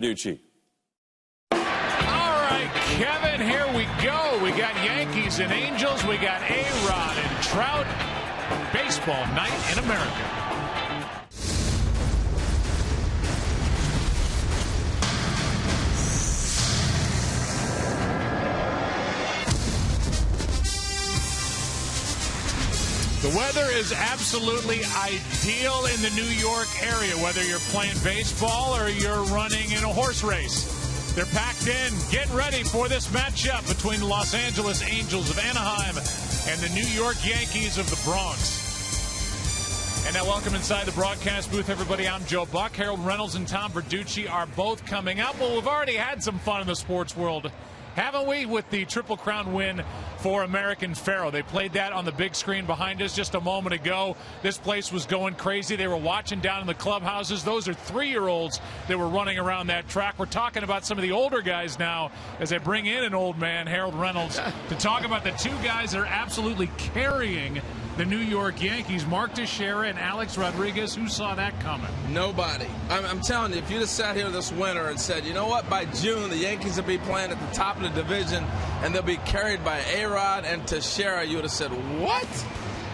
Ducci. All right, Kevin, here we go. We got Yankees and Angels. We got A-Rod and Trout. Baseball night in America. The weather is absolutely ideal in the New York area, whether you're playing baseball or you're running in a horse race. They're packed in, getting ready for this matchup between the Los Angeles Angels of Anaheim and the New York Yankees of the Bronx. And now welcome inside the broadcast booth, everybody. I'm Joe Buck. Harold Reynolds and Tom Verducci are both coming up. Well, we've already had some fun in the sports world, haven't we, with the Triple Crown win for American Pharoah. They played that on the big screen behind us just a moment ago. This place was going crazy. They were watching down in the clubhouses. Those are 3-year-olds that were running around that track. We're talking about some of the older guys now as I bring in an old man, Harold Reynolds, to talk about the two guys that are absolutely carrying the New York Yankees, Mark Teixeira and Alex Rodriguez. Who saw that coming? Nobody. I'm telling you, if you'd have sat here this winter and said, you know what, by June the Yankees will be playing at the top of the division and they'll be carried by A-Rod and Teixeira, you would have said, what?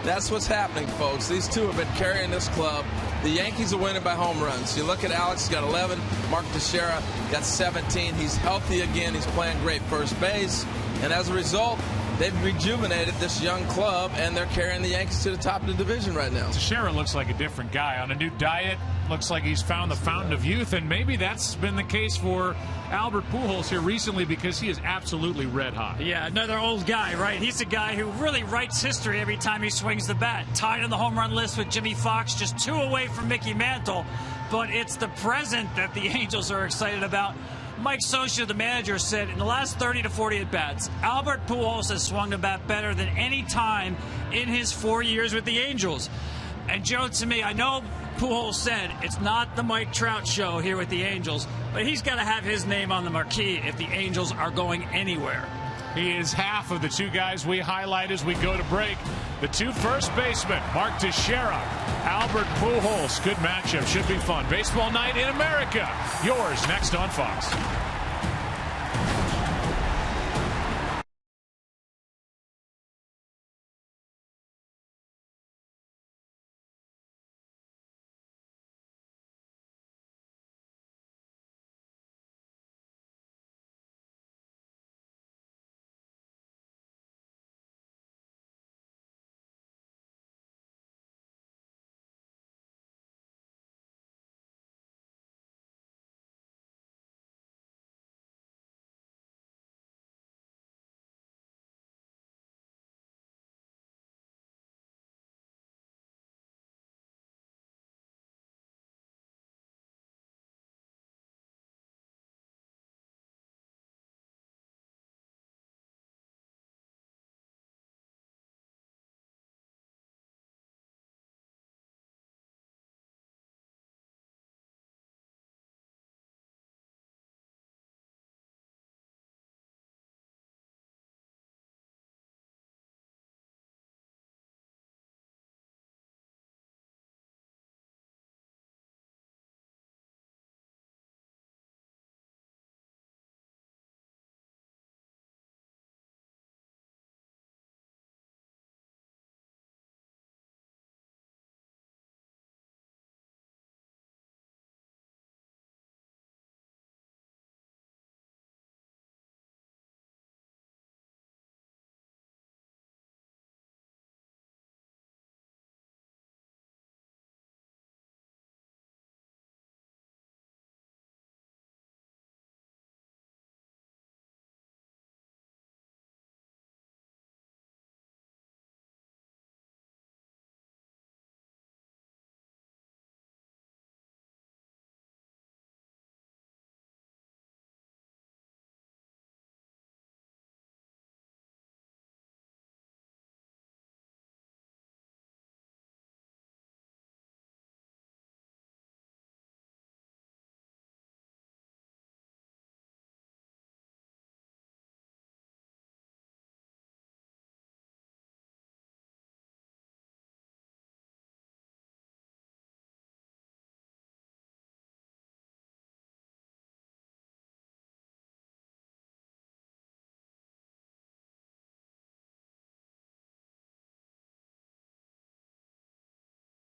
That's what's happening, folks. These two have been carrying this club. The Yankees are winning by home runs. You look at Alex, he's got 11. Mark Teixeira got 17. He's healthy again. He's playing great first base. And as a result, they've rejuvenated this young club, and they're carrying the Yankees to the top of the division right now. Teixeira looks like a different guy on a new diet. Looks like he's found the fountain of youth, and maybe that's been the case for Albert Pujols here recently because he is absolutely red hot. Yeah, another old guy, right? He's a guy who really writes history every time he swings the bat. Tied on the home run list with Jimmy Fox, just 2 away from Mickey Mantle. But it's the present that the Angels are excited about. Mike Scioscia, the manager, said in the last 30 to 40 at-bats, Albert Pujols has swung the bat better than any time in his 4 years with the Angels. And, Joe, to me, I know Pujols said it's not the Mike Trout show here with the Angels, but he's got to have his name on the marquee if the Angels are going anywhere. He is half of the two guys we highlight as we go to break. The two first basemen, Mark Teixeira, Albert Pujols. Good matchup. Should be fun. Baseball night in America. Yours next on Fox.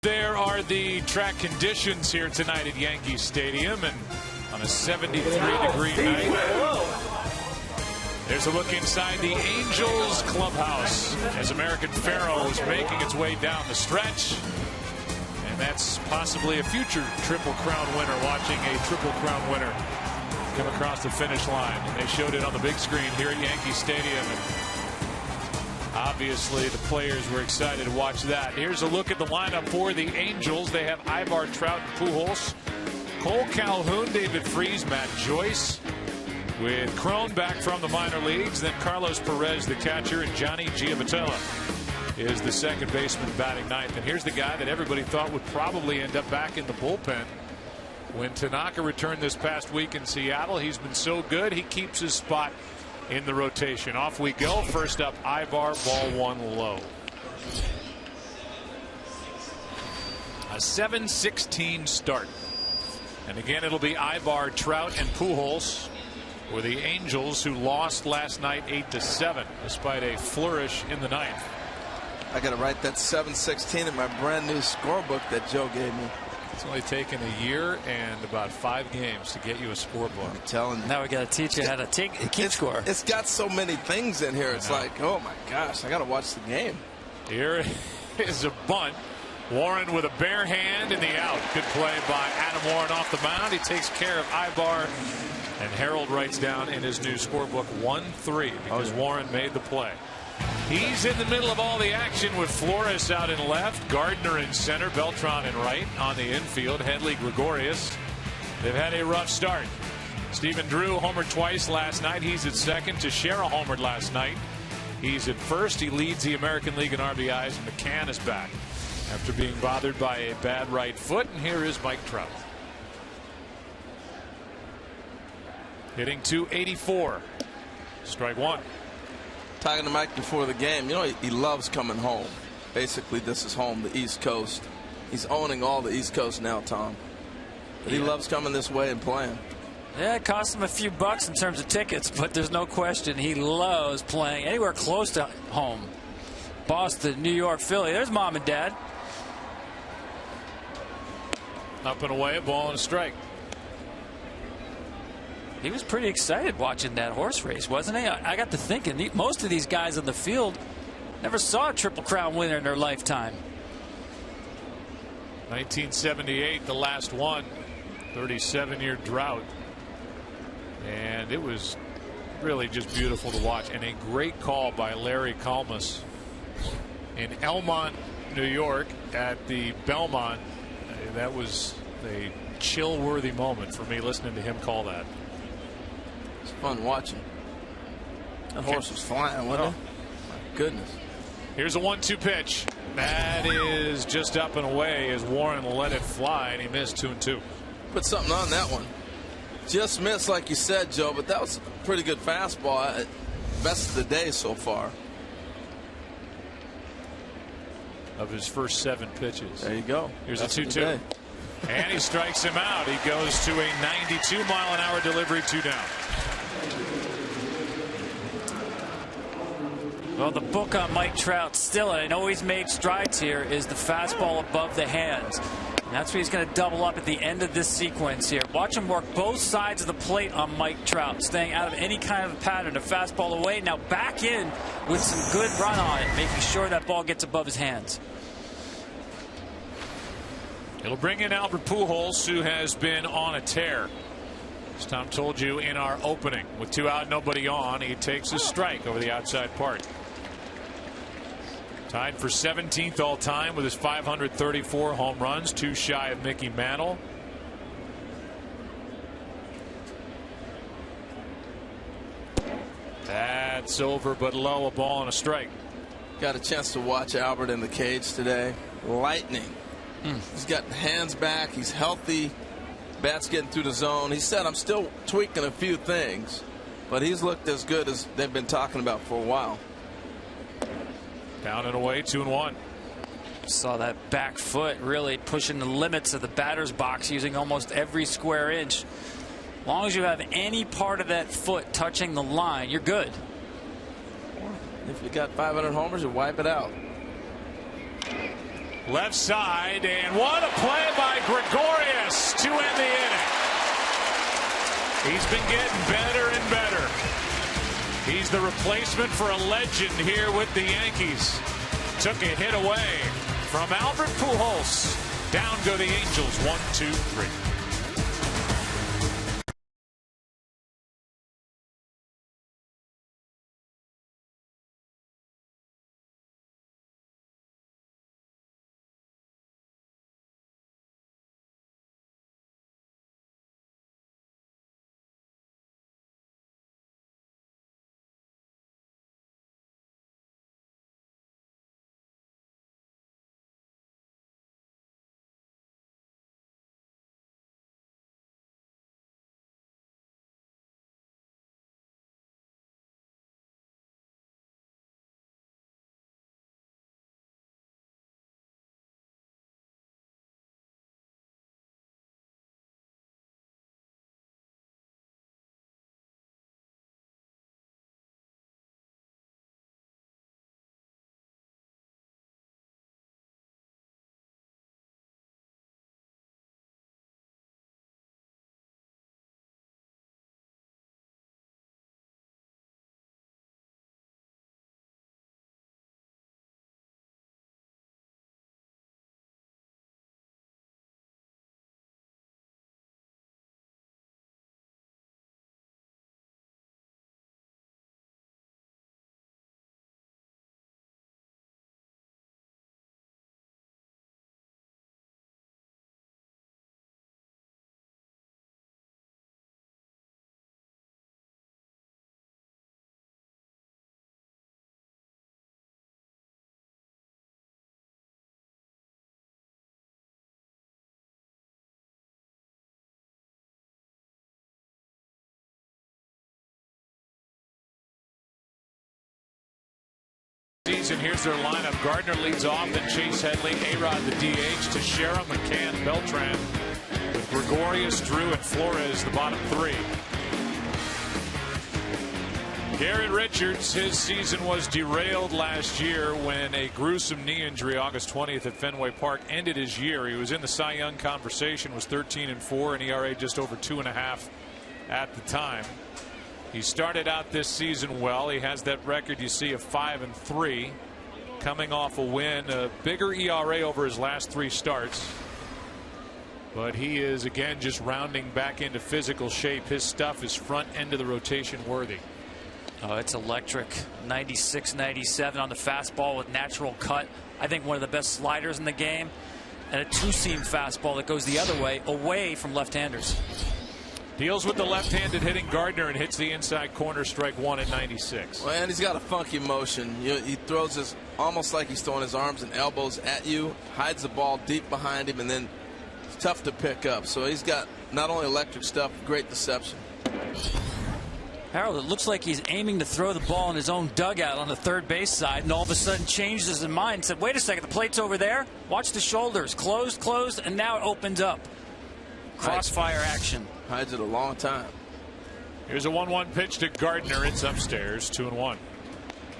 There are the track conditions here tonight at Yankee Stadium, and on a 73-degree night. There's a look inside the Angels clubhouse as American Pharoah is making its way down the stretch. And that's possibly a future Triple Crown winner, watching a Triple Crown winner come across the finish line. And they showed it on the big screen here at Yankee Stadium. And obviously, the players were excited to watch that. Here's a look at the lineup for the Angels. They have Ibar, Trout, and Pujols, Cole Calhoun, David Freese, Matt Joyce, with Crone back from the minor leagues. Then Carlos Perez, the catcher, and Johnny Giavotella is the second baseman batting ninth. And here's the guy that everybody thought would probably end up back in the bullpen. When Tanaka returned this past week in Seattle, he's been so good, he keeps his spot in the rotation. Off we go. First up, Ibar, ball one low. A 7-16 start. And again, it'll be Ibar, Trout, and Pujols for the Angels, who lost last night 8-7 despite a flourish in the ninth. I got to write that 7-16 in my brand new scorebook that Joe gave me. It's only taken a year and about 5 games to get you a scorebook. I'm telling you. Now we got to teach you how to keep score. It's got so many things in here. It's like, oh my gosh, I got to watch the game. Here is a bunt. Warren with a bare hand in the out. Good play by Adam Warren off the mound. He takes care of Ibar, and Harold writes down in his new scorebook 1-3 because Warren made the play. He's in the middle of all the action with Flores out in left, Gardner in center, Beltran in right. On the infield, Headley, Gregorius. They've had a rough start. Stephen Drew homered twice last night. He's at second. Teixeira homered last night. He's at first. He leads the American League in RBIs, and McCann is back after being bothered by a bad right foot. And here is Mike Trout. Hitting .284. Strike one. Talking to Mike before the game, you know, he loves coming home. Basically, this is home, the East Coast. He's owning all the East Coast now, Tom. But he loves coming this way and playing. Yeah, it cost him a few bucks in terms of tickets, but there's no question he loves playing anywhere close to home. Boston, New York, Philly. There's mom and dad. Up and away, a ball and a strike. He was pretty excited watching that horse race, wasn't he? I got to thinking, most of these guys on the field never saw a Triple Crown winner in their lifetime. 1978, the last one. 37-year drought. And it was really just beautiful to watch. And a great call by Larry Kalmus in Elmont, New York at the Belmont. That was a chill-worthy moment for me listening to him call that. It's fun watching. That horse was flying, wasn't it? My goodness. Here's a 1-2 pitch. That is just up and away as Warren let it fly, and he missed 2-2. Put something on that one. Just missed, like you said, Joe, but that was a pretty good fastball. Best of the day so far. Of his first 7 pitches. There you go. Here's a 2-2. And he strikes him out. He goes to a 92-mile-an-hour delivery, 2 down. Well, the book on Mike Trout still, and I know he's made strides here, is the fastball above the hands. And that's where he's going to double up at the end of this sequence here. Watch him work both sides of the plate on Mike Trout, staying out of any kind of pattern. A fastball away, now back in with some good run on it, making sure that ball gets above his hands. It'll bring in Albert Pujols, who has been on a tear. As Tom told you in our opening, with 2 out, nobody on, he takes a strike over the outside part. Tied for 17th all time with his 534 home runs, 2 shy of Mickey Mantle. That's over but low, a ball and a strike. Got a chance to watch Albert in the cage today. Lightning. He's got hands back. He's healthy. Bat's getting through the zone. He said, I'm still tweaking a few things, but he's looked as good as they've been talking about for a while. Down and away, 2-1. Saw that back foot really pushing the limits of the batter's box, using almost every square inch. As long as you have any part of that foot touching the line, you're good. If you got 500 homers, you wipe it out. Left side, and what a play by Gregorius to end the inning. He's been getting better and better. He's the replacement for a legend here with the Yankees. Took a hit away from Albert Pujols. Down go the Angels, 1-2-3. Season. Here's their lineup. Gardner leads off, then Chase Headley, A-Rod the DH, Teixeira, McCann, Beltran, with Gregorius, Drew, and Flores the bottom three. Garrett Richards, his season was derailed last year when a gruesome knee injury August 20th at Fenway Park ended his year. He was in the Cy Young conversation, was 13-4, and ERA just over 2.5 at the time. He started out this season well. He has that record you see of 5-3, coming off a win, a bigger ERA over his last 3 starts. But he is again just rounding back into physical shape. His stuff is front end of the rotation worthy. Oh, it's electric. 96, 97 on the fastball with natural cut. I think one of the best sliders in the game, and a two-seam fastball that goes the other way, away from left-handers. Deals with the left-handed hitting Gardner and hits the inside corner, strike one at 96. Well, and he's got a funky motion. He throws this almost like he's throwing his arms and elbows at you, hides the ball deep behind him, and then it's tough to pick up. So he's got not only electric stuff, great deception. Harold, it looks like he's aiming to throw the ball in his own dugout on the third base side, and all of a sudden changes his mind and said, wait a second, the plate's over there. Watch the shoulders. Closed, and now it opens up. Crossfire action. Hides it a long time. Here's a 1-1 pitch to Gardner. It's upstairs, 2-1.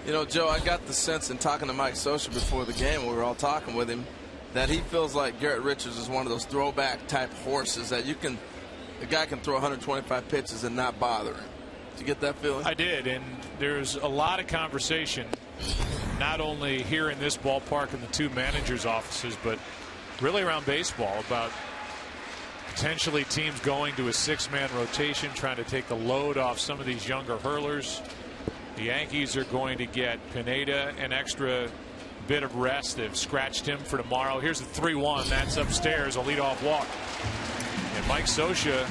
You know, Joe, I got the sense in talking to Mike Scioscia before the game, when we were all talking with him, that he feels like Garrett Richards is one of those throwback type horses that a guy can throw 125 pitches and not bother him. Did you get that feeling? I did, and there's a lot of conversation, not only here in this ballpark in the two managers' offices, but really around baseball, about potentially teams going to a 6-man rotation, trying to take the load off some of these younger hurlers. The Yankees are going to get Pineda an extra bit of rest. They've scratched him for tomorrow. Here's the 3-1. That's upstairs, a leadoff walk. And Mike Scioscia,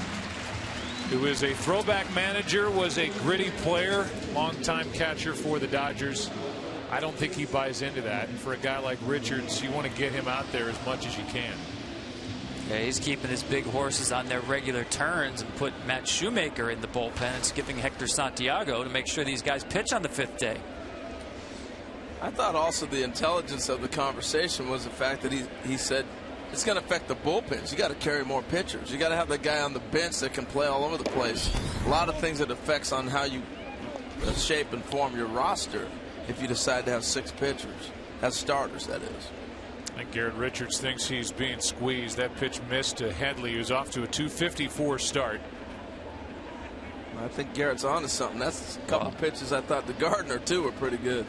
who is a throwback manager, was a gritty player, longtime catcher for the Dodgers. I don't think he buys into that. And for a guy like Richards, you want to get him out there as much as you can. Yeah, he's keeping his big horses on their regular turns and put Matt Shoemaker in the bullpen and skipping Hector Santiago to make sure these guys pitch on the 5th day. I thought also the intelligence of the conversation was the fact that he said it's going to affect the bullpens. You got to carry more pitchers. You got to have the guy on the bench that can play all over the place. A lot of things that affects on how you shape and form your roster if you decide to have 6 pitchers as starters, that is. I think Garrett Richards thinks he's being squeezed. That pitch missed to Headley, who's off to a 254 start. I think Garrett's on to something. That's a couple pitches I thought to Gardner, too, were pretty good.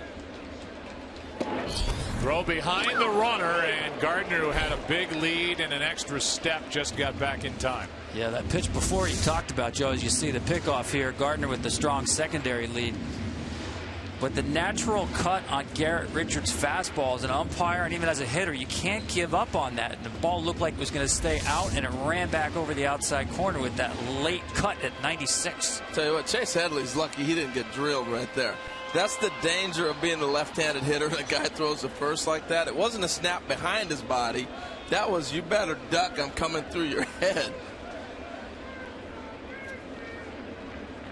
Throw behind the runner, and Gardner, who had a big lead and an extra step, just got back in time. Yeah, that pitch before you talked about, Joe, as you see the pickoff here, Gardner with the strong secondary lead. But the natural cut on Garrett Richards' fastball as an umpire and even as a hitter, you can't give up on that. And the ball looked like it was going to stay out, and it ran back over the outside corner with that late cut at 96. Tell you what, Chase Headley's lucky he didn't get drilled right there. That's the danger of being the left-handed hitter. The guy throws the first like that. It wasn't a snap behind his body. That was, you better duck, I'm coming through your head.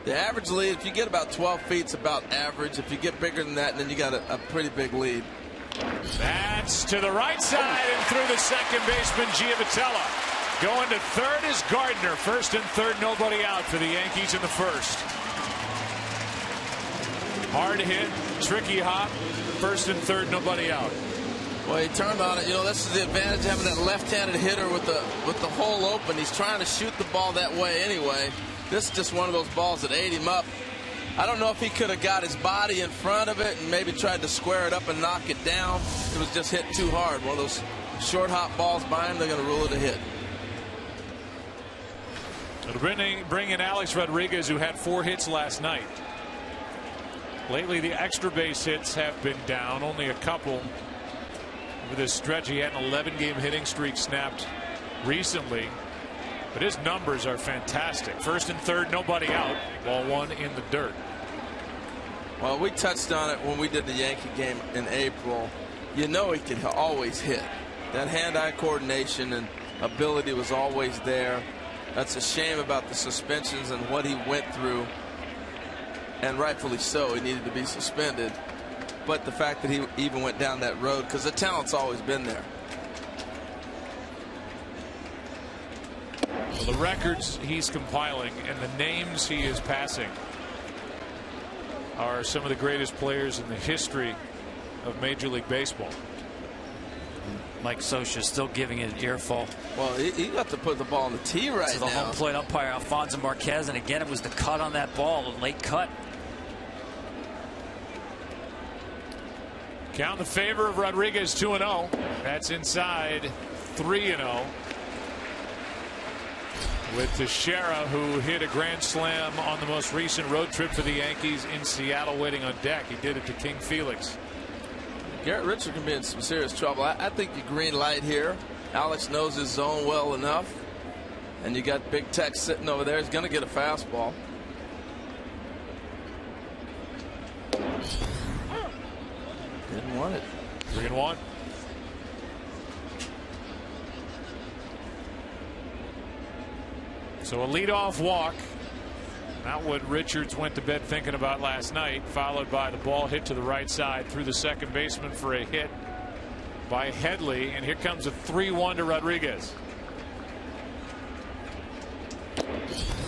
The average lead, if you get about 12 feet, it's about average. If you get bigger than that, then you got a pretty big lead. That's to the right side and through the second baseman, Giavotella. Going to third is Gardner. First and third, nobody out for the Yankees in the first. Hard hit, tricky hop. First and third, nobody out. Well, he turned on it. You know, this is the advantage of having that left-handed hitter with the hole open. He's trying to shoot the ball that way anyway. This is just one of those balls that ate him up. I don't know if he could have got his body in front of it and maybe tried to square it up and knock it down. It was just hit too hard. One of those short hop balls by him, they're going to rule it a hit. It'll bring in Alex Rodriguez, who had 4 hits last night. Lately, the extra base hits have been down, only a couple. Over this stretch, he had an 11-game hitting streak snapped recently. But his numbers are fantastic. First and third, nobody out. Ball one in the dirt. Well, we touched on it when we did the Yankee game in April. You know he can always hit. That hand-eye coordination and ability was always there. That's a shame about the suspensions and what he went through. And rightfully so, he needed to be suspended. But the fact that he even went down that road, because the talent's always been there. Well, the records he's compiling and the names he is passing are some of the greatest players in the history of Major League Baseball. Mike Scioscia still giving it an earful. Well, he got to put the ball on the tee right now. To the home plate umpire, Alfonso Marquez, and again, it was the cut on that ball, a late cut. Count in the favor of Rodriguez, 2-0. That's inside 3-0. With Teixeira, who hit a grand slam on the most recent road trip for the Yankees in Seattle, waiting on deck. He did it to King Felix. Garrett Richards can be in some serious trouble. I think you green light here. Alex knows his zone well enough. And you got Big Tex sitting over there. He's going to get a fastball. Didn't want it. 3-1. So a leadoff walk. Not what Richards went to bed thinking about last night, followed by the ball hit to the right side through the second baseman for a hit by Headley. And here comes a 3-1 to Rodriguez.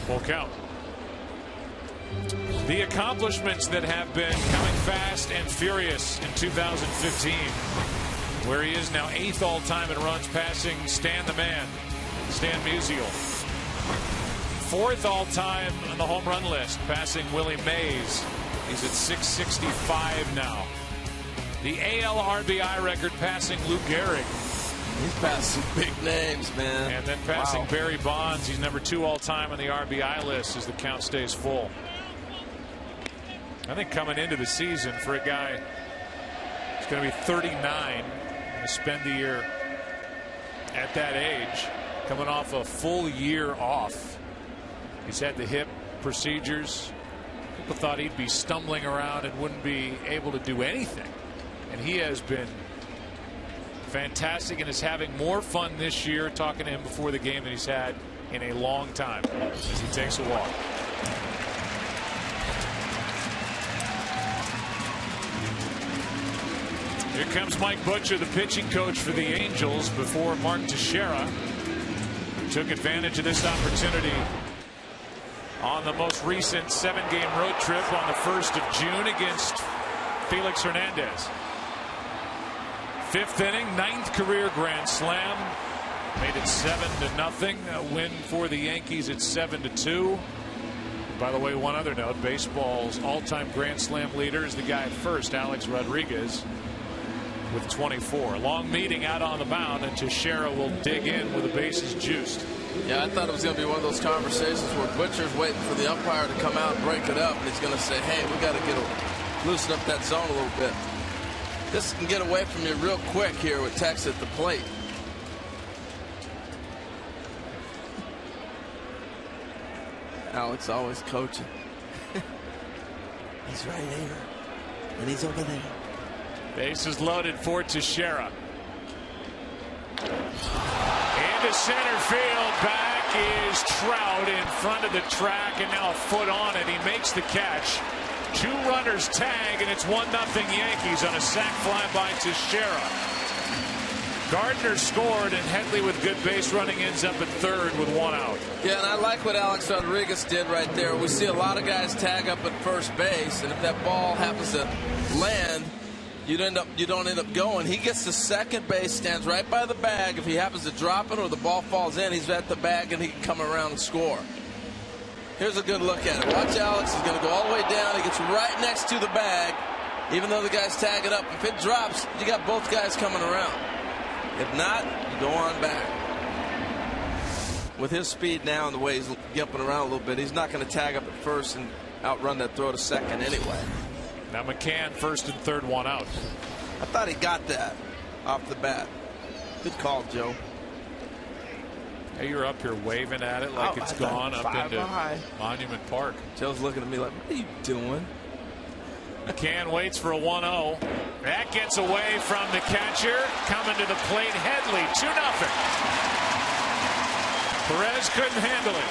Full count. The accomplishments that have been coming fast and furious in 2015, where he is now 8th all-time in runs, passing Stan the Man, Stan Musial. 4th all-time on the home run list, passing Willie Mays. He's at 665 now. The AL RBI record, passing Lou Gehrig. He's passed some big names, man. And then passing Barry Bonds. He's number 2 all-time on the RBI list as the count stays full. I think coming into the season for a guy who's going to be 39 and spend the year at that age, coming off a full year off. He's had the hip procedures. People thought he'd be stumbling around and wouldn't be able to do anything. And he has been fantastic and is having more fun this year talking to him before the game than he's had in a long time as he takes a walk. Here comes Mike Butcher, the pitching coach for the Angels, before Mark Teixeira took advantage of this opportunity on the most recent 7-game road trip on the 1st of June against Felix Hernandez. Fifth inning, 9th career grand slam. Made it 7-0. A win for the Yankees at 7-2. By the way, one other note, baseball's all-time grand slam leader is the guy at first, Alex Rodriguez, with 24. Long meeting out on the mound, and Teixeira will dig in with the bases juiced. Yeah, I thought it was going to be one of those conversations where Butcher's waiting for the umpire to come out and break it up, and he's going to say, hey, we got to loosen up that zone a little bit. This can get away from you real quick here with Tex at the plate. Alex always coaching. He's right here, and he's over there. Bases loaded for Teixeira. Into center field. Back is Trout in front of the track, and now a foot on it. He makes the catch. 2 runners tag, and it's 1-0 Yankees on a sac fly by Teixeira. Gardner scored, and Headley with good base running ends up at third with 1 out. Yeah, and I like what Alex Rodriguez did right there. We see a lot of guys tag up at first base, and if that ball happens to land, you don't end up going. He gets to second base, stands right by the bag. If he happens to drop it or the ball falls in, he's at the bag and he can come around and score. Here's a good look at it. Watch Alex. He's going to go all the way down. He gets right next to the bag, even though the guy's tagging up. If it drops, you got both guys coming around. If not, you go on back. With his speed now and the way he's jumping around a little bit, he's not going to tag up at first and outrun that throw to second anyway. Now McCann first and third, 1 out. I thought he got that off the bat. Good call, Joe. Hey, you're up here waving at it like it's gone up into Monument Park. Joe's looking at me like, what are you doing? McCann waits for a 1-0. That gets away from the catcher. Coming to the plate, Headley, 2-0. Perez couldn't handle it.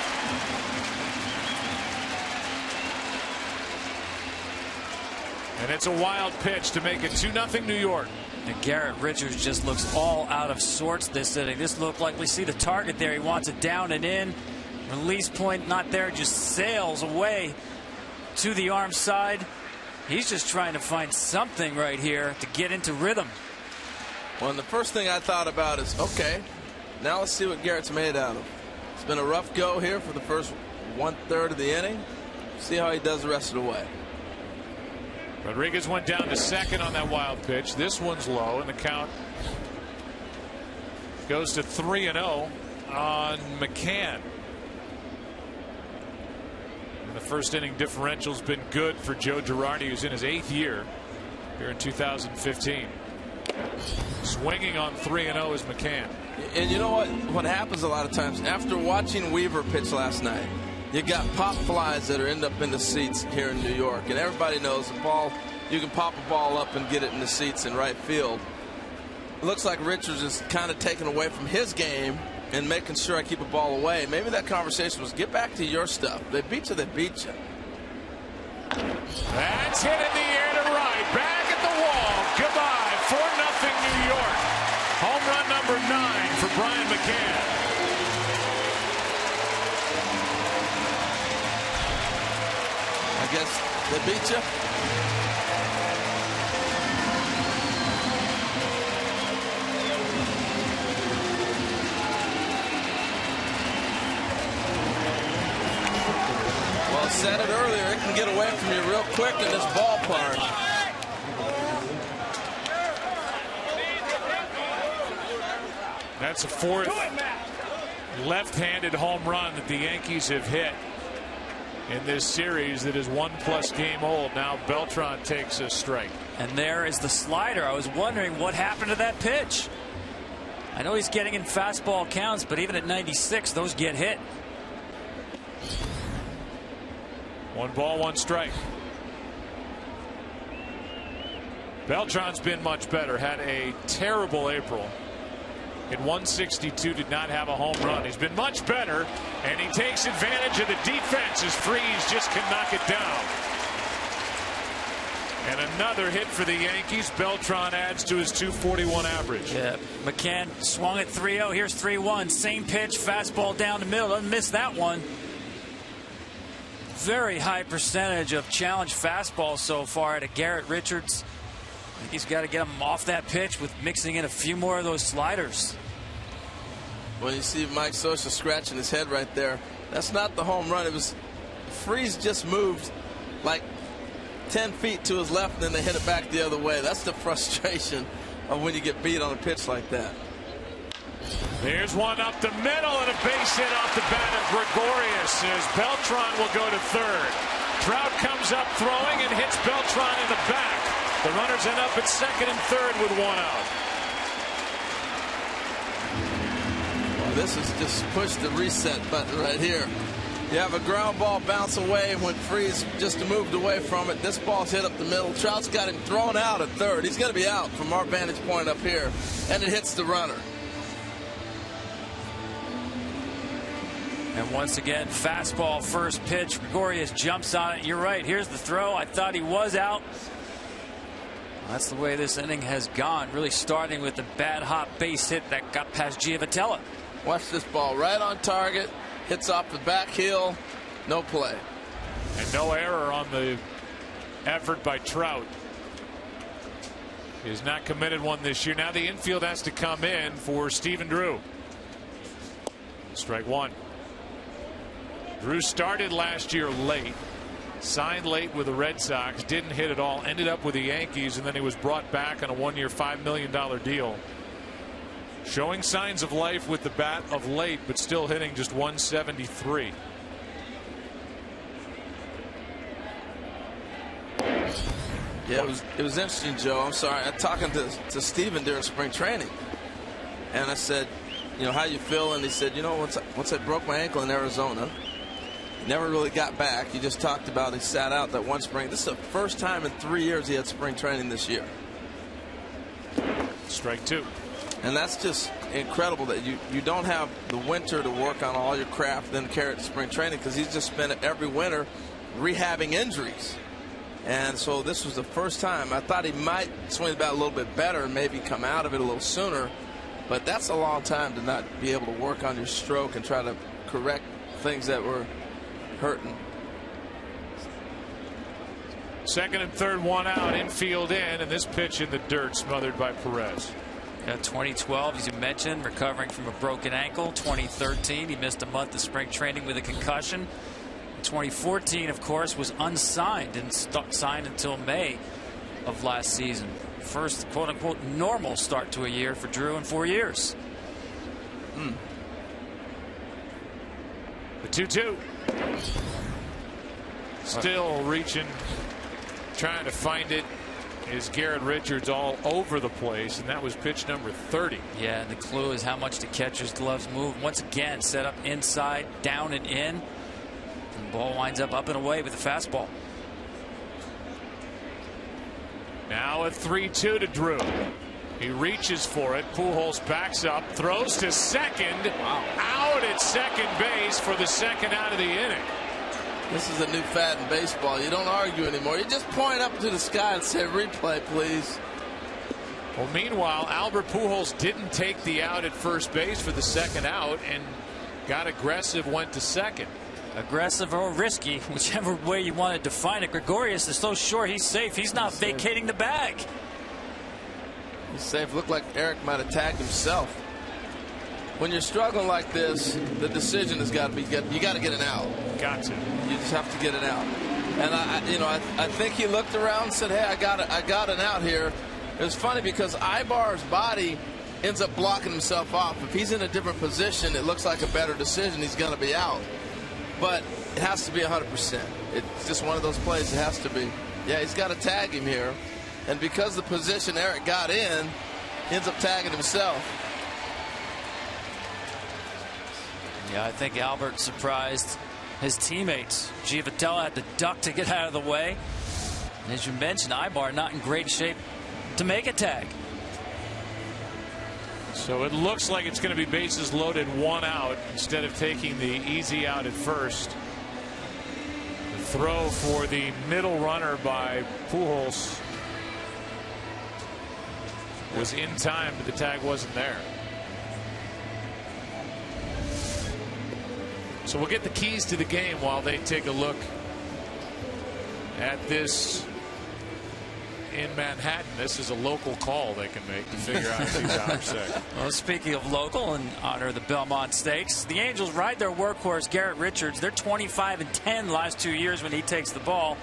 And it's a wild pitch to make it 2-0 New York. And Garrett Richards just looks all out of sorts this inning. This looked like we see the target there. He wants it down and in. Release point not there, just sails away to the arm side. He's just trying to find something right here to get into rhythm. Well, and the first thing I thought about is, okay, now let's see what Garrett's made out of. It's been a rough go here for the first 1/3 of the inning. See how he does the rest of the way. Rodriguez went down to second on that wild pitch. This one's low, and the count goes to 3-0 on McCann. And the first inning differential's been good for Joe Girardi, who's in his 8th year here in 2015. Swinging on 3-0 is McCann. And you know what happens a lot of times after watching Weaver pitch last night? You got pop flies that are end up in the seats here in New York, and everybody knows the ball, you can pop a ball up and get it in the seats in right field. It looks like Richards is kind of taken away from his game and making sure I keep a ball away. Maybe that conversation was, get back to your stuff. They beat you, they beat you. That's hit in the air to right, back at the wall. Goodbye, 4-0 New York. Home run number 9 for Brian McCann. I guess they beat you. Well, I said it earlier, it can get away from you real quick in this ballpark. That's a 4th left-handed home run that the Yankees have hit in this series that is 1+ game old. Now Beltran takes a strike. And there is the slider. I was wondering what happened to that pitch. I know he's getting in fastball counts, but even at 96, those get hit. 1 ball, 1 strike. Beltran's been much better. Had a terrible April. At 162, did not have a home run. He's been much better, and he takes advantage of the defense as Freese just can knock it down. And another hit for the Yankees. Beltran adds to his 241 average. Yeah, McCann swung at 3-0. Here's 3-1. Same pitch, fastball down the middle. Doesn't miss that one. Very high percentage of challenge fastballs so far to Garrett Richards. think he's got to get him off that pitch with mixing in a few more of those sliders. When you see Mike Scioscia scratching his head right there, that's not the home run. It was Freese just moved like 10 feet to his left, and then they hit it back the other way. That's the frustration of when you get beat on a pitch like that. Here's one up the middle and a base hit off the bat of Gregorius as Beltran will go to third. Trout comes up throwing and hits Beltran in the back. The runners end up at second and third with one out. Well, this is just push the reset button right here. You have a ground ball bounce away when Freese just moved away from it. This ball's hit up the middle. Trout's got him thrown out at third. He's going to be out from our vantage point up here, and it hits the runner. And once again, fastball first pitch. Gregorius jumps on it. You're right. Here's the throw. I thought he was out. That's the way this inning has gone. Really starting with the bad hot base hit that got past Giavotella. Watch this ball right on target. Hits off the back heel. No play. And no error on the effort by Trout. He has not committed one this year. Now the infield has to come in for Stephen Drew. Strike one. Drew started last year late, signed late with the Red Sox, didn't hit at all, ended up with the Yankees, and then he was brought back on a one-year $5 million deal. Showing signs of life with the bat of late, but still hitting just 173. Yeah, it was interesting, Joe. I'm sorry. I'm talking to Steven during spring training, and I said, you know, how you feel? And he said, you know, once I broke my ankle in Arizona, never really got back. He just talked about he sat out that one spring. This is the first time in 3 years he had spring training this year. Strike two. And that's just incredible that you don't have the winter to work on all your craft, then carry it to spring training, because he's just spent every winter rehabbing injuries. And so this was the first time. I thought he might swing the bat a little bit better and maybe come out of it a little sooner. But that's a long time to not be able to work on your stroke and try to correct things that were hurting. Second and third, one out, infield in, and this pitch in the dirt smothered by Perez. Yeah, 2012, as you mentioned, recovering from a broken ankle. 2013, he missed a month of spring training with a concussion. 2014, of course, was unsigned, didn't sign until May of last season. First quote-unquote normal start to a year for Drew in 4 years. The 2-2. Still reaching, trying to find it, is Garrett Richards all over the place, and that was pitch number 30. Yeah, and the clue is how much the catcher's gloves move. Once again, set up inside, down and in. And the ball winds up and away with the fastball. Now a 3-2 to Drew. He reaches for it. Pujols backs up, throws to second. Out at second base for the second out of the inning. This is a new fad in baseball. You don't argue anymore. You just point up to the sky and say, replay, please. Well, meanwhile, Albert Pujols didn't take the out at first base for the second out and got aggressive, went to second. Aggressive or risky, whichever way you want to define it. Gregorius is so sure he's safe. He's not vacating the bag. He's safe. Looked like Eric might have tagged himself. When you're struggling like this, the decision has got to be you got to get an out. Got to. You just have to get it out. And I think he looked around and said, "Hey, I got an out here." It was funny because Ibar's body ends up blocking himself off. If he's in a different position, it looks like a better decision. He's going to be out. But it has to be 100%. It's just one of those plays. It has to be. Yeah, he's got to tag him here. And because the position Eric got in, he ends up tagging himself. Yeah, I think Albert surprised his teammates. Giavotella had to duck to get out of the way. And as you mentioned, Ibar not in great shape to make a tag. So it looks like it's going to be bases loaded, one out, instead of taking the easy out at first. The throw for the middle runner by Pujols was in time, but the tag wasn't there. So we'll get the keys to the game while they take a look at this in Manhattan. This is a local call they can make to figure out if he's out or sick. Well, speaking of local, in honor of the Belmont Stakes, the Angels ride their workhorse Garrett Richards. They're 25-10 last 2 years when he takes the ball.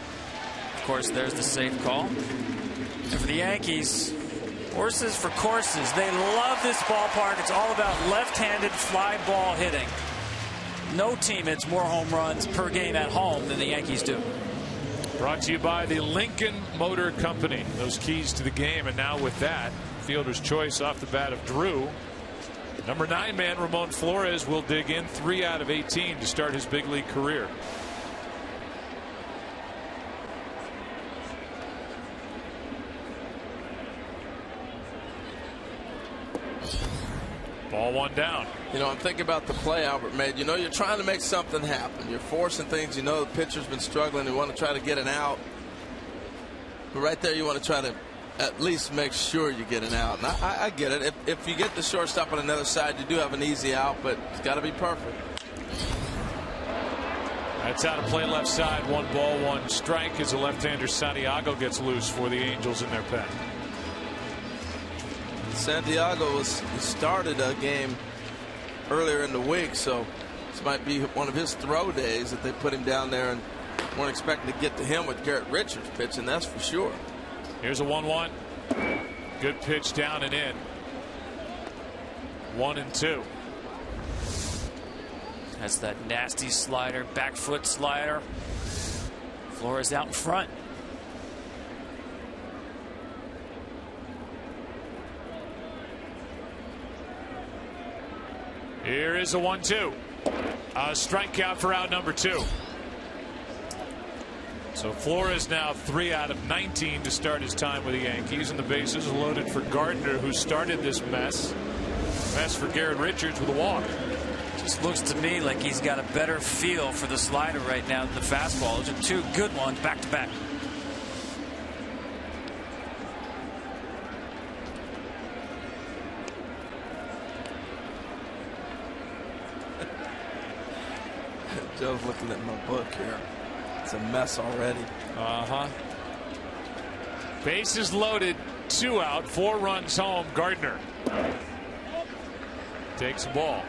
Of course, there's the safe call. And for the Yankees, horses for courses. They love this ballpark. It's all about left-handed fly ball hitting. No team hits more home runs per game at home than the Yankees do. Brought to you by the Lincoln Motor Company. Those keys to the game. And now with that, fielder's choice off the bat of Drew. Number 9 man Ramon Flores will dig in 3 out of 18 to start his big league career. Ball 1 down. You know, I'm thinking about the play Albert made. You know, you're trying to make something happen. You're forcing things. You know the pitcher's been struggling. You want to try to get an out. But right there, you want to try to at least make sure you get an out. And I get it. If you get the shortstop on another side, you do have an easy out, but it's got to be perfect. That's out of play left side. 1 ball, 1 strike as the left-hander Santiago gets loose for the Angels in their pen. Santiago started a game earlier in the week, so this might be one of his throw days that they put him down there and weren't expecting to get to him with Garrett Richards pitching, that's for sure. Here's a 1-1. Good pitch down and in. 1-2. That's that nasty slider, back foot slider. Flores out in front. Here is a 1-2. A strikeout for out number 2. So Flores now 3 out of 19 to start his time with the Yankees, and the bases are loaded for Gardner, who started this mess for Garrett Richards with a walk. Just looks to me like he's got a better feel for the slider right now than the fastball. Those are 2 good ones back to back. Joe's looking at my book here. It's a mess already. Bases loaded, 2 out, 4 runs home. Gardner takes the ball.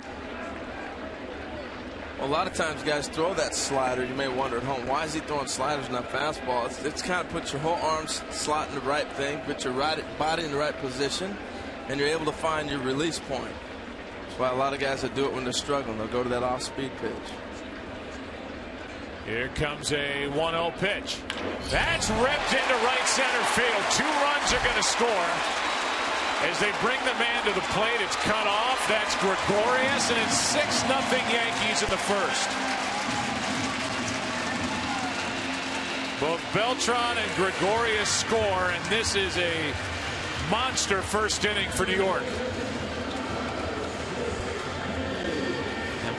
Well, a lot of times guys throw that slider. You may wonder at home, why is he throwing sliders, not fastball? It's kind of put your whole arm slot in the right thing, put your body in the right position, and you're able to find your release point. That's why a lot of guys that do it when they're struggling, they'll go to that off-speed pitch. Here comes a 1-0 pitch. That's ripped into right center field. 2 runs are going to score. As they bring the man to the plate, it's cut off. That's Gregorius, and it's 6-0 Yankees in the first. Both Beltran and Gregorius score, and this is a monster first inning for New York.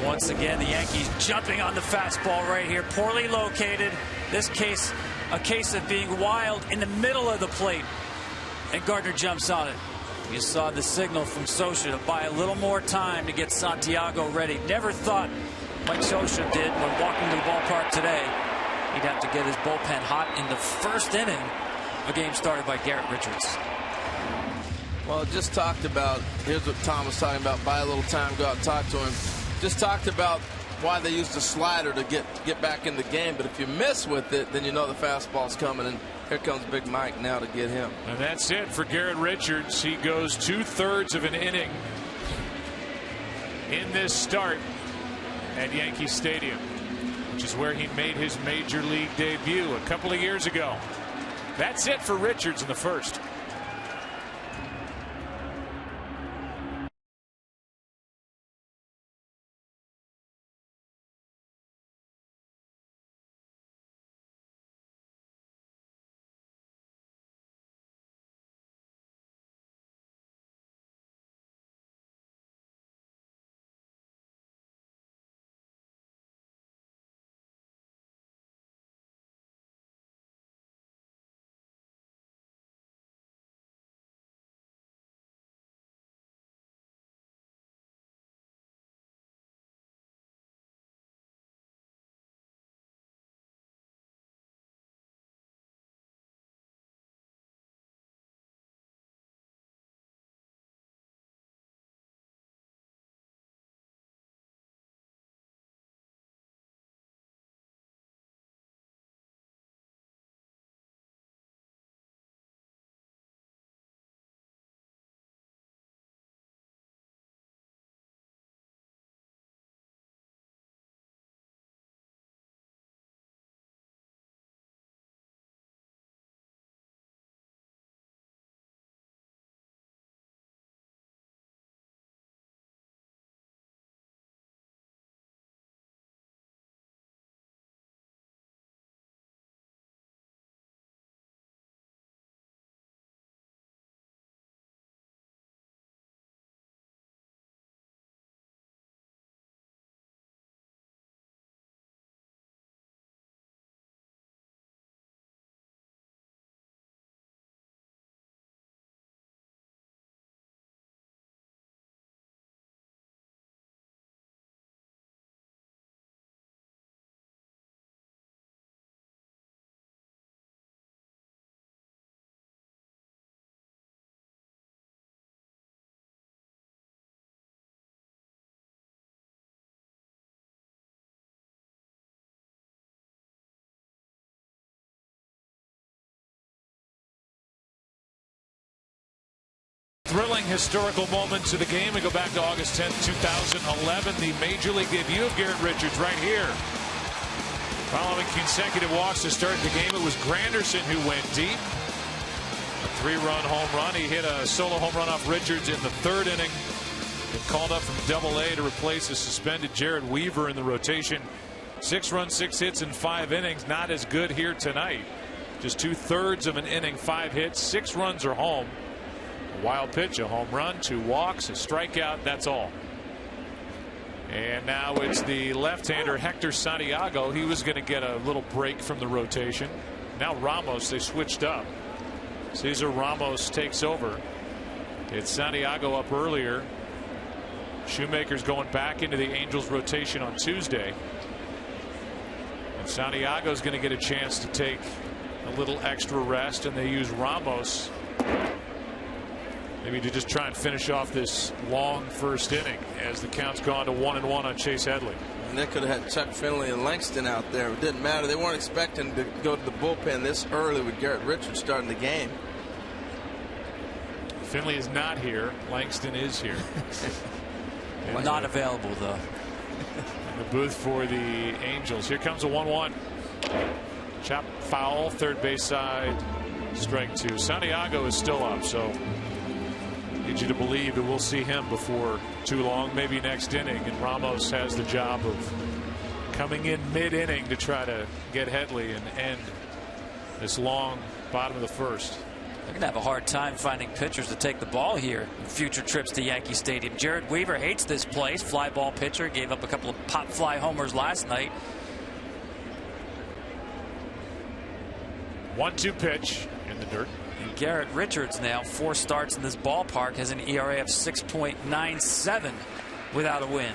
Once again, the Yankees jumping on the fastball right here. Poorly located. This case, a case of being wild in the middle of the plate. And Gardner jumps on it. You saw the signal from Socha to buy a little more time to get Santiago ready. Never thought, like Socha did when walking to the ballpark today, he'd have to get his bullpen hot in the first inning of a game started by Garrett Richards. Well, just talked about, here's what Tom was talking about, buy a little time, go out and talk to him. Just talked about why they used the slider to get back in the game, but if you miss with it, then you know the fastball's coming, and here comes Big Mike now to get him. And that's it for Garrett Richards. He goes 2/3 of an inning in this start at Yankee Stadium, which is where he made his major league debut a couple of years ago. That's it for Richards in the first. thrilling historical moments of the game. We go back to August 10th, 2011, the Major League debut of Garrett Richards right here. Following consecutive walks to start the game, it was Granderson who went deep. A 3-run home run. He hit a solo home run off Richards in the 3rd inning. Been called up from Double-A to replace the suspended Jared Weaver in the rotation. 6 runs, 6 hits in 5 innings. Not as good here tonight. Just 2/3 of an inning, 5 hits, 6 runs are home. A wild pitch, a home run, 2 walks, a strikeout. That's all. And now it's the left-hander Hector Santiago. He was going to get a little break from the rotation. Now Ramos, they switched up. Cesar Ramos takes over. It's Santiago up earlier. Shoemaker's going back into the Angels rotation on Tuesday. And Santiago's going to get a chance to take a little extra rest, and they use Ramos maybe to just try and finish off this long first inning as the count's gone to 1-1 on Chase Headley. And they could have had Chuck Finley and Langston out there. It didn't matter. They weren't expecting to go to the bullpen this early with Garrett Richards starting the game. Finley is not here. Langston is here. Not available, though. In the booth for the Angels. Here comes a 1-1. Chop foul, third base side, strike 2. Santiago is still up, so need you to believe that we'll see him before too long, maybe next inning. And Ramos has the job of coming in mid-inning to try to get Headley and end this long bottom of the first. They're going to have a hard time finding pitchers to take the ball here in future trips to Yankee Stadium. Jared Weaver hates this place. Fly ball pitcher, gave up a couple of pop fly homers last night. 1-2 pitch in the dirt. And Garrett Richards now 4 starts in this ballpark, has an ERA of 6.97 without a win.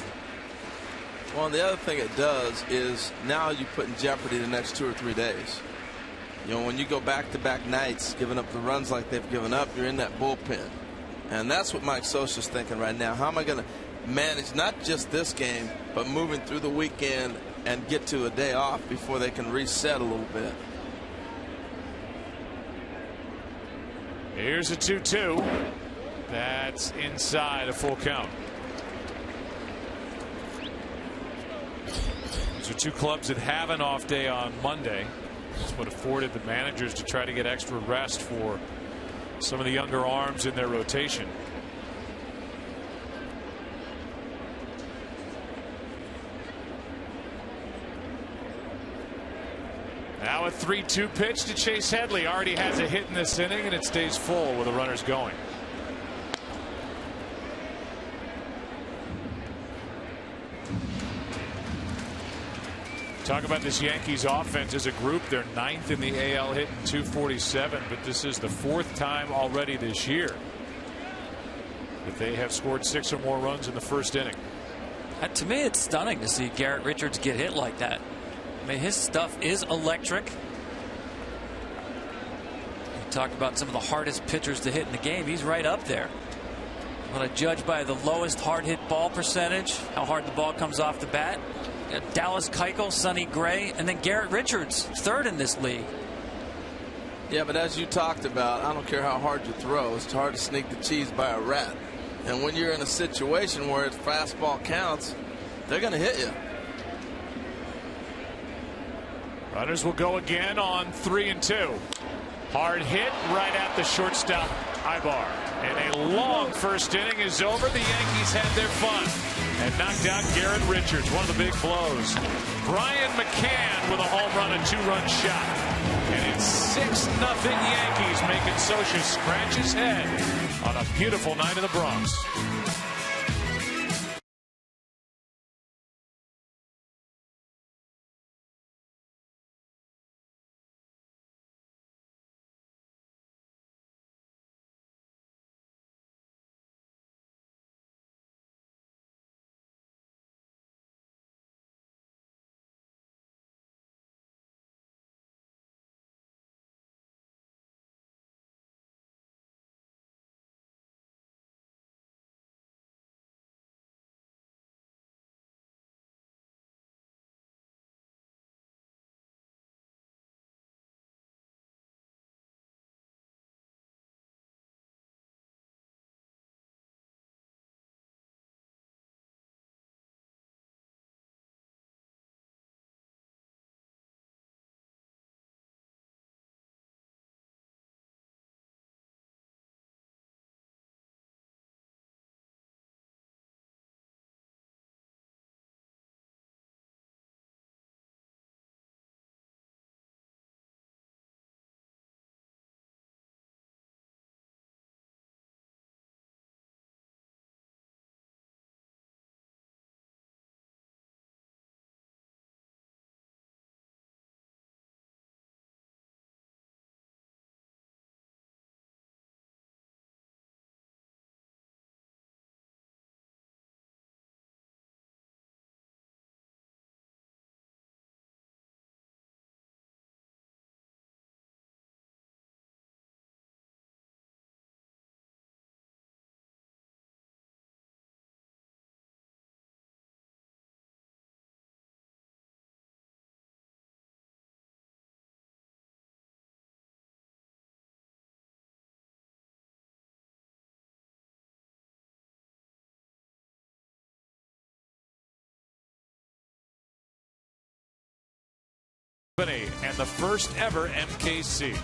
Well, the other thing it does is now you put in jeopardy the next 2 or 3 days. You know, when you go back-to-back nights giving up the runs like they've given up, you're in that bullpen. And that's what Mike Scioscia's thinking right now. How am I going to manage not just this game, but moving through the weekend and get to a day off before they can reset a little bit? Here's a 2-2. That's inside a full count. These are 2 clubs that have an off day on Monday. That's what afforded the managers to try to get extra rest for some of the younger arms in their rotation. Now a 3-2 pitch to Chase Headley. Already has a hit in this inning, and it stays full with the runners going. Talk about this Yankees offense as a group. They're 9th in the AL, hitting .247, but this is the 4th time already this year that they have scored 6 or more runs in the first inning. To me, it's stunning to see Garrett Richards get hit like that. I mean, his stuff is electric. You talk about some of the hardest pitchers to hit in the game. He's right up there. When I judge by the lowest hard hit ball percentage, how hard the ball comes off the bat. Dallas Keuchel, Sonny Gray, and then Garrett Richards, 3rd in this league. Yeah, but as you talked about, I don't care how hard you throw. It's hard to sneak the cheese by a rat. And when you're in a situation where it's fastball counts, they're going to hit you. Runners will go again on 3-2. Hard hit right at the shortstop Ibar. And a long first inning is over. The Yankees had their fun and knocked out Garrett Richards. One of the big blows. Brian McCann with a home run, a 2-run shot. And it's 6-0 Yankees, making Scioscia scratch his head on a beautiful night in the Bronx. And the first ever MKC.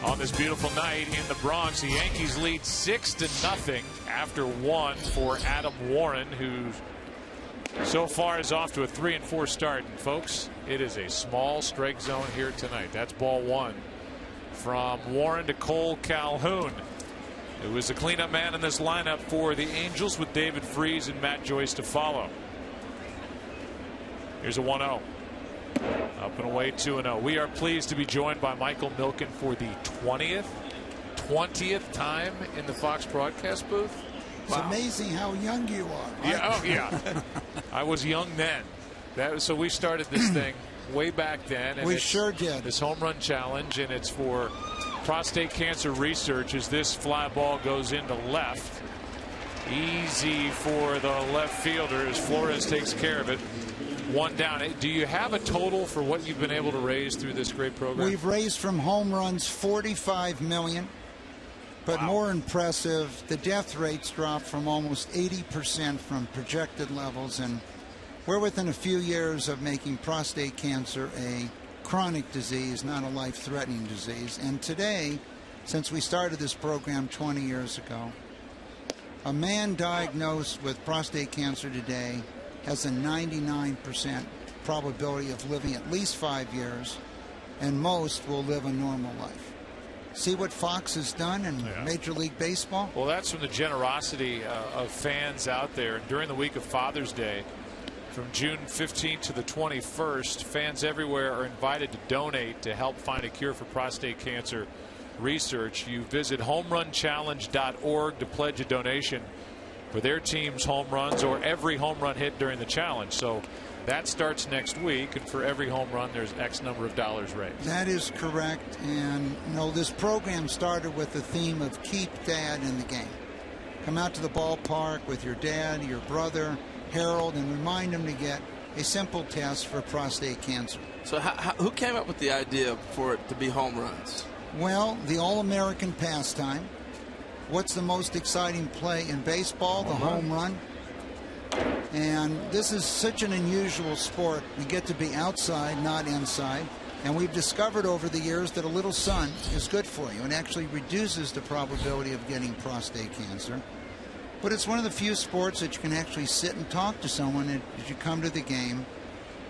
On this beautiful night in the Bronx, the Yankees lead 6-0 after one for Adam Warren, who so far is off to a 3-4 start. And folks, it is a small strike zone here tonight. That's ball one from Warren to Cole Calhoun, who was the cleanup man in this lineup for the Angels with David Freese and Matt Joyce to follow. Here's a 1-0. Up and away 2-0. We are pleased to be joined by Michael Milken for the 20th time in the Fox broadcast booth. It's amazing how young you are. Yeah, oh yeah. I was young then. So we started this thing way back then. And we sure did. This home run challenge, and it's for prostate cancer research as this fly ball goes into left. Easy for the left fielder as Flores takes care of it. One down. Do you have a total for what you've been able to raise through this great program? We've raised from home runs $45 million. But more impressive, the death rates dropped from almost 80% from projected levels, and we're within a few years of making prostate cancer a chronic disease, not a life-threatening disease. And today, since we started this program 20 years ago, a man diagnosed with prostate cancer today has a 99% probability of living at least 5 years, and most will live a normal life. See what Fox has done in Major League Baseball? Well, that's from the generosity of fans out there. During the week of Father's Day, from June 15th to the 21st, fans everywhere are invited to donate to help find a cure for prostate cancer research. You visit homerunchallenge.org to pledge a donation for their team's home runs or every home run hit during the challenge. So that starts next week, and for every home run there's X number of dollars raised. That is correct. And this program started with the theme of keep dad in the game. Come out to the ballpark with your dad, your brother, Harold, and remind them to get a simple test for prostate cancer. So who came up with the idea for it to be home runs? Well, the all-American pastime. What's the most exciting play in baseball? The home run. And this is such an unusual sport. We get to be outside, not inside. And we've discovered over the years that a little sun is good for you and actually reduces the probability of getting prostate cancer. But it's one of the few sports that you can actually sit and talk to someone as you come to the game.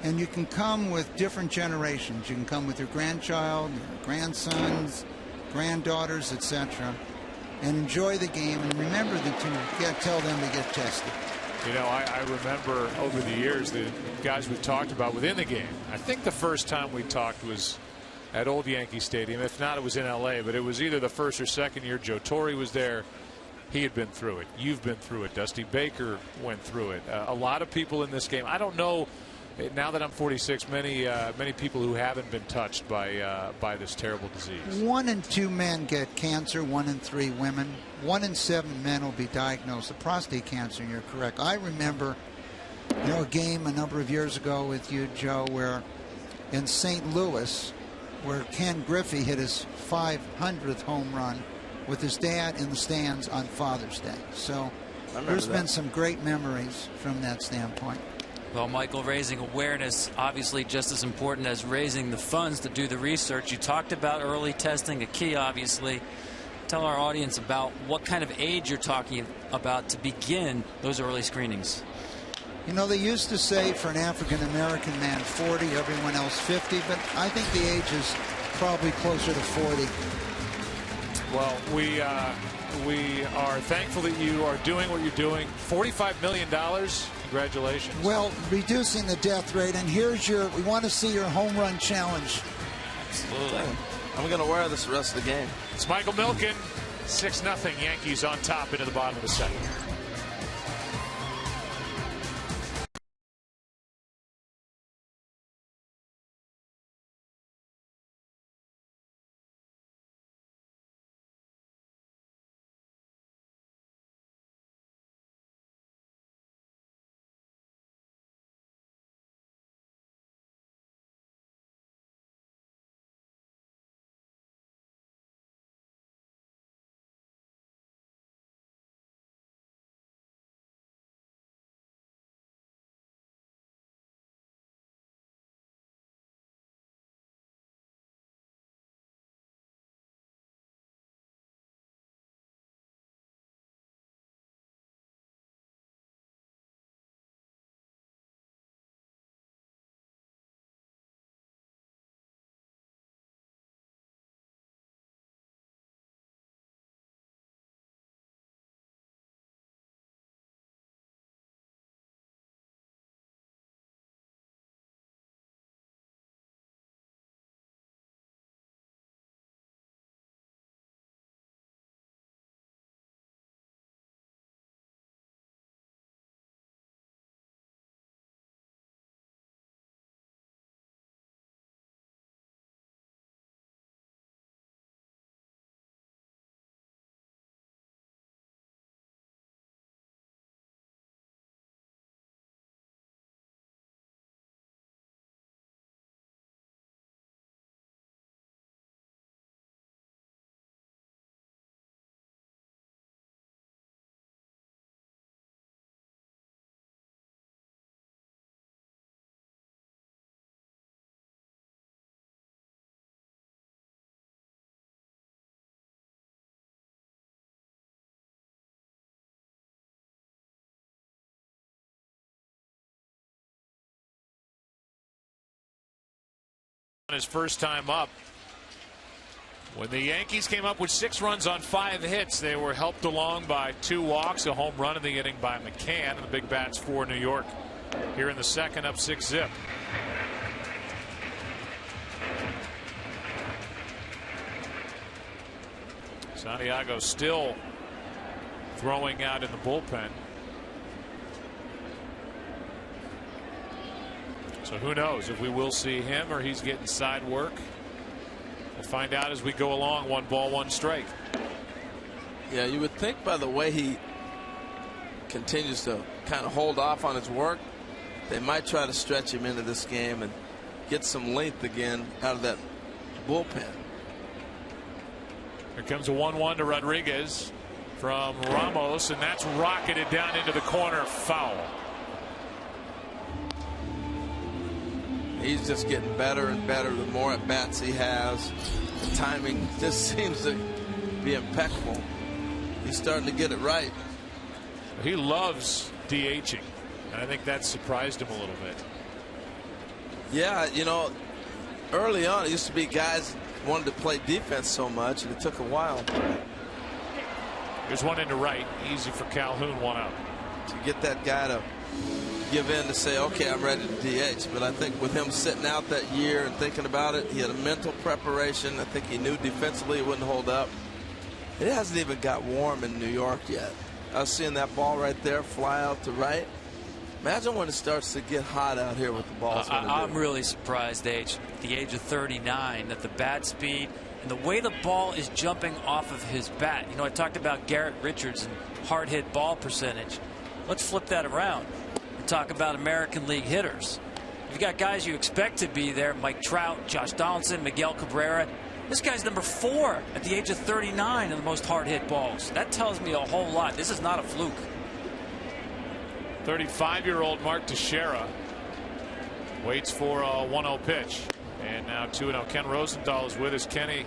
And you can come with different generations. You can come with your grandchild, your grandsons, granddaughters, etc., and enjoy the game, and remember to tell them to get tested. I remember over the years the guys we've talked about within the game. I think the first time we talked was at Old Yankee Stadium. If not, it was in L.A., but it was either the first or second year. Joe Torre was there. He had been through it. You've been through it. Dusty Baker went through it. A lot of people in this game. I don't know. Now that I'm 46, many people who haven't been touched by this terrible disease. 1 in 2 men get cancer. 1 in 3 women. 1 in 7 men will be diagnosed with prostate cancer. And you're correct. I remember, a game a number of years ago with you, Joe, where in St. Louis, where Ken Griffey hit his 500th home run with his dad in the stands on Father's Day. So there's been some great memories from that standpoint. Well, Michael, raising awareness obviously just as important as raising the funds to do the research. You talked about early testing, a key obviously. Tell our audience about what kind of age you're talking about to begin those early screenings. They used to say for an African-American man 40, everyone else 50, but I think the age is probably closer to 40. Well, we are thankful that you are doing what you're doing. $45 million. Congratulations. Well, reducing the death rate, and we want to see your home run challenge. Absolutely. I'm going to wear this the rest of the game. It's Michael Milken. 6-0 Yankees on top into the bottom of the second. His first time up. When the Yankees came up with 6 runs on 5 hits, they were helped along by 2 walks, a home run in the inning by McCann, and the big bats for New York. Here in the second, up 6-zip. Santiago still throwing out in the bullpen. So who knows if we will see him or he's getting side work. We'll find out as we go along. 1 ball, 1 strike. Yeah, you would think by the way he continues to kind of hold off on his work, they might try to stretch him into this game and get some length again out of that bullpen. Here comes a 1-1 to Rodriguez from Ramos, and that's rocketed down into the corner. Foul. He's just getting better and better the more at bats he has. The timing just seems to be impeccable. He's starting to get it right. He loves DHing, and I think that surprised him a little bit. Yeah, you know, early on it used to be guys wanted to play defense so much, and it took a while. There's one into right, easy for Calhoun, 1 out. To get that guy to give in to say, okay, I'm ready to DH. But I think with him sitting out that year and thinking about it, he had a mental preparation. I think he knew defensively it wouldn't hold up. It hasn't even got warm in New York yet. I was seeing that ball right there fly out to right. Imagine when it starts to get hot out here with the ball. I'm really surprised, at the age of 39, that the bat speed and the way the ball is jumping off of his bat. You know, I talked about Garrett Richards and hard hit ball percentage. Let's flip that around and talk about American League hitters. You've got guys you expect to be there: Mike Trout, Josh Donaldson, Miguel Cabrera. This guy's number 4 at the age of 39 in the most hard hit balls. That tells me a whole lot. This is not a fluke. 35-year-old Mark Teixeira waits for a 1-0 pitch. And now 2-0. Ken Rosenthal is with us. Kenny,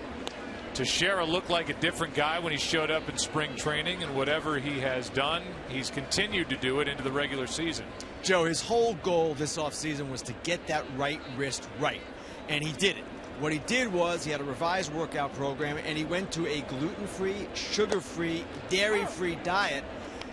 Teixeira looked like a different guy when he showed up in spring training, and whatever he has done, he's continued to do it into the regular season. Joe, his whole goal this offseason was to get that right wrist right, and he did it. What he did was he had a revised workout program, and he went to a gluten-free, sugar-free, dairy-free diet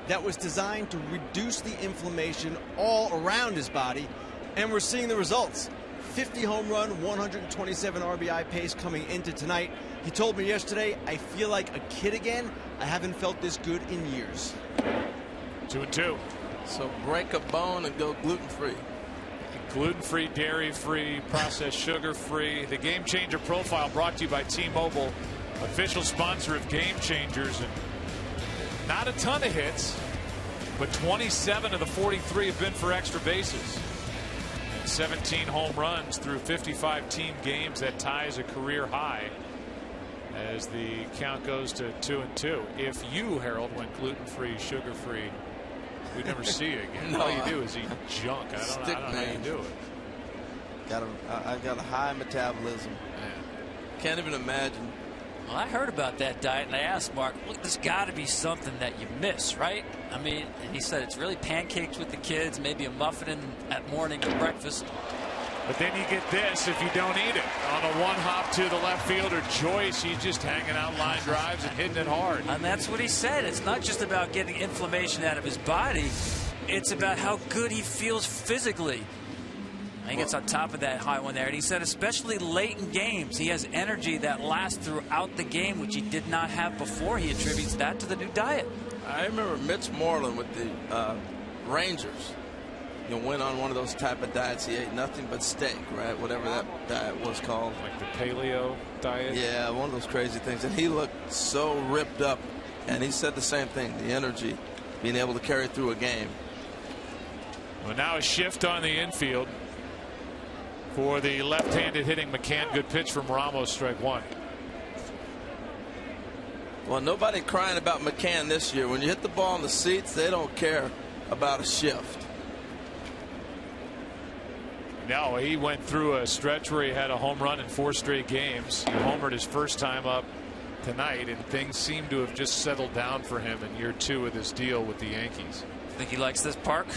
that was designed to reduce the inflammation all around his body, and we're seeing the results. 50 home run, 127 RBI pace coming into tonight. He told me yesterday, I feel like a kid again. I haven't felt this good in years. 2-2. So break a bone and go gluten-free. Gluten-free, dairy-free, processed sugar-free. The Game Changer Profile brought to you by T-Mobile, official sponsor of Game Changers. And not a ton of hits, but 27 of the 43 have been for extra bases. And 17 home runs through 55 team games. That ties a career high as the count goes to 2-2. If you, Harold, went gluten-free, sugar-free, we'd never see you again. No, all you do is eat junk. I don't know how you do it. I got a high metabolism. Can't even imagine. Well, I heard about that diet, and I asked Mark, look, there's got to be something that you miss, right? I mean, and he said it's really pancakes with the kids, maybe a muffin at morning or breakfast. But then you get this if you don't eat it. On a one hop to the left fielder, Joyce, he's just hanging out line drives and hitting it hard. And that's what he said. It's not just about getting inflammation out of his body. It's about how good he feels physically. He gets on top of that high one there. And he said especially late in games, he has energy that lasts throughout the game, which he did not have before. He attributes that to the new diet. I remember Mitch Moreland with the Rangers. You know, went on one of those type of diets. He ate nothing but steak, right? Whatever that diet was called. Like the paleo diet? Yeah, one of those crazy things. And he looked so ripped up. And he said the same thing, the energy, being able to carry through a game. Well, now a shift on the infield for the left-handed hitting McCann. Good pitch from Ramos, strike 1. Well, nobody crying about McCann this year. When you hit the ball in the seats, they don't care about a shift. No, he went through a stretch where he had a home run in 4 straight games. He homered his first time up tonight, and things seem to have just settled down for him in year 2 of this deal with the Yankees. Think he likes this park?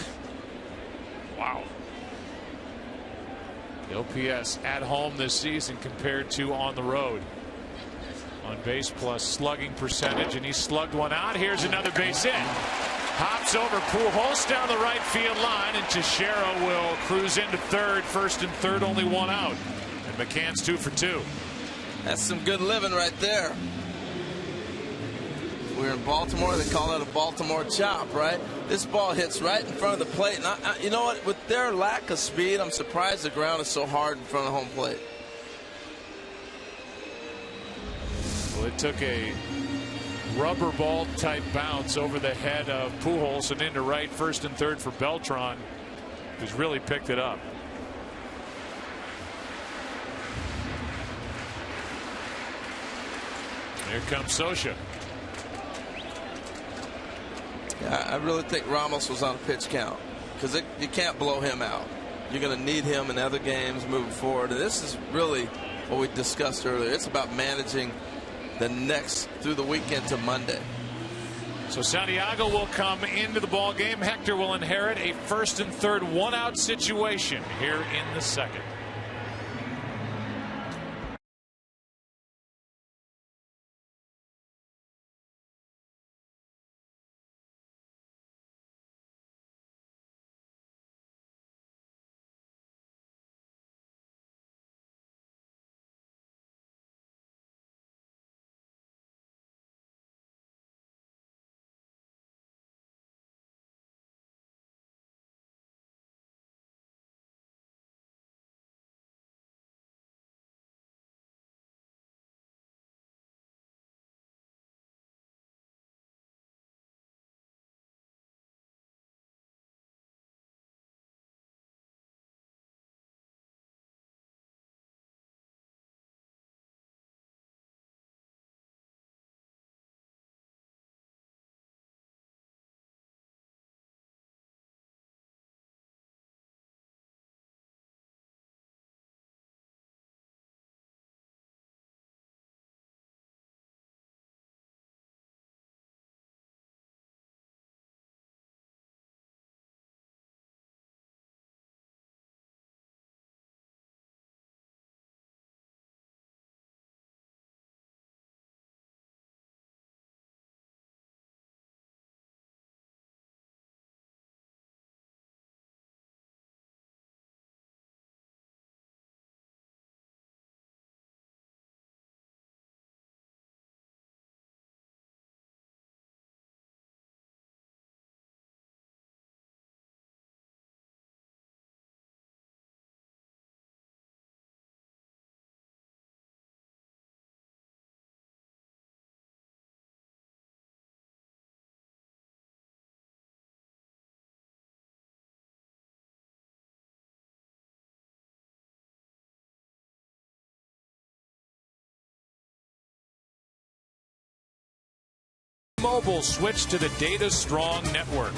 Wow. The OPS at home this season compared to on the road. On base plus slugging percentage, and he slugged one out. Here's another base hit. Hops over Pujols down the right field line, and Teixeira will cruise into third. First and third, only one out. And McCann's 2 for 2. That's some good living right there. We're in Baltimore. They call it a Baltimore chop, right? This ball hits right in front of the plate. And you know what? With their lack of speed, I'm surprised the ground is so hard in front of home plate. Well, it took a rubber ball type bounce over the head of Pujols and into right. First and third for Beltran, who's really picked it up. Here comes Scioscia. Yeah, I really think Ramos was on a pitch count, because you can't blow him out. You're going to need him in other games moving forward. And this is really what we discussed earlier. It's about managing the next through the weekend to Monday. So Santiago will come into the ball game. Hector will inherit a first and third one-out situation here in the second. Mobile switch to the Data Strong network.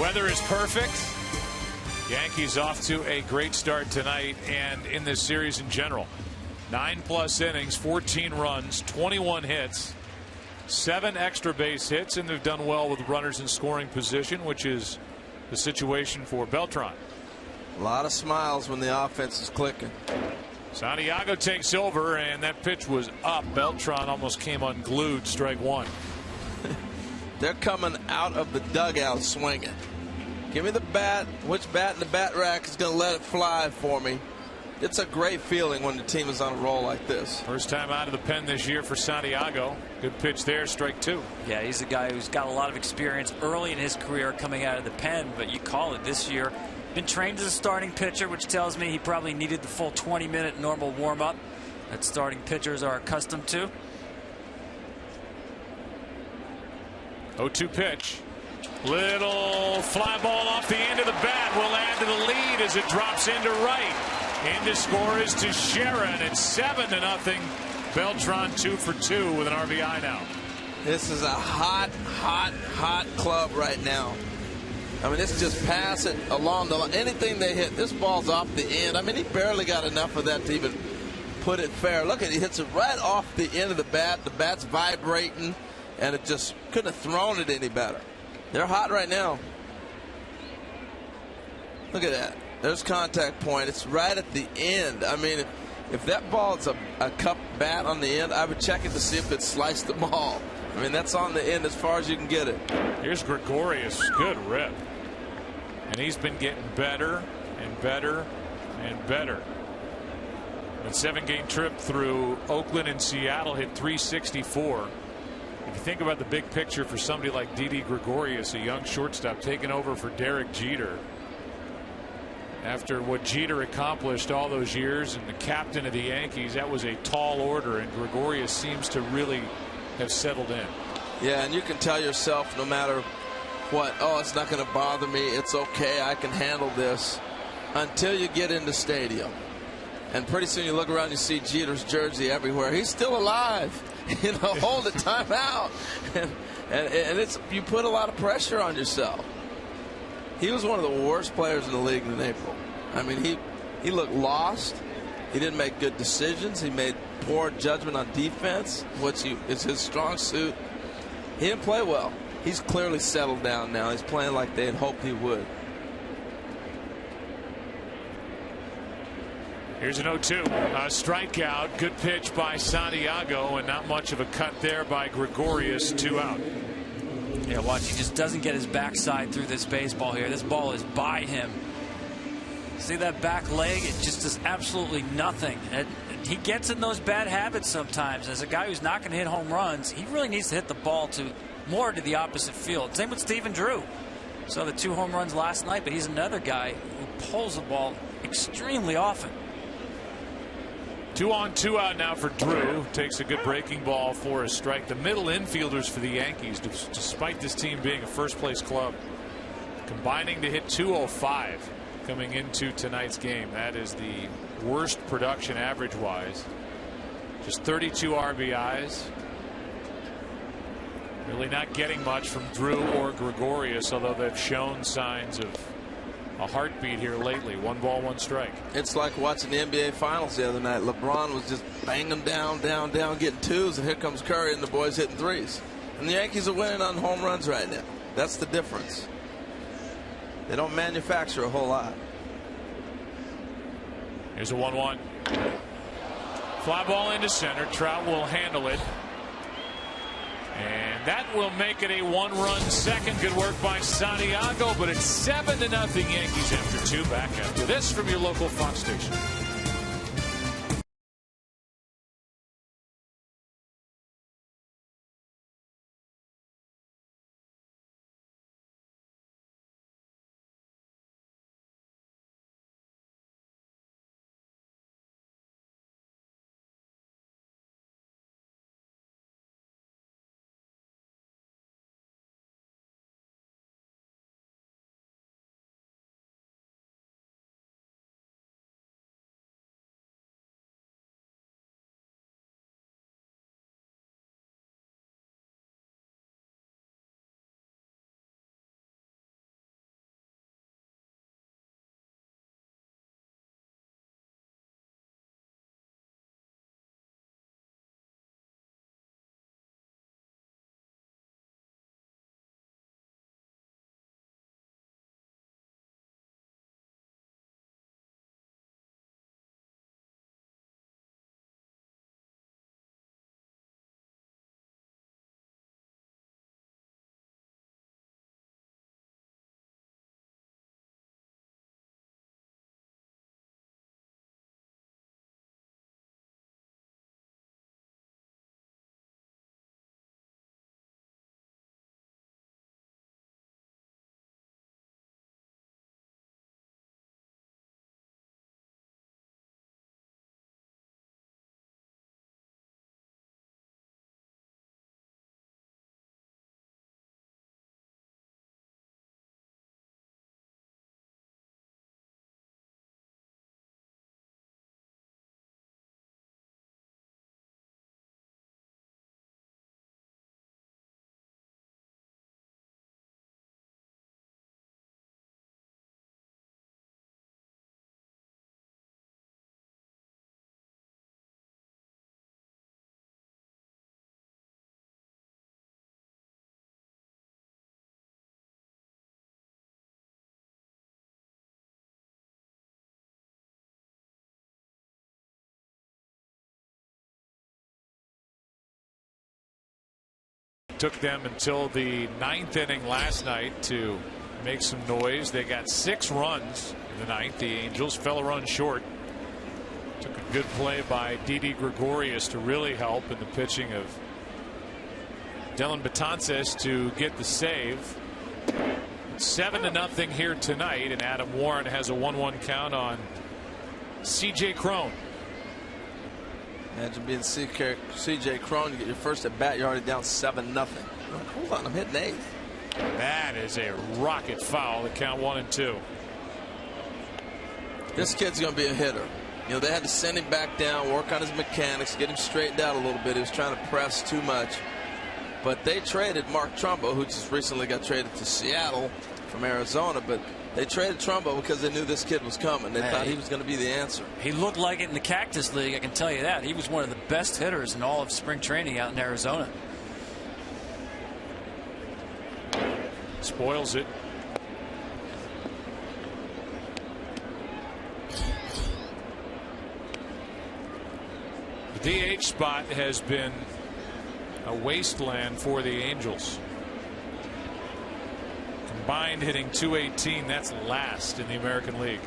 Weather is perfect. Yankees off to a great start tonight and in this series in general. 9+ innings, 14 runs, 21 hits, 7 extra base hits, and they've done well with runners in scoring position, which is the situation for Beltran. A lot of smiles when the offense is clicking. Santiago takes over, and that pitch was up. Beltran almost came unglued. Strike one. They're coming out of the dugout swinging. Give me the bat. Which bat in the bat rack is going to let it fly for me? It's a great feeling when the team is on a roll like this. First time out of the pen this year for Santiago. Good pitch there, strike two. Yeah, he's a guy who's got a lot of experience early in his career coming out of the pen, but you call it this year. Been trained as a starting pitcher, which tells me he probably needed the full 20-minute normal warm-up that starting pitchers are accustomed to. 0-2 pitch. Little fly ball off the end of the bat will add to the lead as it drops into right. In to score is Teixeira, and it's 7-0. Beltran 2 for 2 with an RBI now. This is a hot club right now. I mean, this just pass it along the line. Anything they hit, this ball's off the end. I mean, he barely got enough of that to even put it fair. Look at it, he hits it right off the end of the bat. The bat's vibrating, and it just couldn't have thrown it any better. They're hot right now. Look at that. There's contact point. It's right at the end. I mean, if that ball is a cup bat on the end, I would check it to see if it sliced the ball. I mean, that's on the end as far as you can get it. Here's Gregorius. Good rip. And he's been getting better and better and better. A 7-game trip through Oakland and Seattle, hit .364. If you think about the big picture for somebody like Didi Gregorius, a young shortstop taking over for Derek Jeter, after what Jeter accomplished all those years and the captain of the Yankees, that was a tall order, and Gregorius seems to really have settled in. Yeah, and you can tell yourself no matter what, oh, it's not going to bother me, it's okay, I can handle this, until you get in the stadium. And pretty soon you look around, you see Jeter's jersey everywhere. He's still alive. You know, hold the time out. And it's, you put a lot of pressure on yourself. He was one of the worst players in the league in April. I mean, he looked lost. He didn't make good decisions. He made poor judgment on defense, which is his strong suit. He didn't play well. He's clearly settled down now. He's playing like they had hoped he would. Here's an 0-2. A strikeout. Good pitch by Santiago, and not much of a cut there by Gregorius. 2 out. Yeah, watch. He just doesn't get his backside through this baseball here. This ball is by him. See that back leg? It just does absolutely nothing. He gets in those bad habits sometimes. As a guy who's not going to hit home runs, he really needs to hit the ball more to the opposite field. Same with Stephen Drew. Saw the 2 home runs last night, but he's another guy who pulls the ball extremely often. 2 on, 2 out now for Drew. Takes a good breaking ball for a strike. The middle infielders for the Yankees, despite this team being a first-place club, combining to hit .205 coming into tonight's game. That is the worst production average-wise. Just 32 RBIs. Really not getting much from Drew or Gregorius, although they've shown signs of a heartbeat here lately. 1 ball, 1 strike. It's like watching the NBA Finals the other night. LeBron was just banging down, getting 2s, and here comes Curry and the boys hitting 3s. And the Yankees are winning on home runs right now. That's the difference. They don't manufacture a whole lot. Here's a 1-1. Fly ball into center. Trout will handle it. And that will make it a 1-run second. Good work by Santiago, but it's 7-0 Yankees after 2. Back after this from your local Fox station. took them until the 9th inning last night to make some noise. They got 6 runs in the 9th. The Angels fell a run short. Took a good play by Didi Gregorius to really help in the pitching of Dylan Betances to get the save. 7-0 here tonight, and Adam Warren has a 1-1 count on C.J. Cron. Imagine being C.J. Cron. You get your first at bat, you're already down 7-0. Hold on, I'm hitting 8th. That is a rocket foul. The count 1-2. This kid's going to be a hitter. You know, they had to send him back down, work on his mechanics, get him straightened out a little bit. He was trying to press too much. But they traded Mark Trumbo, who just recently got traded to Seattle from Arizona. But they traded Trumbo because they knew this kid was coming. They thought he was going to be the answer. He looked like it in the Cactus League, I can tell you that. He was one of the best hitters in all of spring training out in Arizona. Spoils it. The DH spot has been a wasteland for the Angels. Combined hitting .218, that's last in the American League.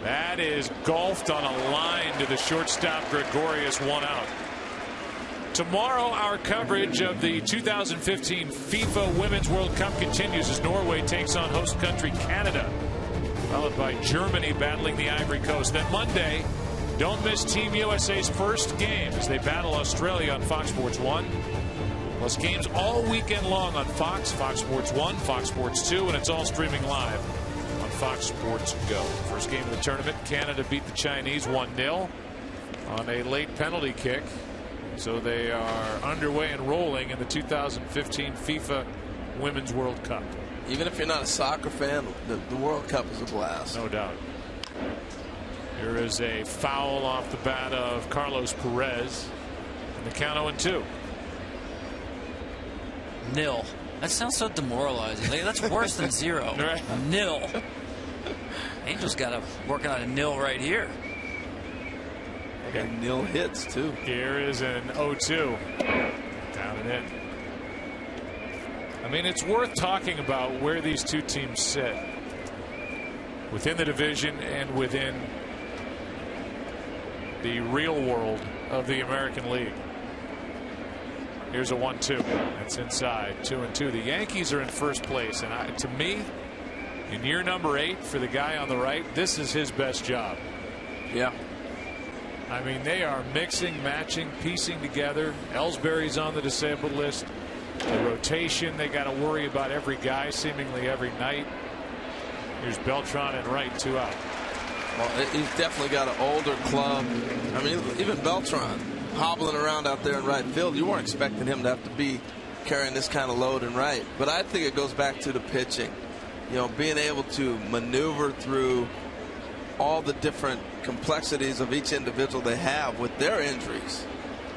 That is golfed on a line to the shortstop Gregorius, 1 out. Tomorrow our coverage of the 2015 FIFA Women's World Cup continues as Norway takes on host country Canada, followed by Germany battling the Ivory Coast. Then Monday, don't miss Team USA's first game as they battle Australia on Fox Sports 1. Plus games all weekend long on Fox, Fox Sports 1, Fox Sports 2, and it's all streaming live on Fox Sports Go. First game of the tournament, Canada beat the Chinese 1-0 on a late penalty kick. So they are underway and rolling in the 2015 FIFA Women's World Cup. Even if you're not a soccer fan, the World Cup is a blast. No doubt. Here is a foul off the bat of Carlos Perez. And the count 0-2. Nil. That sounds so demoralizing. That's worse than 0. Right. Nil. Angels got to working on a nil right here. Okay. Nil hits too. Here is an 0-2. Down and in. I mean, it's worth talking about where these two teams sit within the division and within the real world of the American League. Here's a 1-2. That's inside. 2-2. The Yankees are in first place, and to me, in year number 8 for the guy on the right, this is his best job. Yeah. I mean, they are mixing, matching, piecing together. Ellsbury's on the disabled list. The rotation, they got to worry about every guy seemingly every night. Here's Beltran and right, 2 out. Well, he's definitely got an older club. I mean, even Beltran hobbling around out there in right field, you weren't expecting him to have to be carrying this kind of load in right. But I think it goes back to the pitching. You know, being able to maneuver through all the different complexities of each individual they have with their injuries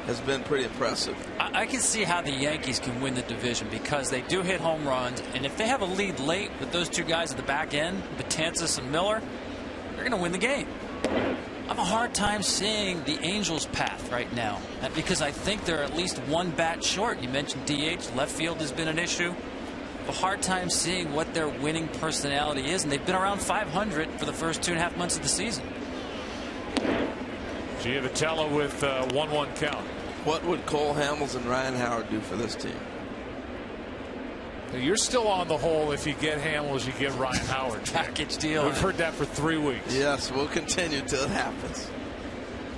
has been pretty impressive. I can see how the Yankees can win the division because they do hit home runs, and if they have a lead late with those two guys at the back end, Betances and Miller, they're going to win the game. I have a hard time seeing the Angels' path right now because I think they're at least one bat short. You mentioned DH, left field has been an issue. A hard time seeing what their winning personality is, and they've been around 500 for the first 2.5 months of the season. Giovatello with 1-1 count. What would Cole Hamels and Ryan Howard do for this team? You're still on the hole. If you get Hamels, you get Ryan Howard. Package deal. We've heard that for 3 weeks. Yes, we'll continue till it happens.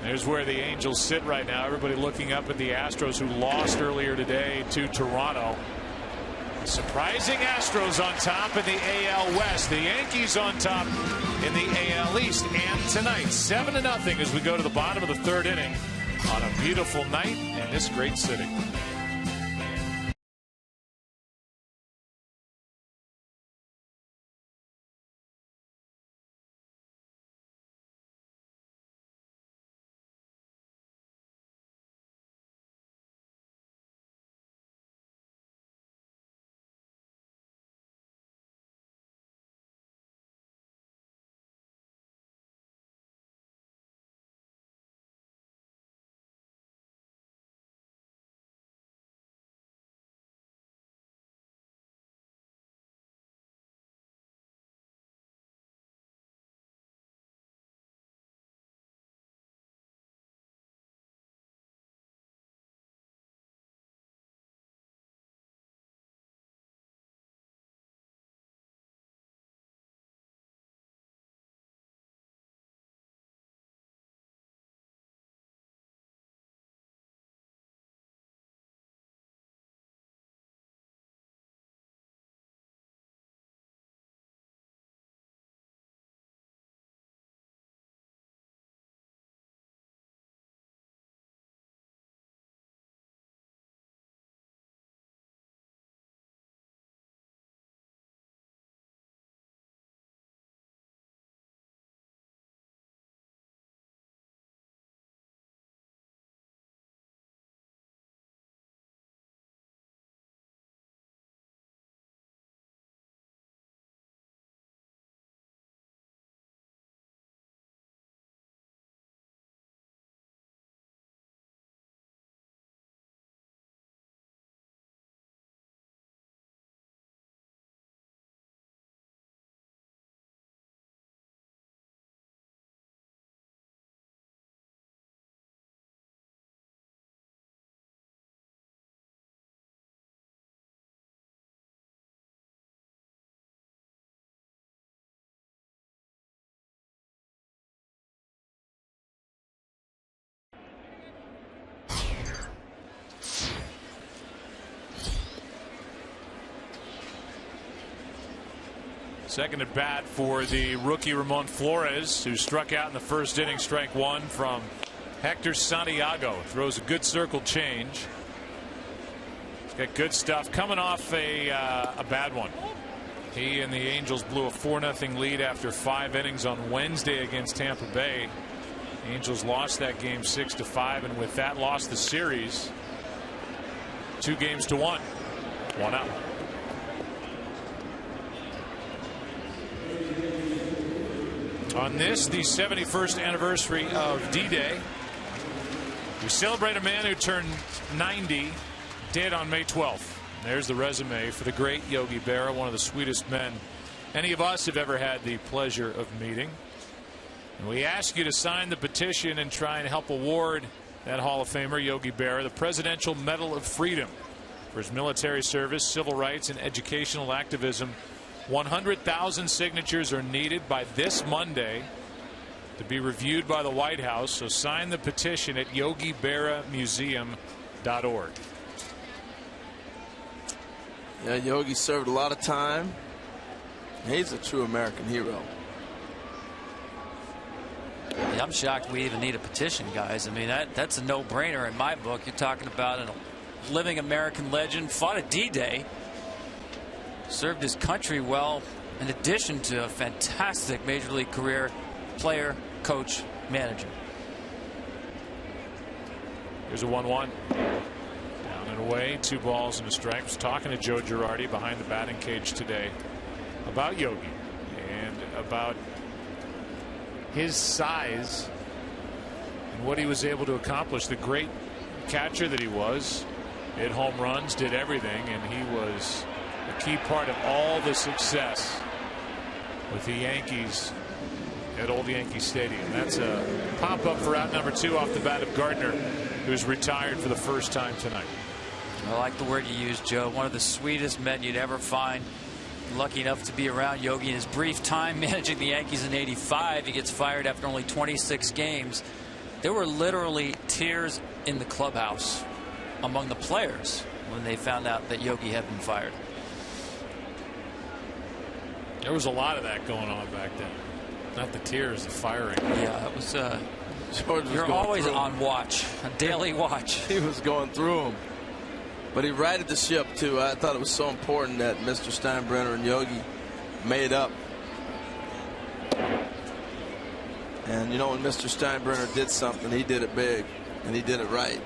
There's where the Angels sit right now. Everybody looking up at the Astros, who lost earlier today to Toronto. Surprising Astros on top in the AL West. The Yankees on top in the AL East. And tonight, 7-0 as we go to the bottom of the 3rd inning on a beautiful night in this great city. Second at bat for the rookie Ramon Flores, who struck out in the first inning, strike one from Hector Santiago. Throws a good circle change. He's got good stuff coming off a bad one. He and the Angels blew a 4-0 lead after 5 innings on Wednesday against Tampa Bay. The Angels lost that game 6-5, and with that lost the series 2-1. 1 out. On this, the 71st anniversary of D-Day, we celebrate a man who turned 90, dead on May 12th. There's the resume for the great Yogi Berra, one of the sweetest men any of us have ever had the pleasure of meeting. And we ask you to sign the petition and try and help award that Hall of Famer, Yogi Berra, the Presidential Medal of Freedom for his military service, civil rights, and educational activism. 100,000 signatures are needed by this Monday to be reviewed by the White House. So sign the petition at YogiBerraMuseum.org. Yeah, Yogi served a lot of time. He's a true American hero. Yeah, I'm shocked we even need a petition, guys. I mean, that's a no-brainer in my book. You're talking about a living American legend, fought at D-Day, served his country well, in addition to a fantastic major league career, player, coach, manager. Here's a 1-1. And away, 2 balls and a strike. I was talking to Joe Girardi behind the batting cage today about Yogi and about his size and what he was able to accomplish. The great catcher that he was, hit home runs, did everything, and he was a key part of all the success with the Yankees at Old Yankee Stadium. That's a pop-up for out number 2 off the bat of Gardner, who's retired for the first time tonight. I like the word you used, Joe. One of the sweetest men you'd ever find. Lucky enough to be around Yogi in his brief time managing the Yankees in '85. He gets fired after only 26 games. There were literally tears in the clubhouse among the players when they found out that Yogi had been fired. There was a lot of that going on back then. Not the tears, the firing. Yeah, it was. You're always on watch, a daily watch. He was going through them. But he righted the ship, too. I thought it was so important that Mr. Steinbrenner and Yogi made up. And, you know, when Mr. Steinbrenner did something, he did it big, and he did it right.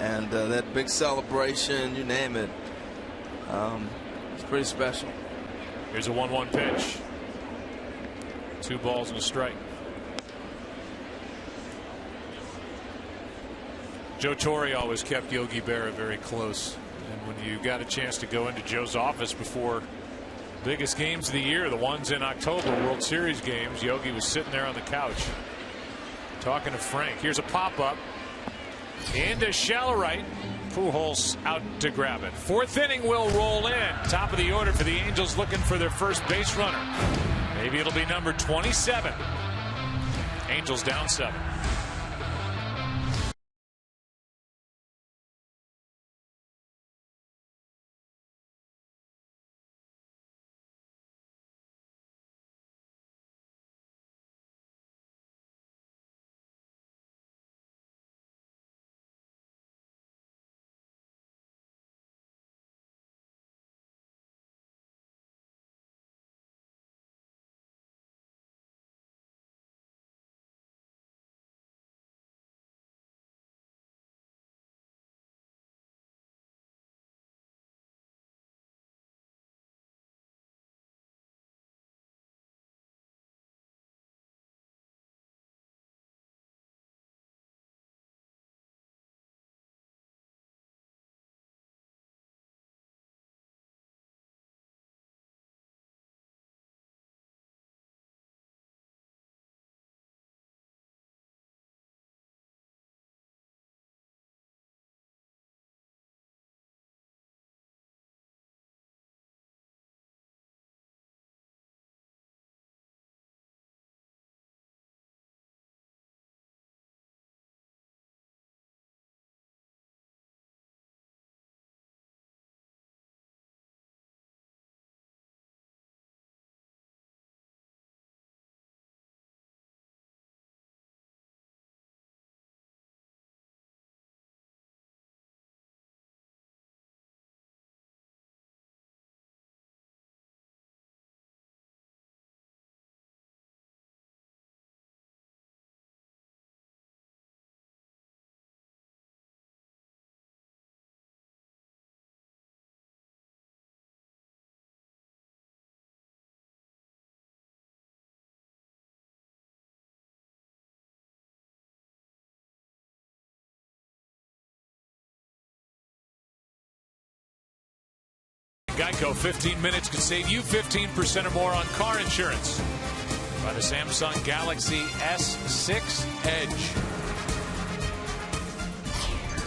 And that big celebration, you name it, it's pretty special. Here's a 1-1 pitch. 2 balls and a strike. Joe Torre always kept Yogi Berra very close. And when you got a chance to go into Joe's office before biggest games of the year, the ones in October, World Series games, Yogi was sitting there on the couch talking to Frank. Here's a pop-up into shallow right. Pujols out to grab it. 4th inning will roll in. Top of the order for the Angels, looking for their first base runner. Maybe it'll be number 27. Angels down 7. Geico, 15 minutes could save you 15% or more on car insurance. By the Samsung Galaxy S6 Edge.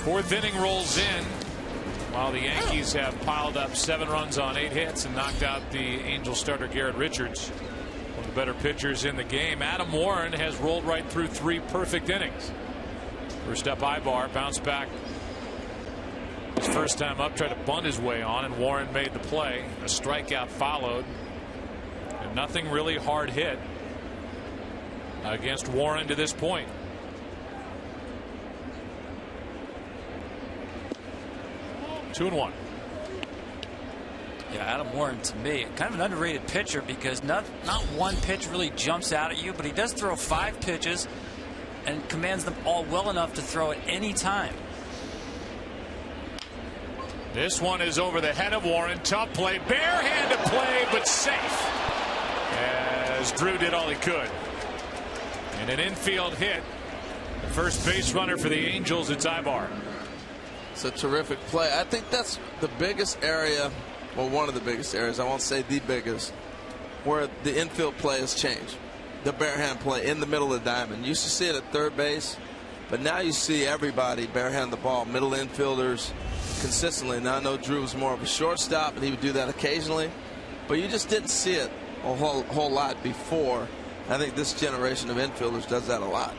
Fourth inning rolls in while the Yankees have piled up 7 runs on 8 hits and knocked out the Angels starter Garrett Richards, one of the better pitchers in the game. Adam Warren has rolled right through 3 perfect innings. First up, Ibar bounced back his first time up, tried to bunt his way on, and Warren made the play. A strikeout followed, and nothing really hard hit against Warren to this point. Two and 1. Yeah, Adam Warren, to me, kind of an underrated pitcher because not one pitch really jumps out at you, but he does throw 5 pitches and commands them all well enough to throw at any time. This one is over the head of Warren. Tough play, barehanded play, but safe as Drew did all he could. And an infield hit. The first base runner for the Angels, it's Ibar. It's a terrific play. I think that's the biggest area, well, one of the biggest areas, I won't say the biggest, where the infield play has changed. The barehand play in the middle of the diamond. You used to see it at third base, but now you see everybody barehand the ball, middle infielders consistently. Now I know Drew was more of a shortstop, and he would do that occasionally, but you just didn't see it a whole lot before. I think this generation of infielders does that a lot.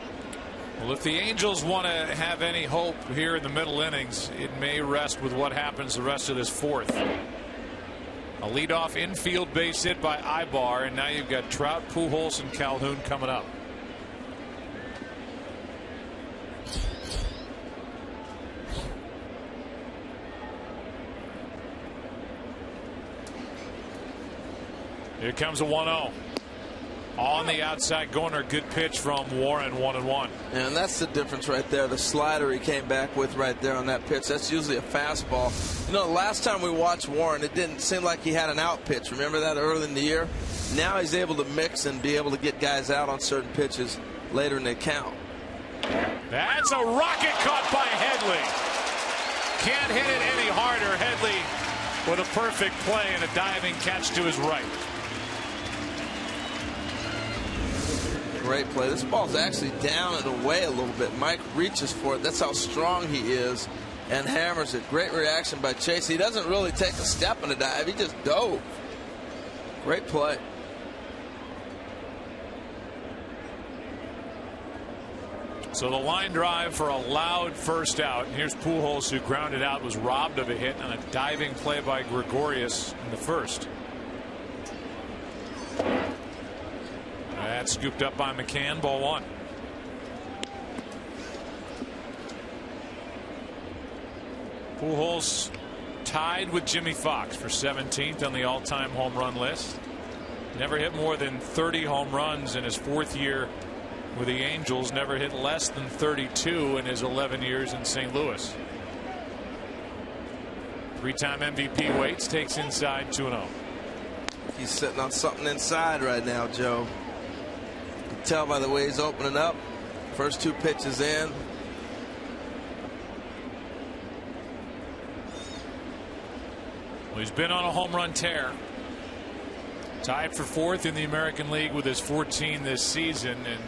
Well, if the Angels want to have any hope here in the middle innings, it may rest with what happens the rest of this fourth. A leadoff infield base hit by Ibar, and now you've got Trout, Pujols, and Calhoun coming up. Here comes a 1-0. On the outside corner, good pitch from Warren, 1-1. And that's the difference right there. The slider he came back with right there on that pitch. That's usually a fastball. You know, last time we watched Warren, it didn't seem like he had an out pitch. Remember that early in the year? Now he's able to mix and be able to get guys out on certain pitches later in the count. That's a rocket caught by Headley. Can't hit it any harder. Headley with a perfect play and a diving catch to his right. Great play. This ball's actually down and away a little bit. Mike reaches for it. That's how strong he is and hammers it. Great reaction by Chase. He doesn't really take a step in the dive. He just dove. Great play. So the line drive for a loud first out. And here's Pujols, who grounded out, was robbed of a hit on a diving play by Gregorius in the first. That's scooped up by McCann. Ball 1. Pujols tied with Jimmy Fox for 17th on the all-time home run list. Never hit more than 30 home runs in his 4th year with the Angels. Never hit less than 32 in his 11 years in St. Louis. 3-time MVP waits, takes inside 2-0. He's sitting on something inside right now, Joe. You can tell by the way he's opening up. First 2 pitches in. Well, he's been on a home run tear. Tied for 4th in the American League with his 14 this season. And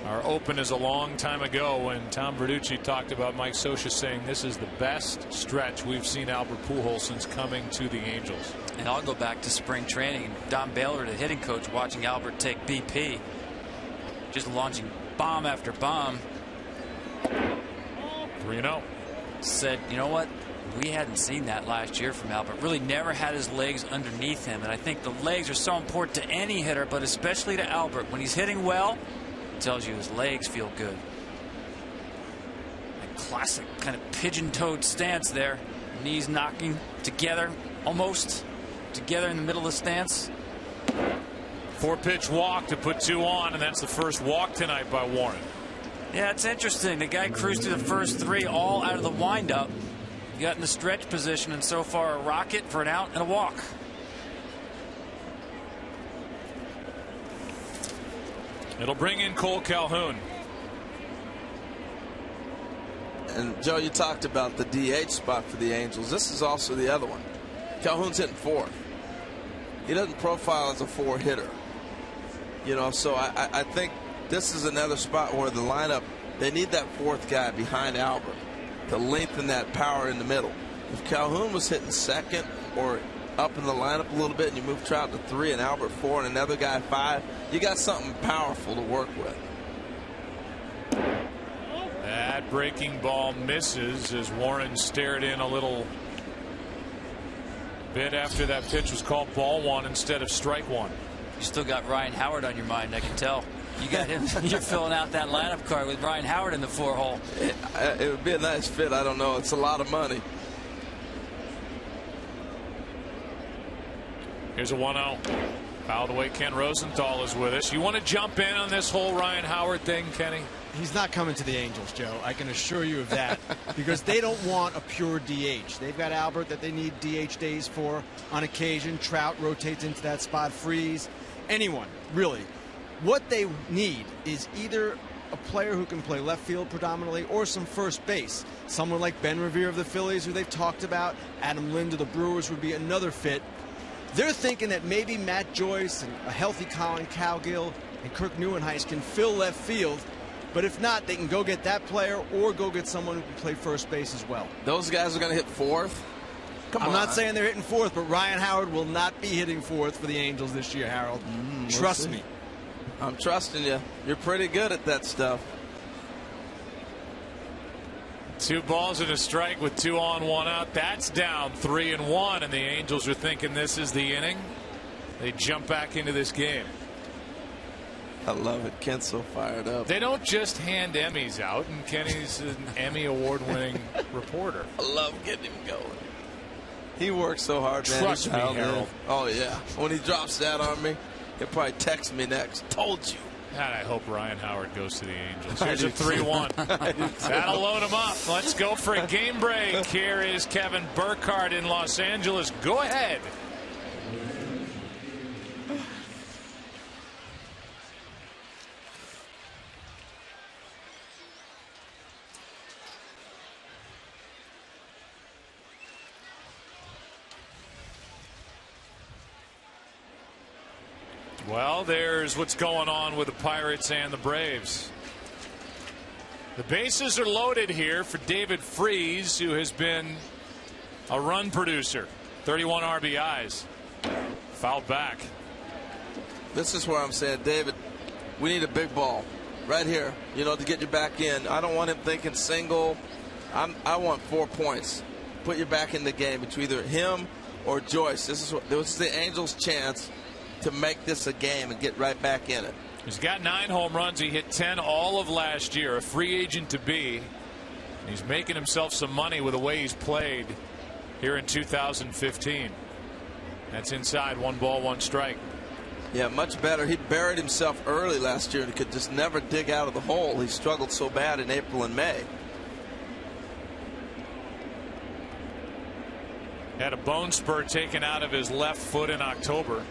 our open is a long time ago when Tom Verducci talked about Mike Scioscia saying this is the best stretch we've seen Albert Pujols since coming to the Angels. And I'll go back to spring training. Don Baylor, the hitting coach, watching Albert take BP, just launching bomb after bomb. 3-0. Said, you know what? We hadn't seen that last year from Albert. Really never had his legs underneath him. And I think the legs are so important to any hitter, but especially to Albert. When he's hitting well, it tells you his legs feel good. A classic kind of pigeon-toed stance there. Knees knocking together, almost together in the middle of the stance. 4-pitch walk to put 2 on, and that's the first walk tonight by Warren. Yeah, it's interesting. The guy cruised through the first 3 all out of the windup. Got in the stretch position, and so far a rocket for an out and a walk. It'll bring in Cole Calhoun. And Joe, you talked about the DH spot for the Angels. This is also the other one. Calhoun's hitting fourth. He doesn't profile as a 4-hitter. You know, so I think this is another spot where the lineup, they need that fourth guy behind Albert to lengthen that power in the middle. If Calhoun was hitting second or up in the lineup a little bit and you move Trout to 3 and Albert 4 and another guy 5, you got something powerful to work with. That breaking ball misses as Warren stared in a little bit after that pitch was called ball 1 instead of strike 1. You still got Ryan Howard on your mind, I can tell. You got him. You're filling out that lineup card with Ryan Howard in the 4-hole. It would be a nice fit. I don't know. It's a lot of money. Here's a 1-0. Fouled away. Ken Rosenthal is with us. You want to jump in on this whole Ryan Howard thing, Kenny? He's not coming to the Angels, Joe. I can assure you of that. Because they don't want a pure DH. They've got Albert that they need DH days for on occasion. Trout rotates into that spot. Freeze. Anyone, really. What they need is either a player who can play left field predominantly or some first base. Someone like Ben Revere of the Phillies, who they've talked about. Adam Lind of the Brewers would be another fit. They're thinking that maybe Matt Joyce and a healthy Colin Cowgill and Kirk Neuenhuis can fill left field. But if not, they can go get that player or go get someone who can play first base as well. Those guys are going to hit fourth? I'm not saying they're hitting fourth, but Ryan Howard will not be hitting fourth for the Angels this year, Harold. Trust me. I'm trusting you. You're pretty good at that stuff. 2 balls and a strike with 2 on, 1 out. That's down 3-1, and the Angels are thinking this is the inning. They jump back into this game. I love it. Ken's so fired up. They don't just hand Emmys out, and Kenny's an Emmy award-winning reporter. I love getting him going. He works so hard, man. Trust me, Harold. Oh, yeah. When he drops that on me, he'll probably text me next. Told you. And I hope Ryan Howard goes to the Angels. Here's a 3-1. That'll load him up. Let's go for a game break. Here is Kevin Burkhardt in Los Angeles. Go ahead. Well, there's what's going on with the Pirates and the Braves. The bases are loaded here for David Freese, who has been a run producer. 31 RBIs. Fouled back. This is where I'm saying, David, we need a big ball right here, you know, to get you back in. I don't want him thinking single. I want 4 points. Put you back in the game between either him or Joyce. This is the Angels' chance to make this a game and get right back in it. He's got 9 home runs. He hit 10 all of last year. A free agent to be. He's making himself some money with the way he's played here in 2015. That's inside. 1 ball, 1 strike. Yeah, much better. He buried himself early last year and could just never dig out of the hole. He struggled so bad in April and May. Had a bone spur taken out of his left foot in October.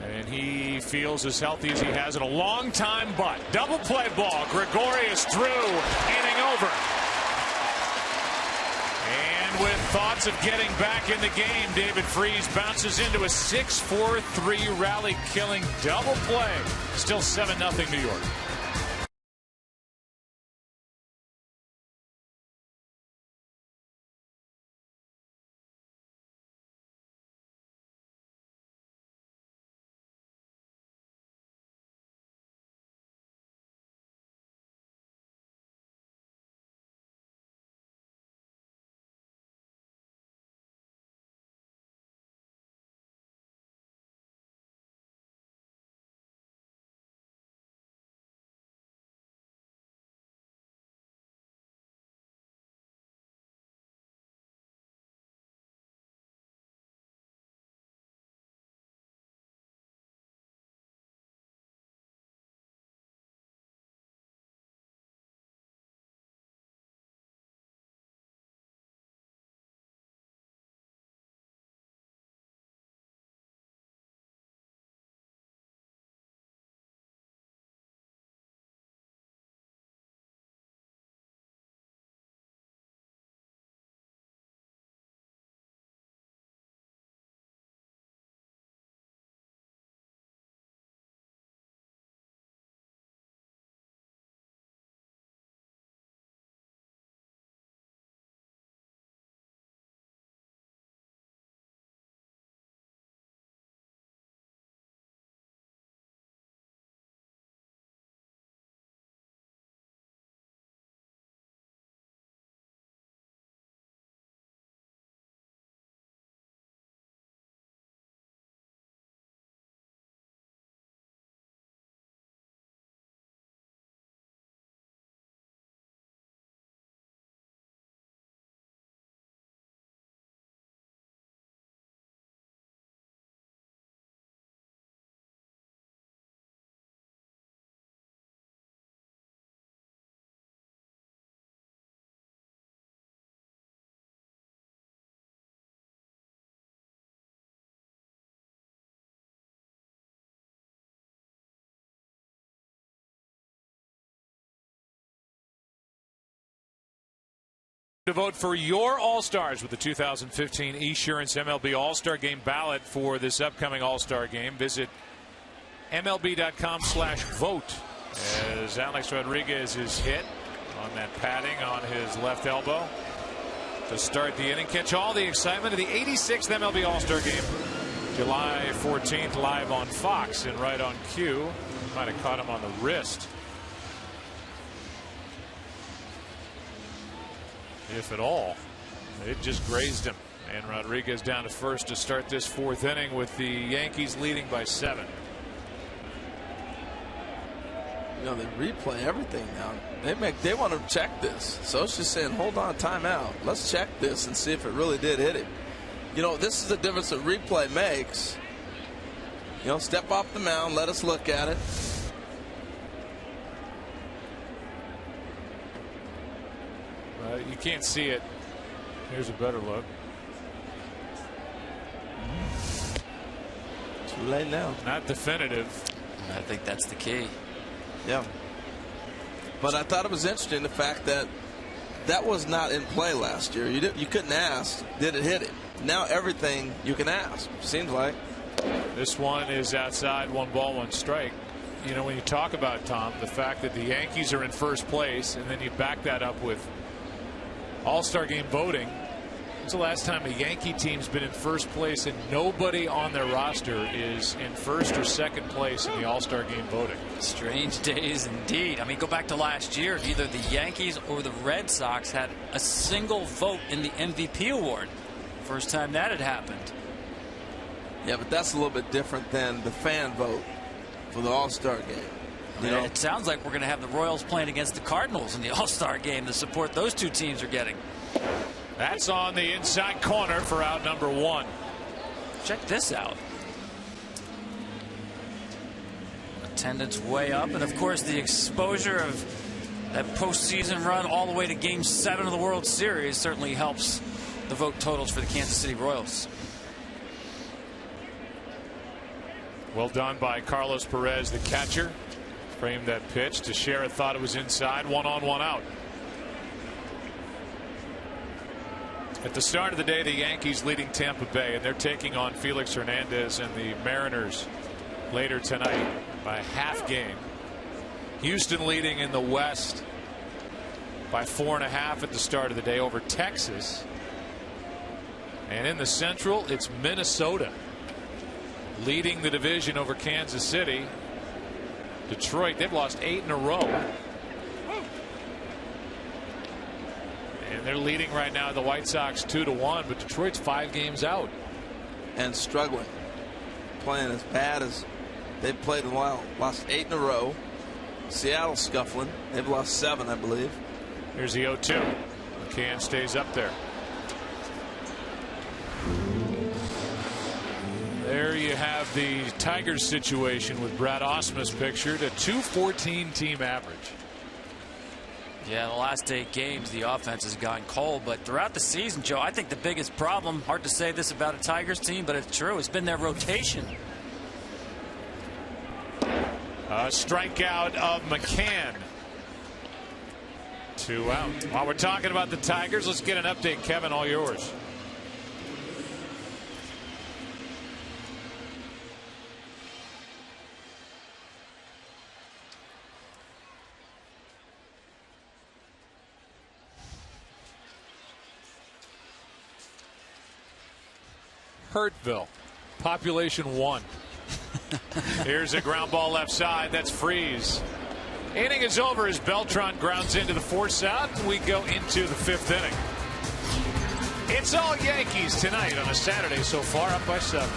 And he feels as healthy as he has in a long time, but double play ball. Gregorius through, inning over. And with thoughts of getting back in the game, David Freese bounces into a 6-4-3 rally killing double play. Still 7-0 New York. To vote for your All-Stars with the 2015 Esurance MLB All-Star Game ballot for this upcoming All-Star Game. Visit MLB.com/vote as Alex Rodriguez is hit on that padding on his left elbow to start the inning. Catch all the excitement of the 86th MLB All-Star Game, July 14th, live on Fox and right on cue. Might have caught him on the wrist, if at all. It just grazed him, and Rodriguez down to first to start this fourth inning with the Yankees leading by 7. You know, they replay everything now. They want to check this. So it's just saying, hold on, timeout. Let's check this and see if it really did hit him. You know, this is the difference that replay makes. You know, step off the mound, let us look at it. You can't see it. Here's a better look. Too late now. Not definitive. I think that's the key. Yeah. But I thought it was interesting, the fact that that was not in play last year. You couldn't ask, did it hit it? Now everything you can ask, seems like. This one is outside, 1 ball, 1 strike. You know, when you talk about, Tom, the fact that the Yankees are in first place, and then you back that up with All-Star Game voting. When's the last time a Yankee team's been in first place and nobody on their roster is in first or second place in the All-Star Game voting? Strange days indeed. I mean, go back to last year. Either the Yankees or the Red Sox had a single vote in the MVP award. First time that had happened. Yeah, but that's a little bit different than the fan vote for the All-Star Game. You know? It sounds like we're going to have the Royals playing against the Cardinals in the All-Star Game. The support those two teams are getting. That's on the inside corner for out number 1. Check this out. Attendance way up, and of course the exposure of that postseason run all the way to Game 7 of the World Series certainly helps the vote totals for the Kansas City Royals. Well done by Carlos Perez, the catcher. Framed that pitch. Teixeira thought it was inside. 1 on, 1 out. At the start of the day, the Yankees leading Tampa Bay, and they're taking on Felix Hernandez and the Mariners later tonight by half game. Houston leading in the West by 4.5 at the start of the day over Texas. And in the Central, it's Minnesota leading the division over Kansas City. Detroit, they've lost 8 in a row. And they're leading right now the White Sox 2-1, but Detroit's 5 games out. And struggling. Playing as bad as they've played in a while. Lost 8 in a row. Seattle scuffling. They've lost 7, I believe. Here's the 0-2. McCann stays up there. There you have the Tigers situation with Brad Ausmus pictured, a .214 team average. Yeah, the last 8 games the offense has gone cold, but throughout the season, Joe, I think the biggest problem, hard to say this about a Tigers team, but it's true, it's been their rotation. A strikeout of McCann. 2 out. While we're talking about the Tigers, let's get an update. Kevin, all yours. Hurtville, population 1. Here's a ground ball left side. That's Freeze. Inning is over as Beltran grounds into the 4th out, and we go into the 5th inning. It's all Yankees tonight on a Saturday so far, up by 7.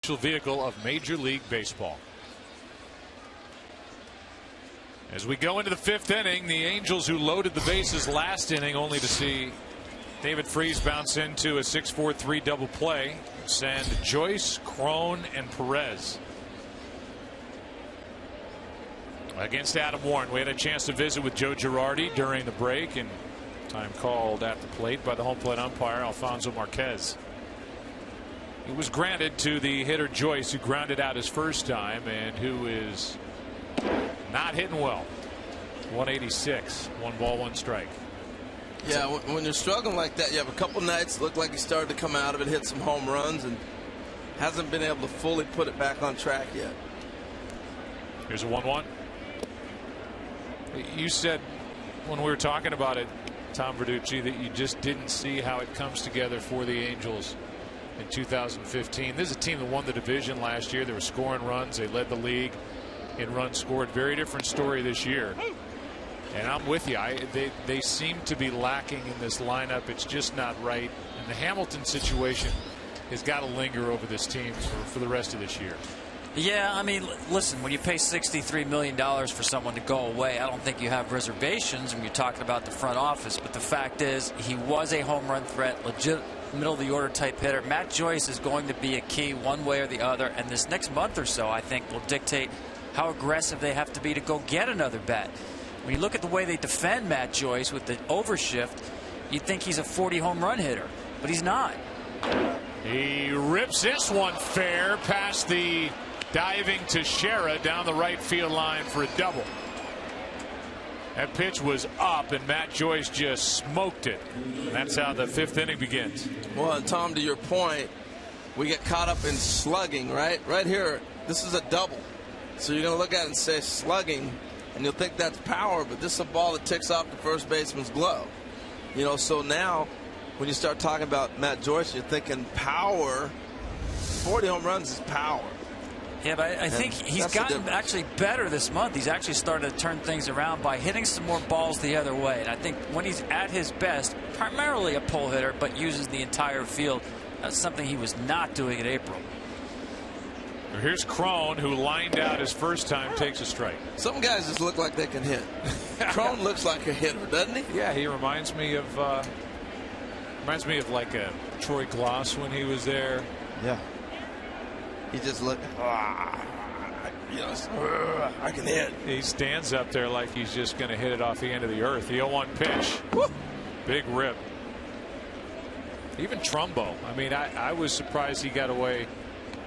vehicle of Major League Baseball. As we go into the 5th inning, the Angels, who loaded the bases last inning, only to see David Freese bounce into a 6-4-3 double play, send Joyce, Crone, and Perez against Adam Warren. We had a chance to visit with Joe Girardi during the break, and time called at the plate by the home plate umpire Alfonso Marquez. It was granted to the hitter Joyce, who grounded out his first time and who is not hitting well. 186, 1 ball, 1 strike. Yeah, when you're struggling like that, you have a couple nights look like he started to come out of it, hit some home runs, and hasn't been able to fully put it back on track yet. Here's a 1-1. You said when we were talking about it, Tom Verducci, that you just didn't see how it comes together for the Angels in 2015. This is a team that won the division last year. They were scoring runs. They led the league in runs scored. Very different story this year. And I'm with you. They seem to be lacking in this lineup. It's just not right. And the Hamilton situation has got to linger over this team for the rest of this year. Yeah, I mean, listen, when you pay $63 million for someone to go away, I don't think you have reservations when you're talking about the front office. But the fact is, he was a home run threat, legit middle of the order type hitter. Matt Joyce is going to be a key one way or the other. And this next month or so, I think, will dictate how aggressive they have to be to go get another bat. When you look at the way they defend Matt Joyce with the overshift, you'd think he's a 40 home run hitter, but he's not. He rips this one fair past the diving Teixeira down the right field line for a double. That pitch was up, and Matt Joyce just smoked it. And that's how the 5th inning begins. Well, and Tom, to your point, we get caught up in slugging, right? Right here, this is a double. So you're going to look at it and say slugging, and you'll think that's power, but this is a ball that ticks off the first baseman's glove. You know, so now when you start talking about Matt Joyce, you're thinking power. 40 home runs is power. Yeah, but I think he's gotten actually better this month. He's actually started to turn things around by hitting some more balls the other way. And I think when he's at his best, primarily a pull hitter, but uses the entire field, that's something he was not doing in April. Here's Crone, who lined out his first time, takes a strike. Some guys just look like they can hit. Crone looks like a hitter, doesn't he? Yeah, he reminds me of like a Troy Glass when he was there. Yeah. He just looked, I can hit. He stands up there like he's just going to hit it off the end of the earth. The 0-1 pitch. Woo! Big rip. Even Trumbo. I mean, I was surprised he got away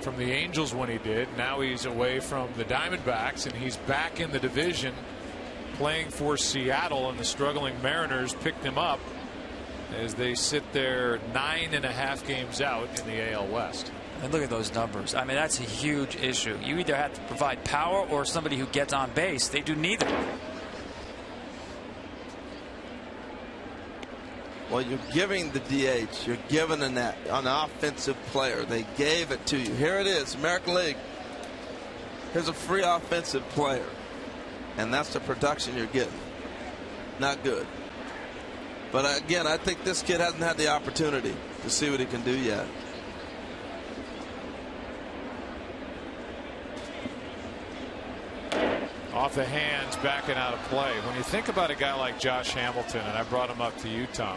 from the Angels when he did. Now he's away from the Diamondbacks, and he's back in the division playing for Seattle, and the struggling Mariners picked him up as they sit there 9.5 games out in the AL West. And look at those numbers. I mean, that's a huge issue. You either have to provide power or somebody who gets on base. They do neither. Well, you're giving the DH. You're giving an offensive player. They gave it to you. Here it is, American League. Here's a free offensive player. And that's the production you're getting. Not good. But again, I think this kid hasn't had the opportunity to see what he can do yet. Off the hands, backing out of play. When you think about a guy like Josh Hamilton, and I brought him up to you, Tom,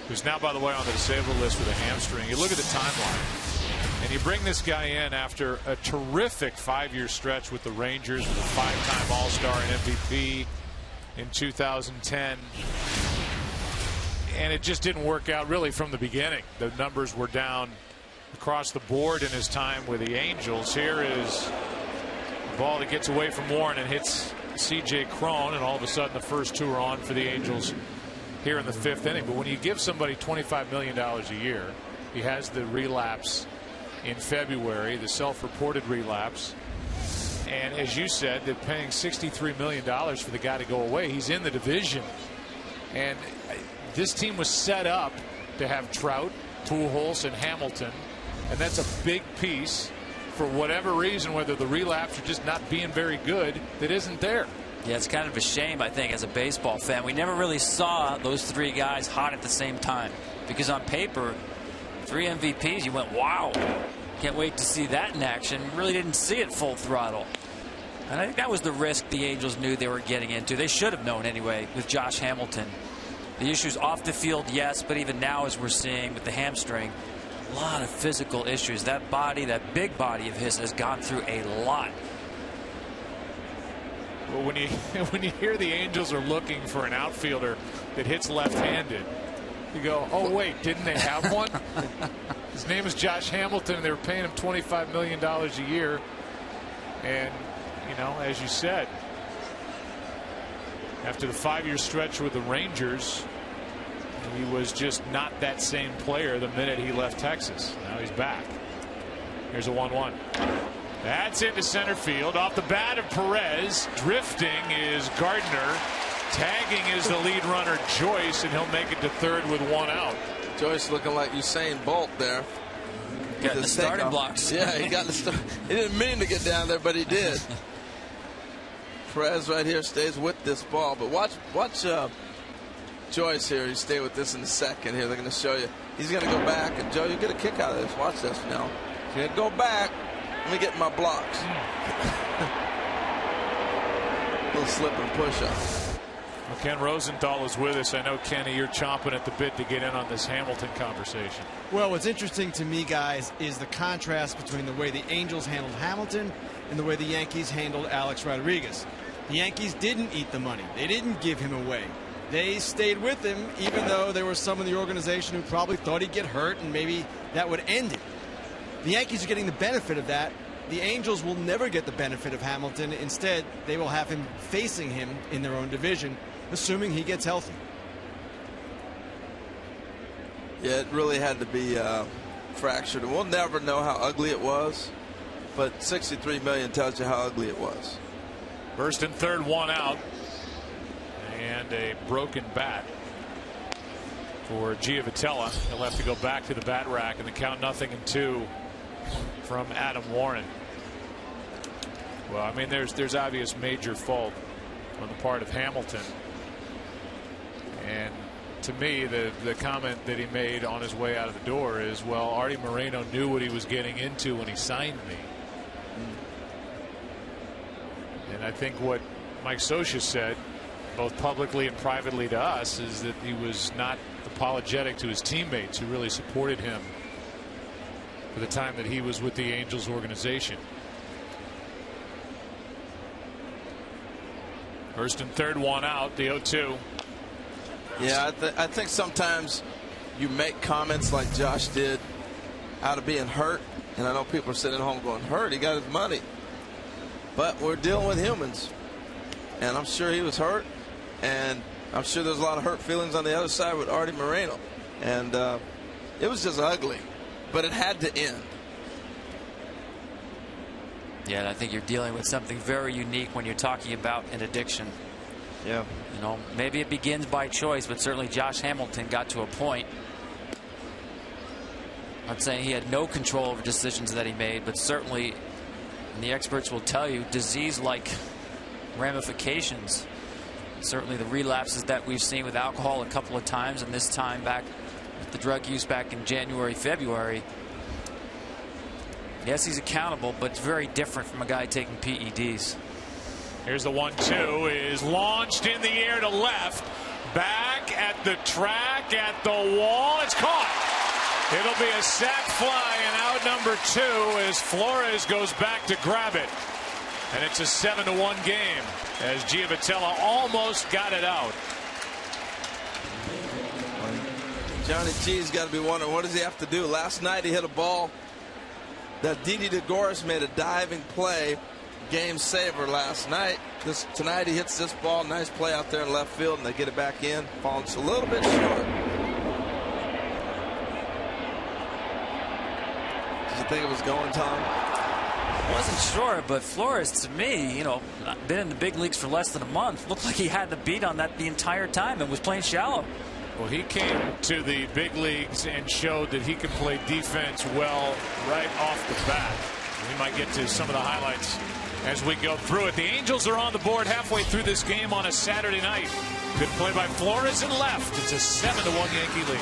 who's now, by the way, on the disabled list with a hamstring. You look at the timeline, and you bring this guy in after a terrific 5-year stretch with the Rangers, with a 5-time All-Star and MVP in 2010. And it just didn't work out really from the beginning. The numbers were down across the board in his time with the Angels. Here is a ball that gets away from Warren and hits C.J. Crone, and all of a sudden the first 2 are on for the Angels here in the 5th inning. But when you give somebody $25 million a year, he has the relapse in February, the self-reported relapse. And as you said, they're paying $63 million for the guy to go away. He's in the division. And this team was set up to have Trout, Pujols, and Hamilton. And that's a big piece. For whatever reason, whether the relapse or just not being very good, that isn't there. Yeah, it's kind of a shame, I think, as a baseball fan. We never really saw those 3 guys hot at the same time. Because on paper, 3 MVPs, you went, wow. Can't wait to see that in action. Really didn't see it full throttle. And I think that was the risk the Angels knew they were getting into. They should have known anyway with Josh Hamilton. The issues off the field, yes, but even now, as we're seeing with the hamstring, a lot of physical issues. That body, that big body of his, has gone through a lot. Well, when you hear the Angels are looking for an outfielder that hits left-handed, you go, oh wait, didn't they have one? His name is Josh Hamilton, and they were paying him $25 million a year. And you know, as you said, after the 5-year stretch with the Rangers, he was just not that same player the minute he left Texas. Now he's back. Here's a 1-1. That's into center field. Off the bat of Perez. Drifting is Gardner. Tagging is the lead runner, Joyce, and he'll make it to third with 1 out. Joyce looking like Usain Bolt there. Got the starting blocks. Yeah, he got the start. He didn't mean to get down there, but he did. Perez right here stays with this ball, but watch Joyce here. He stay with this in a second here. They're going to show you. He's going to go back, and Joe, you get a kick out of this. Watch this now. He's going to go back. Let me get my blocks. Little slip and push up. Well, Ken Rosenthal is with us. I know, Kenny, you're chomping at the bit to get in on this Hamilton conversation. Well, what's interesting to me, guys, is the contrast between the way the Angels handled Hamilton and the way the Yankees handled Alex Rodriguez. The Yankees didn't eat the money. They didn't give him away. They stayed with him, even though there were some in the organization who probably thought he'd get hurt and maybe that would end it. The Yankees are getting the benefit of that. The Angels will never get the benefit of Hamilton. Instead, they will have him facing him in their own division, assuming he gets healthy. Yeah, it really had to be fractured. We'll never know how ugly it was, but $63 million tells you how ugly it was. First and third, 1 out. And a broken bat for Giovitella. He'll have to go back to the bat rack, and the count 0-2 from Adam Warren. Well, I mean, there's obvious major fault on the part of Hamilton. And to me, the comment that he made on his way out of the door is, well, Artie Moreno knew what he was getting into when he signed me. And I think what Mike Scioscia said, both publicly and privately to us, is that he was not apologetic to his teammates who really supported him for the time that he was with the Angels organization. First and third, 1 out, the 0-2. Yeah, I think sometimes you make comments like Josh did out of being hurt. And I know people are sitting at home going, hurt, he got his money. But we're dealing with humans. And I'm sure he was hurt. And I'm sure there's a lot of hurt feelings on the other side with Artie Moreno. And it was just ugly. But it had to end. Yeah, and I think you're dealing with something very unique when you're talking about an addiction. Yeah. You know, maybe it begins by choice, but certainly Josh Hamilton got to a point. I'm not saying he had no control over decisions that he made, but certainly, and the experts will tell you, disease-like ramifications. Certainly the relapses that we've seen with alcohol a couple of times, and this time back with the drug use back in January, February. Yes, he's accountable, but it's very different from a guy taking PEDs. Here's the 1-2, is launched in the air to left. Back at the track, at the wall. It's caught. It'll be a sac fly, and out number 2 as Flores goes back to grab it. And it's a 7-1 game as Giovitella almost got it out. Johnny G's got to be wondering, what does he have to do? Last night he hit a ball that Didi DeGoris made a diving play, game saver last night. Tonight he hits this ball, nice play out there in left field, and they get it back in. Falling just a little bit short. Did you think it was going, Tom? I wasn't sure, but Flores, to me, you know, been in the big leagues for less than a month. Looked like he had the beat on that the entire time and was playing shallow. Well, he came to the big leagues and showed that he can play defense well right off the bat. We might get to some of the highlights as we go through it. The Angels are on the board halfway through this game on a Saturday night. Good play by Flores and left. It's a 7-1 Yankee lead.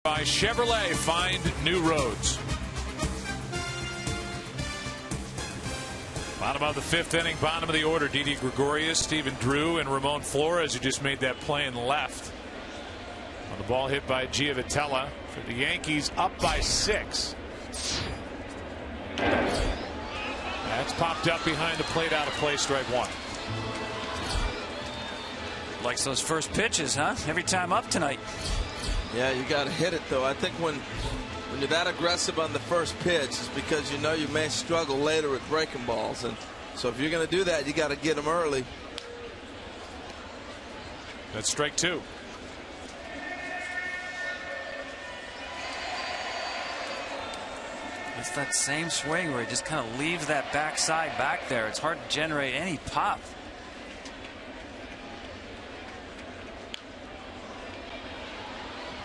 By Chevrolet, find new roads. Bottom of the 5th inning, bottom of the order. Didi Gregorius, Stephen Drew, and Ramon Flores, who just made that play in left. On the ball hit by Giavotella for the Yankees, up by 6. That's popped up behind the plate, out of play, strike 1. Likes those first pitches, huh? Every time up tonight. Yeah, you got to hit it, though. I think when you're that aggressive on the first pitch, it's because you know you may struggle later with breaking balls. And so if you're going to do that, you got to get them early. That's strike 2. It's that same swing where he just kind of leaves that backside back there. It's hard to generate any pop.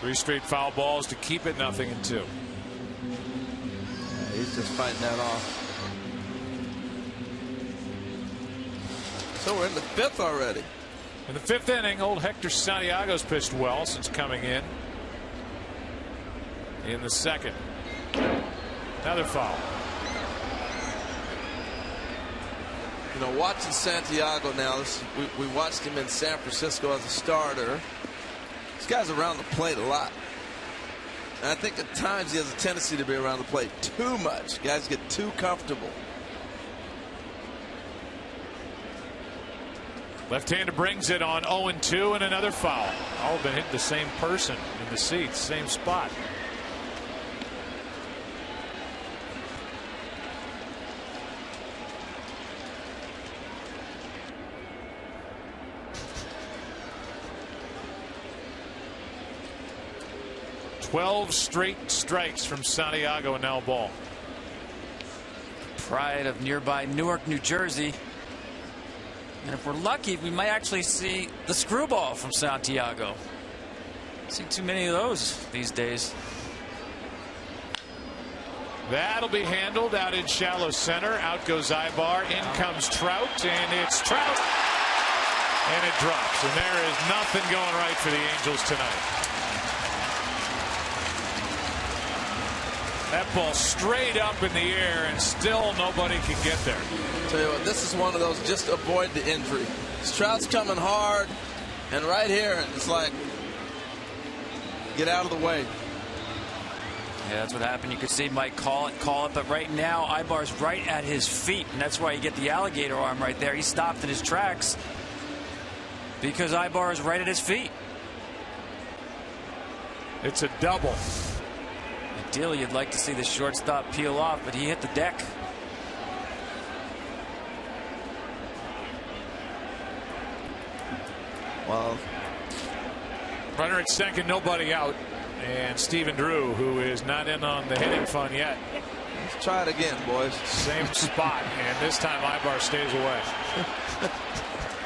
Three straight foul balls to keep it 0-2. Yeah, he's just fighting that off. So we're in the 5th already. In the 5th inning, old Hector Santiago's pitched well since coming in the 2nd. Another foul. You know, watching Santiago now, we watched him in San Francisco as a starter. This guy's around the plate a lot. And I think at times he has a tendency to be around the plate too much. Guys get too comfortable. Left-hander brings it on 0-2 and another foul. All been hitting the same person in the seats, same spot. Twelve straight strikes from Santiago, and now ball. Pride of nearby Newark, New Jersey. And if we're lucky, we might actually see the screwball from Santiago. See too many of those these days. That'll be handled out in shallow center. Out goes Ibar. In comes Trout, and it's Trout. And it drops. And there is nothing going right for the Angels tonight. That ball straight up in the air, and still nobody can get there. Tell you what, this is one of those just avoid the injury. Trout's coming hard, and right here, it's like, get out of the way. Yeah, that's what happened. You could see Mike call it, but right now, Ibar's right at his feet, and that's why you get the alligator arm right there. He stopped in his tracks because Ibar is right at his feet. It's a double. Ideally, you'd like to see the shortstop peel off, but he hit the deck. Well, runner at second, nobody out, and Stephen Drew, who is not in on the hitting fun yet. Let's try it again, boys. Same spot, and this time Ibar stays away.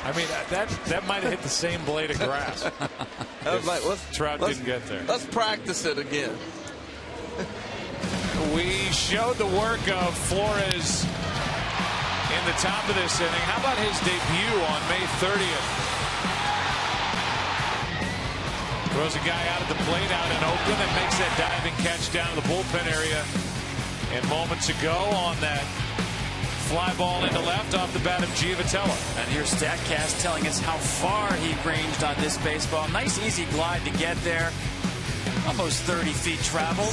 I mean, that might have hit the same blade of grass. Trout didn't get there. Let's practice it again. We showed the work of Flores in the top of this inning. How about his debut on May 30th? Throws a guy out at the plate out in Oakland and makes that diving catch down to the bullpen area. And moments ago on that fly ball into left off the bat of Giavotella. And here's StatCast telling us how far he ranged on this baseball. Nice easy glide to get there. Almost 30 feet traveled.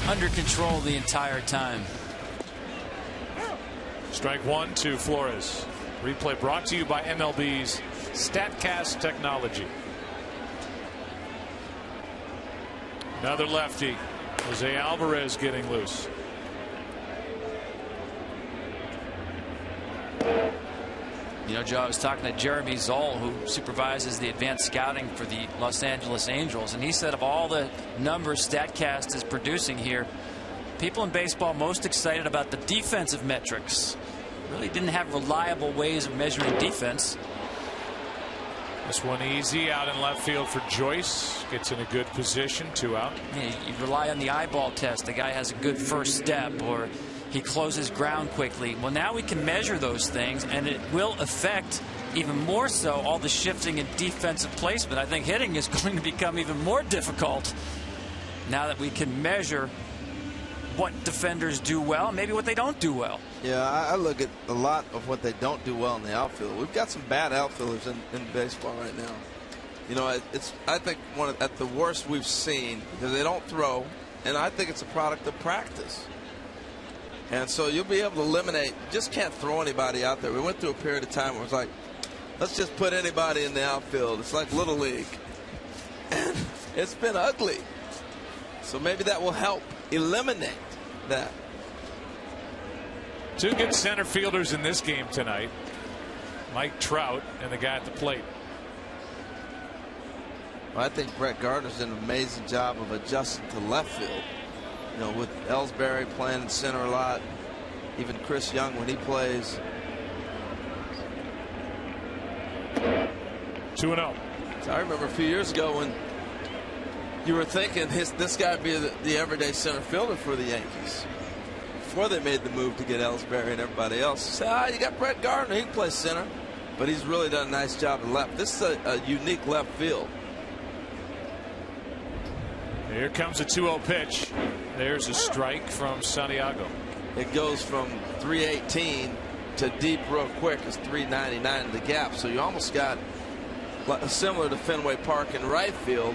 Under control the entire time. Strike 1 to Flores. Replay brought to you by MLB's StatCast technology. Another lefty. Jose Alvarez getting loose. You know, Joe, I was talking to Jeremy Zoll, who supervises the advanced scouting for the Los Angeles Angels, and he said of all the numbers StatCast is producing here, people in baseball most excited about the defensive metrics. Really didn't have reliable ways of measuring defense. This one easy out in left field for Joyce. Gets in a good position, 2 out. Yeah, you rely on the eyeball test. The guy has a good first step, or he closes ground quickly. Well, now we can measure those things, and it will affect even more so all the shifting in defensive placement. I think hitting is going to become even more difficult now that we can measure what defenders do well, maybe what they don't do well. Yeah, I look at a lot of what they don't do well in the outfield. We've got some bad outfielders in baseball right now. You know, it's I think at the worst we've seen, because they don't throw, and I think it's a product of practice. And so you'll be able to eliminate, just can't throw anybody out there. We went through a period of time where it's like, let's just put anybody in the outfield. It's like Little League. And it's been ugly. So maybe that will help eliminate that. Two good center fielders in this game tonight. Mike Trout and the guy at the plate. Well, I think Brett Gardner's done an amazing job of adjusting to left field. You know, with Ellsbury playing in center a lot, even Chris Young when he plays. 2-0. So I remember a few years ago when you were thinking this guy would be the everyday center fielder for the Yankees. Before they made the move to get Ellsbury and everybody else. You say, you got Brett Gardner, he can play center. But he's really done a nice job in left. This is a unique left field. Here comes a 2-0 pitch. There's a strike from Santiago. It goes from 318 to deep real quick. It's 399 in the gap. So you almost got similar to Fenway Park in right field,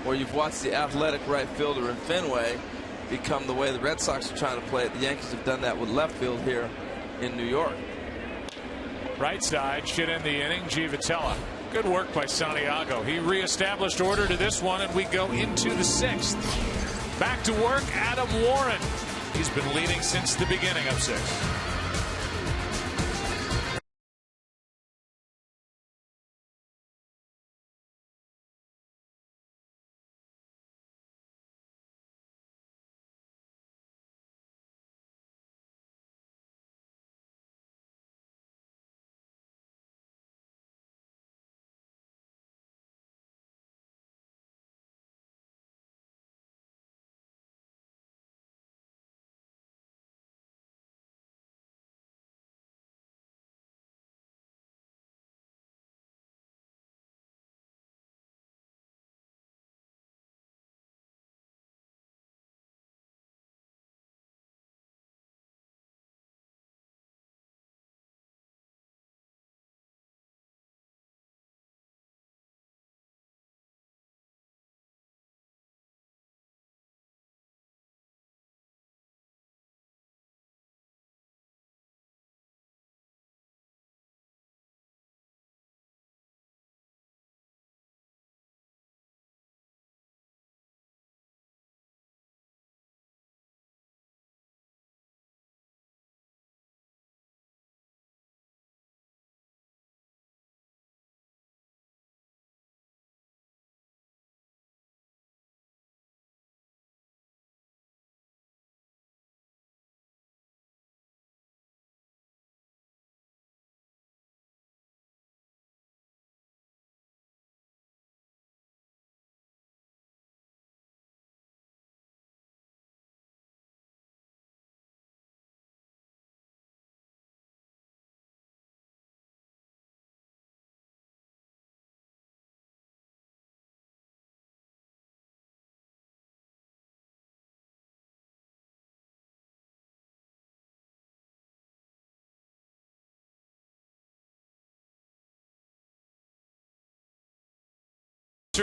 where you've watched the athletic right fielder in Fenway become the way the Red Sox are trying to play it. The Yankees have done that with left field here in New York. Right side should end the inning. Givitella. Good work by Santiago. He reestablished order to this one, and we go into the 6th. Back to work, Adam Warren. He's been leading since the beginning of 6.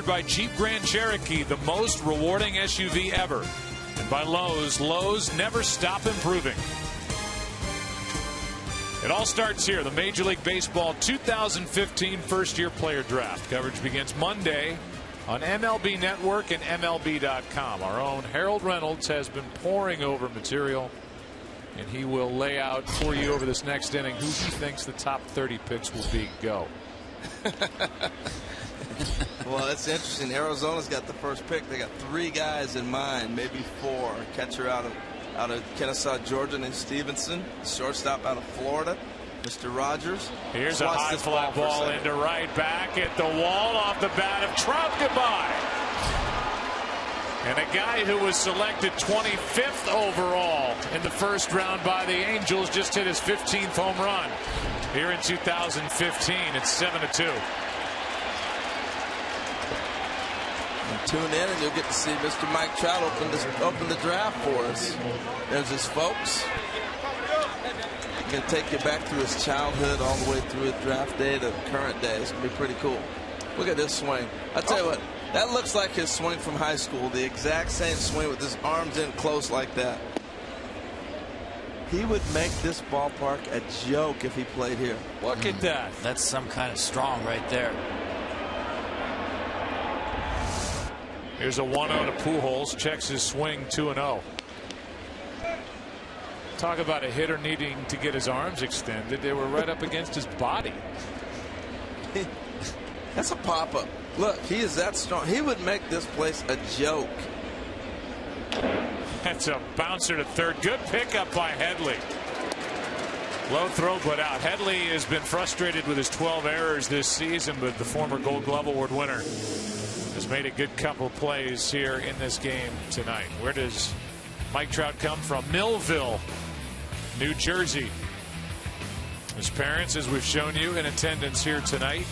By Jeep Grand Cherokee, the most rewarding SUV ever. And by Lowe's, Lowe's never stop improving. It all starts here, the Major League Baseball 2015 first-year player draft. Coverage begins Monday on MLB Network and MLB.com. Our own Harold Reynolds has been poring over material, and he will lay out for you over this next inning who he thinks the top 30 picks will be. Go. Well, it's interesting. Arizona's got the first pick. They got 3 guys in mind, maybe 4. A catcher out of Kennesaw, Georgia, named Stevenson. Shortstop out of Florida, Mr. Rogers. Here's a high fly ball into right, back at the wall, off the bat of Trout. Goodbye. And a guy who was selected 25th overall in the first round by the Angels just hit his 15th home run here in 2015. It's 7-2. And tune in and you'll get to see Mr. Mike Trout open the draft for us. There's his folks. He's going to take you back through his childhood all the way through his draft day to current day. It's going to be pretty cool. Look at this swing. I'll tell you what, that looks like his swing from high school. The exact same swing with his arms in close like that. He would make this ballpark a joke if he played here. Look at that. That's some kind of strong right there. Here's a 1-0 to Pujols. Checks his swing 2-0. Talk about a hitter needing to get his arms extended. They were right up against his body. That's a pop-up. Look, he is that strong. He would make this place a joke. That's a bouncer to third. Good pickup by Headley. Low throw put out. Headley has been frustrated with his 12 errors this season, but the former Gold Glove Award winner has made a good couple plays here in this game tonight. Where does Mike Trout come from? Millville, New Jersey. His parents, as we've shown you, in attendance here tonight.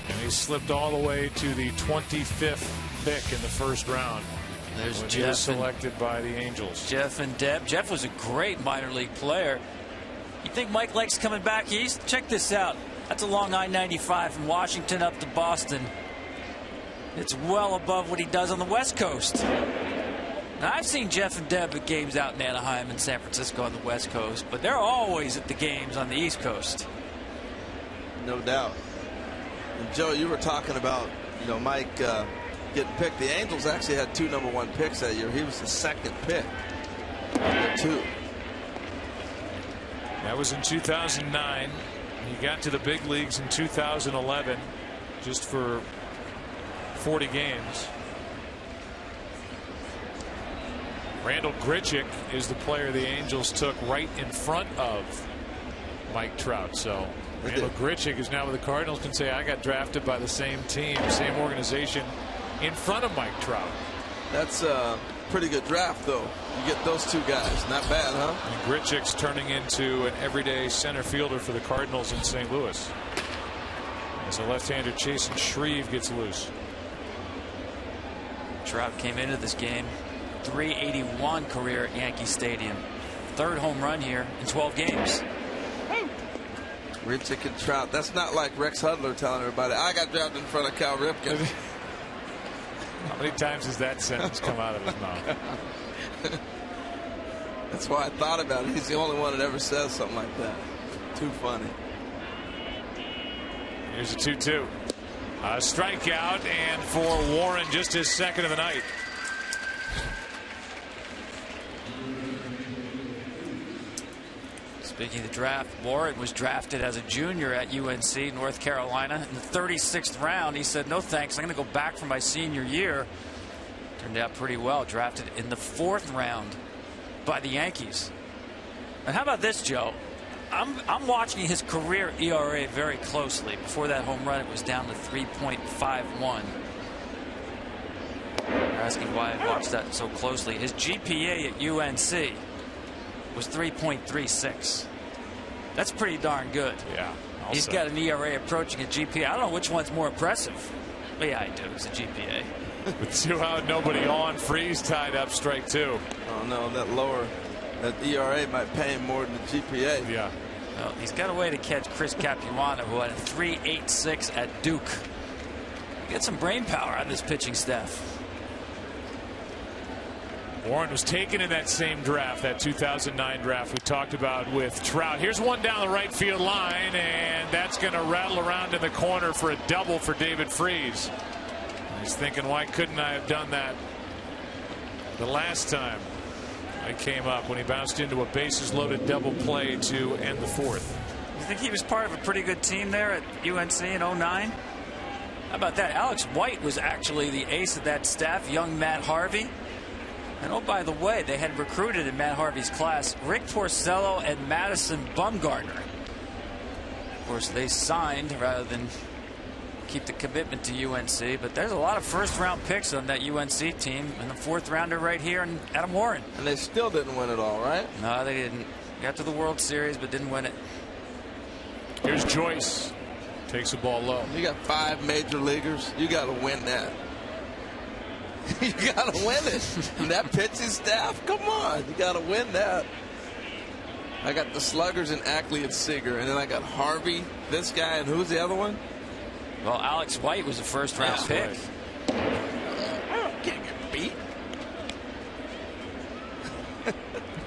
And he slipped all the way to the 25th pick in the first round. There's when Jeff. He was selected by the Angels. Jeff and Deb. Jeff was a great minor league player. You think Mike likes coming back east? Check this out. That's a long I-95 from Washington up to Boston. It's well above what he does on the West Coast. Now, I've seen Jeff and Deb at games out in Anaheim and San Francisco on the West Coast, but they're always at the games on the East Coast. No doubt. And Joe, you were talking about, Mike getting picked. The Angels actually had 2 #1 picks that year. He was the second pick. Two. That was in 2009. He got to the big leagues in 2011, just for 40 games. Randall Grichuk is the player the Angels took right in front of Mike Trout. So Randall Grichuk is now with the Cardinals, can say I got drafted by the same team, same organization in front of Mike Trout. That's a pretty good draft, though. You get those two guys. Not bad, huh? And Grichuk's turning into an everyday center fielder for the Cardinals in St. Louis. As the left-hander Chasen Shreve gets loose. Trout came into this game .381 career at Yankee Stadium. 3rd home run here in 12 games. Grichuk and Trout. That's not like Rex Hudler telling everybody, I got drafted in front of Cal Ripken. How many times has that sentence come out of his mouth? That's why I thought about it. He's the only one that ever says something like that. Too funny. Here's a 2-2. A strikeout, and for Warren, just his second of the night. Speaking of the draft, Warren was drafted as a junior at UNC, North Carolina. In the 36th round, he said, no thanks, I'm going to go back for my senior year. Turned out pretty well. Drafted in the 4th round by the Yankees. And how about this, Joe? I'm watching his career ERA very closely. Before that home run, it was down to 3.51. You're asking why I watched that so closely. His GPA at UNC was 3.36. That's pretty darn good. Yeah. He's got an ERA approaching a GPA. I don't know which one's more impressive. But yeah, I do. It's a GPA. With 2 out, nobody on. Freeze tied up, strike 2. Oh no, that ERA might pay him more than the GPA. Yeah. Well, he's got a way to catch Chris Capuano, who had a 3.86 at Duke. Get some brain power on this pitching staff. Warren was taken in that same draft, that 2009 draft we talked about with Trout. Here's one down the right field line, and that's going to rattle around in the corner for a double for David Freese. He's thinking, why couldn't I have done that the last time I came up, when he bounced into a bases loaded double play to end the 4th. You think he was part of a pretty good team there at UNC in 09? How about that? Alex White was actually the ace of that staff, young Matt Harvey. And oh, by the way, they had recruited in Matt Harvey's class Rick Porcello and Madison Bumgarner. Of course, they signed rather than keep the commitment to UNC, but there's a lot of 1st round picks on that UNC team, and the 4th rounder right here, and Adam Warren. And they still didn't win it all, right? No, they didn't. Got to the World Series, but didn't win it. Here's Joyce. Takes the ball low. You got 5 major leaguers. You got to win that. You got to win it. And that pitching staff, come on. You got to win that. I got the sluggers in Ackley and Seager. And then I got Harvey, this guy, and who's the other one? Well, Alex White was a first-round pick. Right. Can't get beat.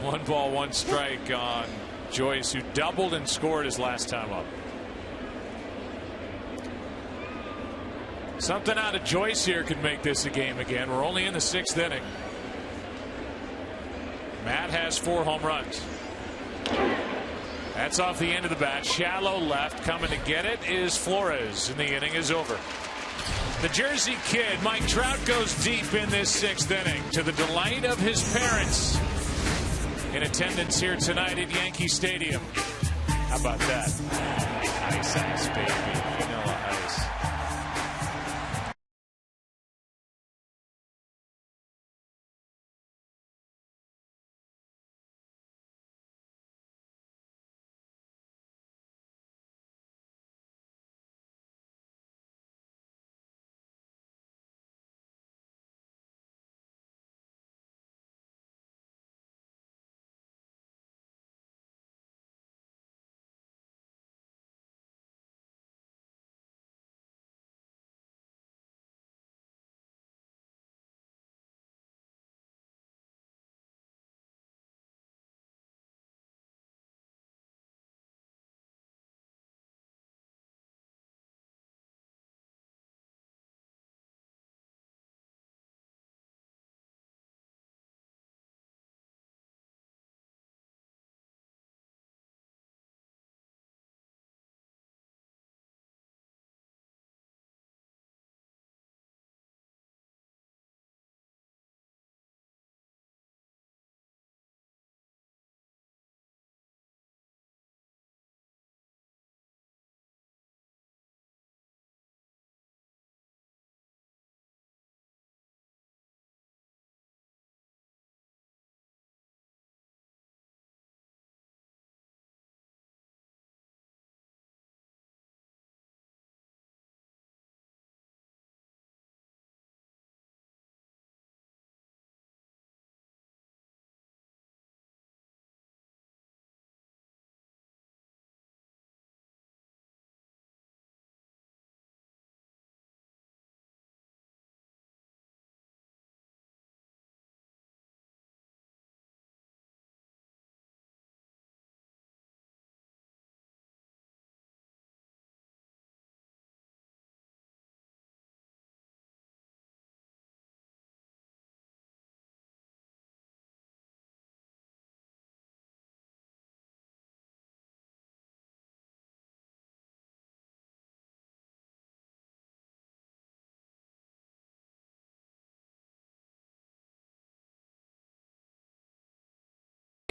1 ball, 1 strike on Joyce, who doubled and scored his last time up. Something out of Joyce here could make this a game again. We're only in the 6th inning. Matt has 4 home runs. That's off the end of the bat. Shallow left. Coming to get it is Flores, and the inning is over. The Jersey Kid, Mike Trout, goes deep in this 6th inning to the delight of his parents in attendance here tonight at Yankee Stadium. How about that? Ice, ice, baby. Vanilla ice.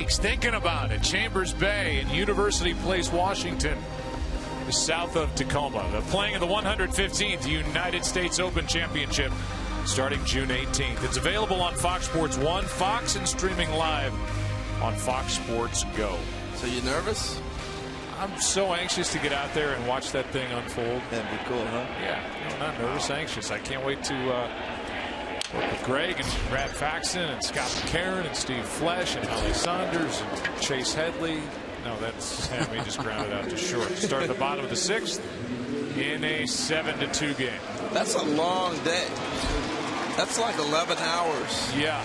Thinking about it. Chambers Bay in University Place, Washington, south of Tacoma. They're playing in the 115th United States Open Championship starting June 18th. It's available on Fox Sports 1, Fox, and streaming live on Fox Sports Go. So you nervous? I'm so anxious to get out there and watch that thing unfold. That'd be cool, huh? Yeah, no, not nervous, anxious. I can't wait to work with Greg and Brad Faxon and Scott McCarron and Steve Flesh and Holly Saunders and Chase Headley. No, that's we just grounded out to short. Start at the bottom of the 6th in a 7-2 game. That's a long day. That's like 11 hours. Yeah.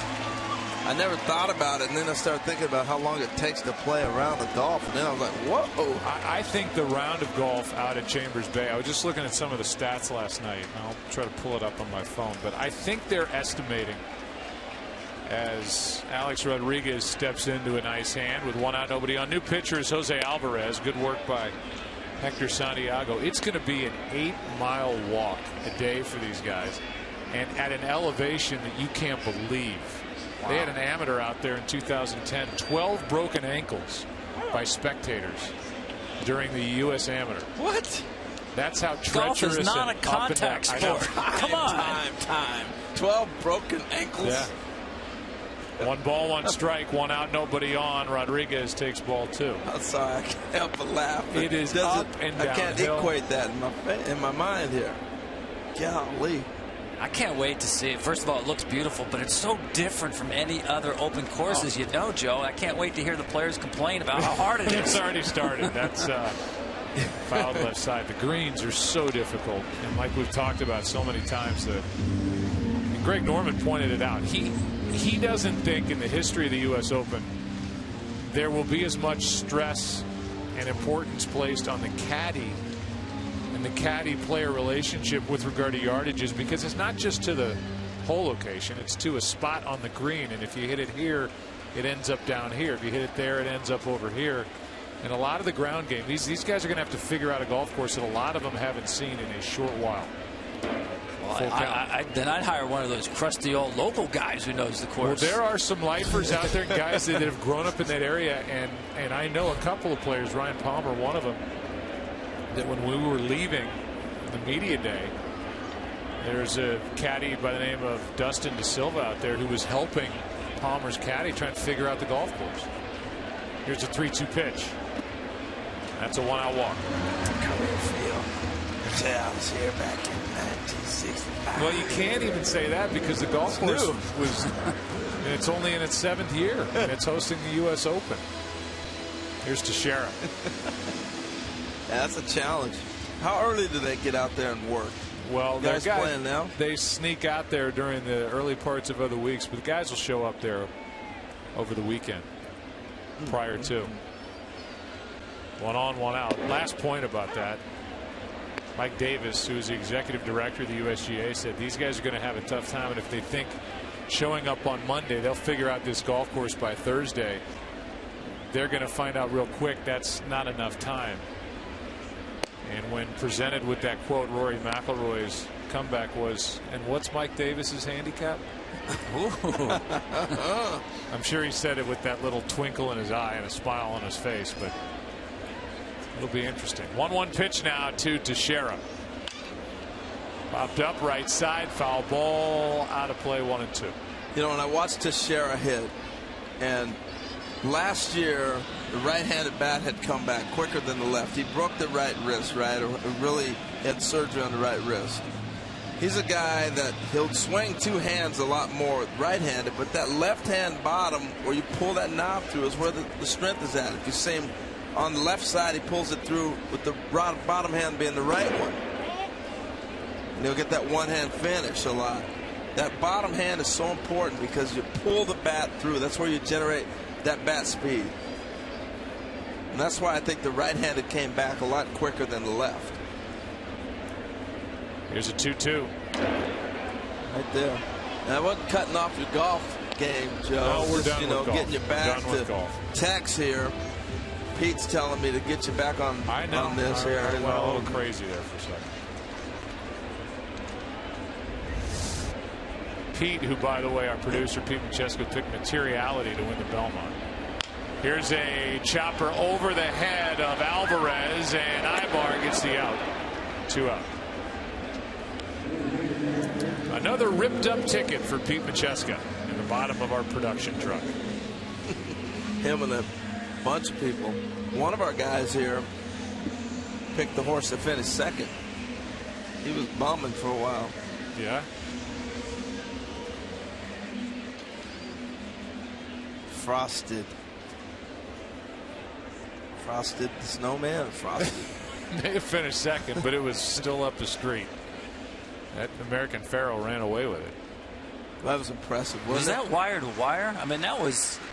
I never thought about it, and then I started thinking about how long it takes to play a round of golf, and then I was like, whoa. I think the round of golf out at Chambers Bay, I was just looking at some of the stats last night. I'll try to pull it up on my phone, but I think they're estimating, as Alex Rodriguez steps into a nice hand with 1 out, nobody on. New pitcher is Jose Alvarez. Good work by Hector Santiago. It's going to be an 8-mile walk a day for these guys, and at an elevation that you can't believe. Wow. They had an amateur out there in 2010, 12 broken ankles by spectators during the U.S. Amateur. What? That's how treacherous. Golf is not a contact sport. Come on. Time. 12 broken ankles. Yeah. 1 ball, 1 strike, 1 out, nobody on. Rodriguez takes ball 2. I'm sorry, I can't help but laugh. It is up and down. I can't equate that in my mind here. Golly. I can't wait to see it. First of all, it looks beautiful, but it's so different from any other open courses. You know, Joe, I can't wait to hear the players complain about how hard it is. It's already started. That's fouled left side. The greens are so difficult, and like we've talked about so many times, and Greg Norman pointed it out. He doesn't think in the history of the U.S. Open there will be as much stress and importance placed on the caddy and the caddy-player relationship with regard to yardages, because it's not just to the hole location, it's to a spot on the green, and if you hit it here, it ends up down here. If you hit it there, it ends up over here. And a lot of the ground game, these guys are going to have to figure out a golf course that a lot of them haven't seen in a short while. Well, then I'd hire one of those crusty old local guys who knows the course. Well, there are some lifers out there, guys that have grown up in that area, and I know a couple of players, Ryan Palmer, one of them, that when we were leaving the media day, there's a caddy by the name of Dustin De Silva out there who was helping Palmer's caddy trying to figure out the golf course. Here's a 3-2 pitch. That's a 1-out walk. Career field. I was here back in 1965. Well, you can't even say that because the golf course was it's only in its 7th year, and it's hosting the U.S. Open. Here's Teixeira. Yeah, that's a challenge. How early do they get out there and work? Well, guys playing now? They sneak out there during the early parts of other weeks, but the guys will show up there over the weekend prior to. 1 on, 1 out. Last point about that. Mike Davis, who's the executive director of the USGA, said these guys are going to have a tough time, and if they think showing up on Monday they'll figure out this golf course by Thursday, they're going to find out real quick that's not enough time. And when presented with that quote, Rory McIlroy's comeback was, and what's Mike Davis's handicap? I'm sure he said it with that little twinkle in his eye and a smile on his face, but it'll be interesting. 1-1 pitch now to Teixeira. Popped up right side, foul ball, out of play, 1-2. You know, when I watched Teixeira hit, and last year the right-handed bat had come back quicker than the left. He broke the right wrist, right, or really had surgery on the right wrist. He's a guy that he'll swing 2 hands a lot more right-handed, but that left-hand bottom where you pull that knob through is where the strength is at. If you see him on the left side, he pulls it through with the bottom hand being the right one. And he'll get that one-hand finish a lot. That bottom hand is so important because you pull the bat through. That's where you generate that bat speed. And that's why I think the right-handed came back a lot quicker than the left. Here's a 2-2. Right there. Now, I wasn't cutting off your golf game, Joe. No, we're just, done with golf. Getting you back to Tex here. Pete's telling me to get you back on this here. I went a little crazy there for a second. Pete, who, by the way, our producer, Pete Machesko, took materiality to win the Belmont. Here's a chopper over the head of Alvarez, and Ibar gets the out. 2 out. Another ripped up ticket for Pete Machesko in the bottom of our production truck. Him and a bunch of people. One of our guys here picked the horse that finished second. He was bumming for a while. Yeah. Frosted the snowman. Frosted. May have finished second, but it was still up the street. That American Pharoah ran away with it. That was impressive. Was that wire to wire? I mean,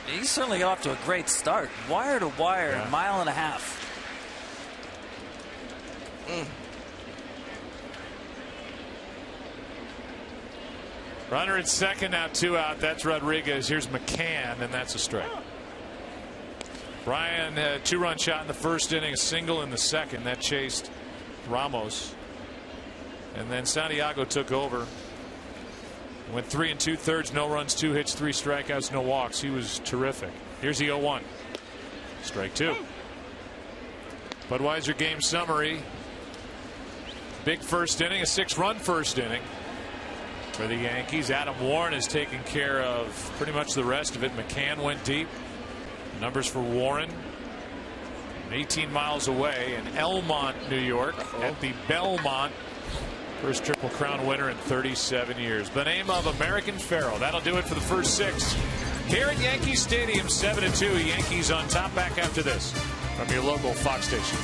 he certainly got off to a great start. Wire to wire, yeah. A mile and a half. Runner at second, now 2 out. That's Rodriguez. Here's McCann, and that's a strike. Brian, 2-run shot in the first inning, a single in the second. That chased Ramos. And then Santiago took over. Went 3 2/3, no runs, 2 hits, 3 strikeouts, no walks. He was terrific. Here's the 0-1. Strike 2. Budweiser game summary. Big first inning, a 6-run first inning. for the Yankees. Adam Warren has taken care of pretty much the rest of it. McCann went deep. Numbers for Warren. 18 miles away in Elmont, New York, at the Belmont. First Triple Crown winner in 37 years. The name of American Pharoah. That'll do it for the first 6 here at Yankee Stadium. 7-2. Yankees on top. Back after this from your local Fox station.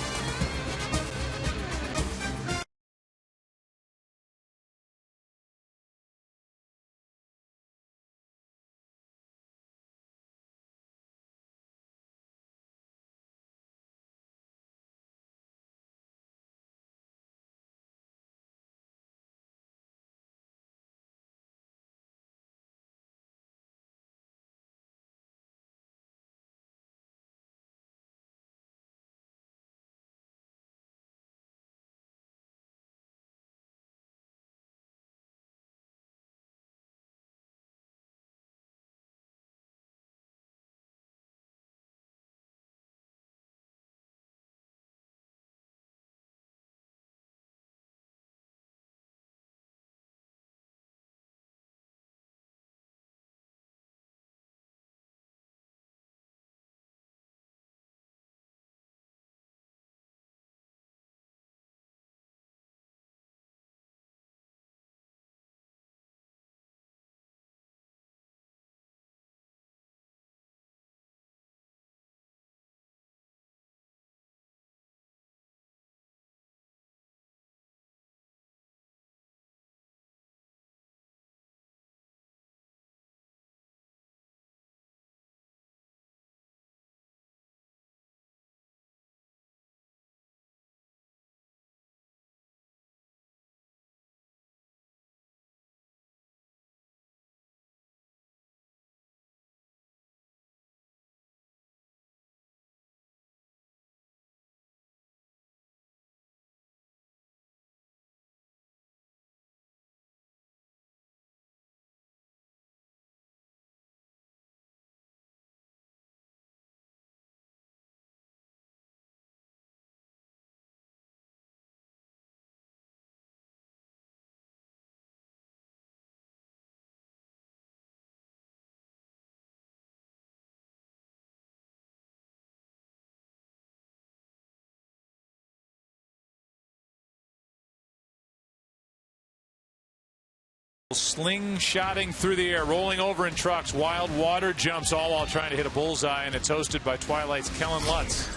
Slingshotting through the air, rolling over in trucks, wild water jumps, all while trying to hit a bullseye, and it's hosted by Twilight's Kellen Lutz.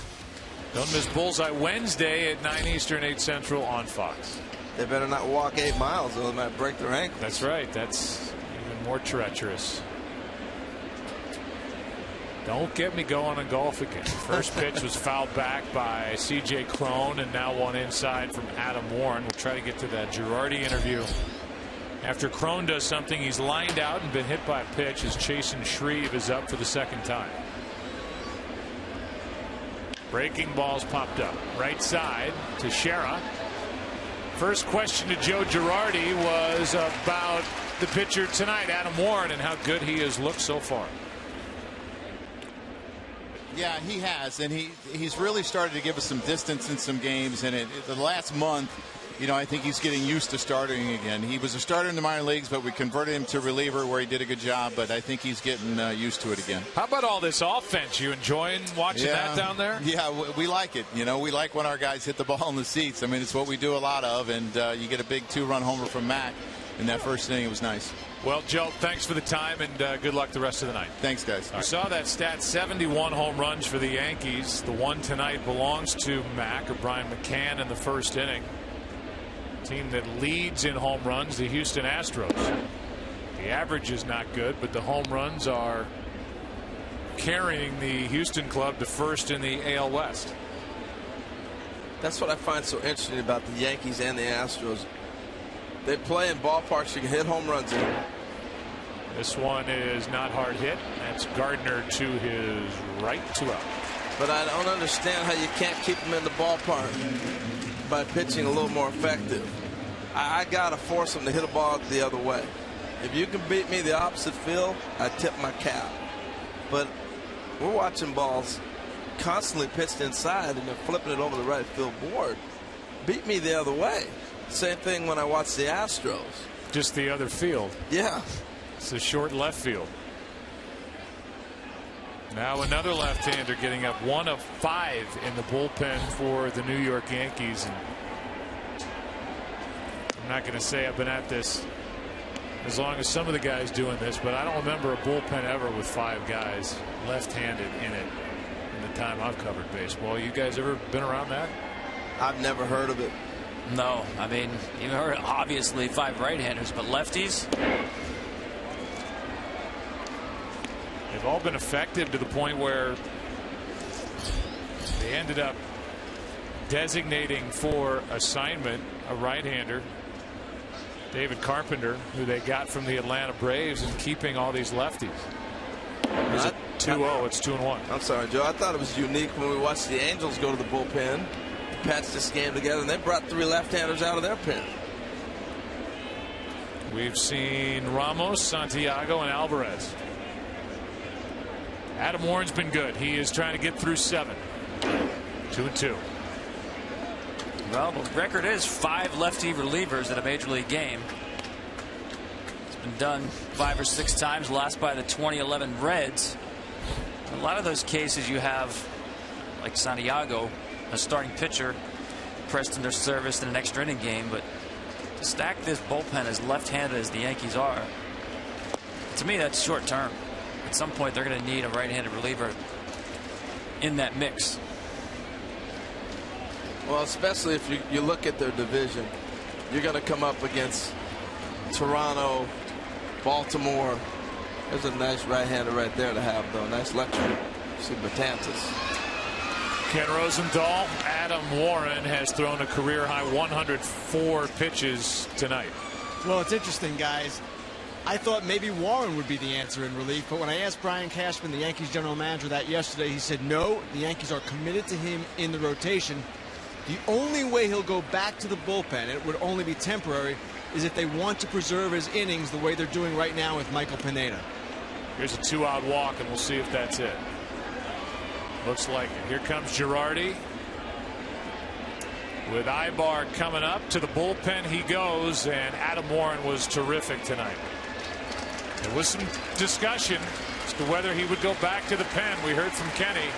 Don't miss Bullseye Wednesday at 9 Eastern, 8 Central on Fox. They better not walk 8 miles, or they might break their ankle. That's right. That's even more treacherous. Don't get me going on golf again. First pitch was fouled back by C.J. Cron, and now one inside from Adam Warren. We'll try to get to that Girardi interview. After Cron does something, he's lined out and been hit by a pitch as Chasen Shreve is up for the second time. Breaking balls popped up. Right side to Shera. First question to Joe Girardi was about the pitcher tonight, Adam Warren, and how good he has looked so far. Yeah, he has, and he's really started to give us some distance in some games. And the last month, you know, I think he's getting used to starting again. He was a starter in the minor leagues, but we converted him to reliever where he did a good job. But I think he's getting used to it again. How about all this offense? You enjoying watching that down there? Yeah, we like it. You know, we like when our guys hit the ball in the seats. I mean, it's what we do a lot of, and you get a big 2-run homer from Mac in that first inning. It was nice. Well, Joe, thanks for the time, and good luck the rest of the night. Thanks, guys. You saw that stat, 71 home runs for the Yankees. The one tonight belongs to Mac or Brian McCann in the first inning. Team that leads in home runs, the Houston Astros. The average is not good, but the home runs are carrying the Houston club to first in the AL West. That's what I find so interesting about the Yankees and the Astros. They play in ballparks you can hit home runs in. This one is not hard hit. That's Gardner to his right, 2 out. But I don't understand how you can't keep them in the ballpark by pitching a little more effective. I got to force them to hit a ball the other way. If you can beat me the opposite field, I tip my cap. But we're watching balls constantly pitched inside, and they're flipping it over the right field board. Beat me the other way. Same thing when I watch the Astros. just the other field. Yeah. It's a short left field. Now another left-hander getting up, 1 of 5 in the bullpen for the New York Yankees. And I'm not going to say I've been at this as long as some of the guys doing this, but I don't remember a bullpen ever with 5 guys left-handed in it in the time I've covered baseball. You guys ever been around that? I've never heard of it. No, I mean, you heard obviously 5 right-handers, but lefties. They've all been effective to the point where they ended up designating for assignment a right-hander, David Carpenter, who they got from the Atlanta Braves, and keeping all these lefties. Is it 2-0? It's 2-1. I'm sorry, Joe. I thought it was unique when we watched the Angels go to the bullpen, patch this game together, and they brought 3 left-handers out of their pen. We've seen Ramos, Santiago, and Alvarez. Adam Warren's been good. He is trying to get through 7. 2-2. Well, the record is 5 lefty relievers in a major league game. It's been done 5 or 6 times, last by the 2011 Reds. In a lot of those cases you have, like Santiago, a starting pitcher pressed in their service in an extra inning game, but to stack this bullpen as left-handed as the Yankees are, to me that's short term. At some point they're going to need a right-handed reliever in that mix. Well, especially if you look at their division, you're going to come up against Toronto, Baltimore. There's a nice right-hander right there to have, though. Nice lecture. See Betances. Ken Rosenthal, Adam Warren has thrown a career-high 104 pitches tonight. Well, it's interesting, guys. I thought maybe Warren would be the answer in relief, but when I asked Brian Cashman, the Yankees general manager, that yesterday, he said no, the Yankees are committed to him in the rotation. The only way he'll go back to the bullpen, and it would only be temporary, is if they want to preserve his innings the way they're doing right now with Michael Pineda. Here's a 2-out walk, and we'll see if that's it. Looks like it. Here comes Girardi. With Ibar coming up to the bullpen he goes, and Adam Warren was terrific tonight. There was some discussion as to whether he would go back to the pen. We heard from Kenny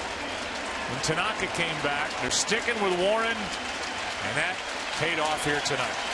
when Tanaka came back. They're sticking with Warren, and that paid off here tonight.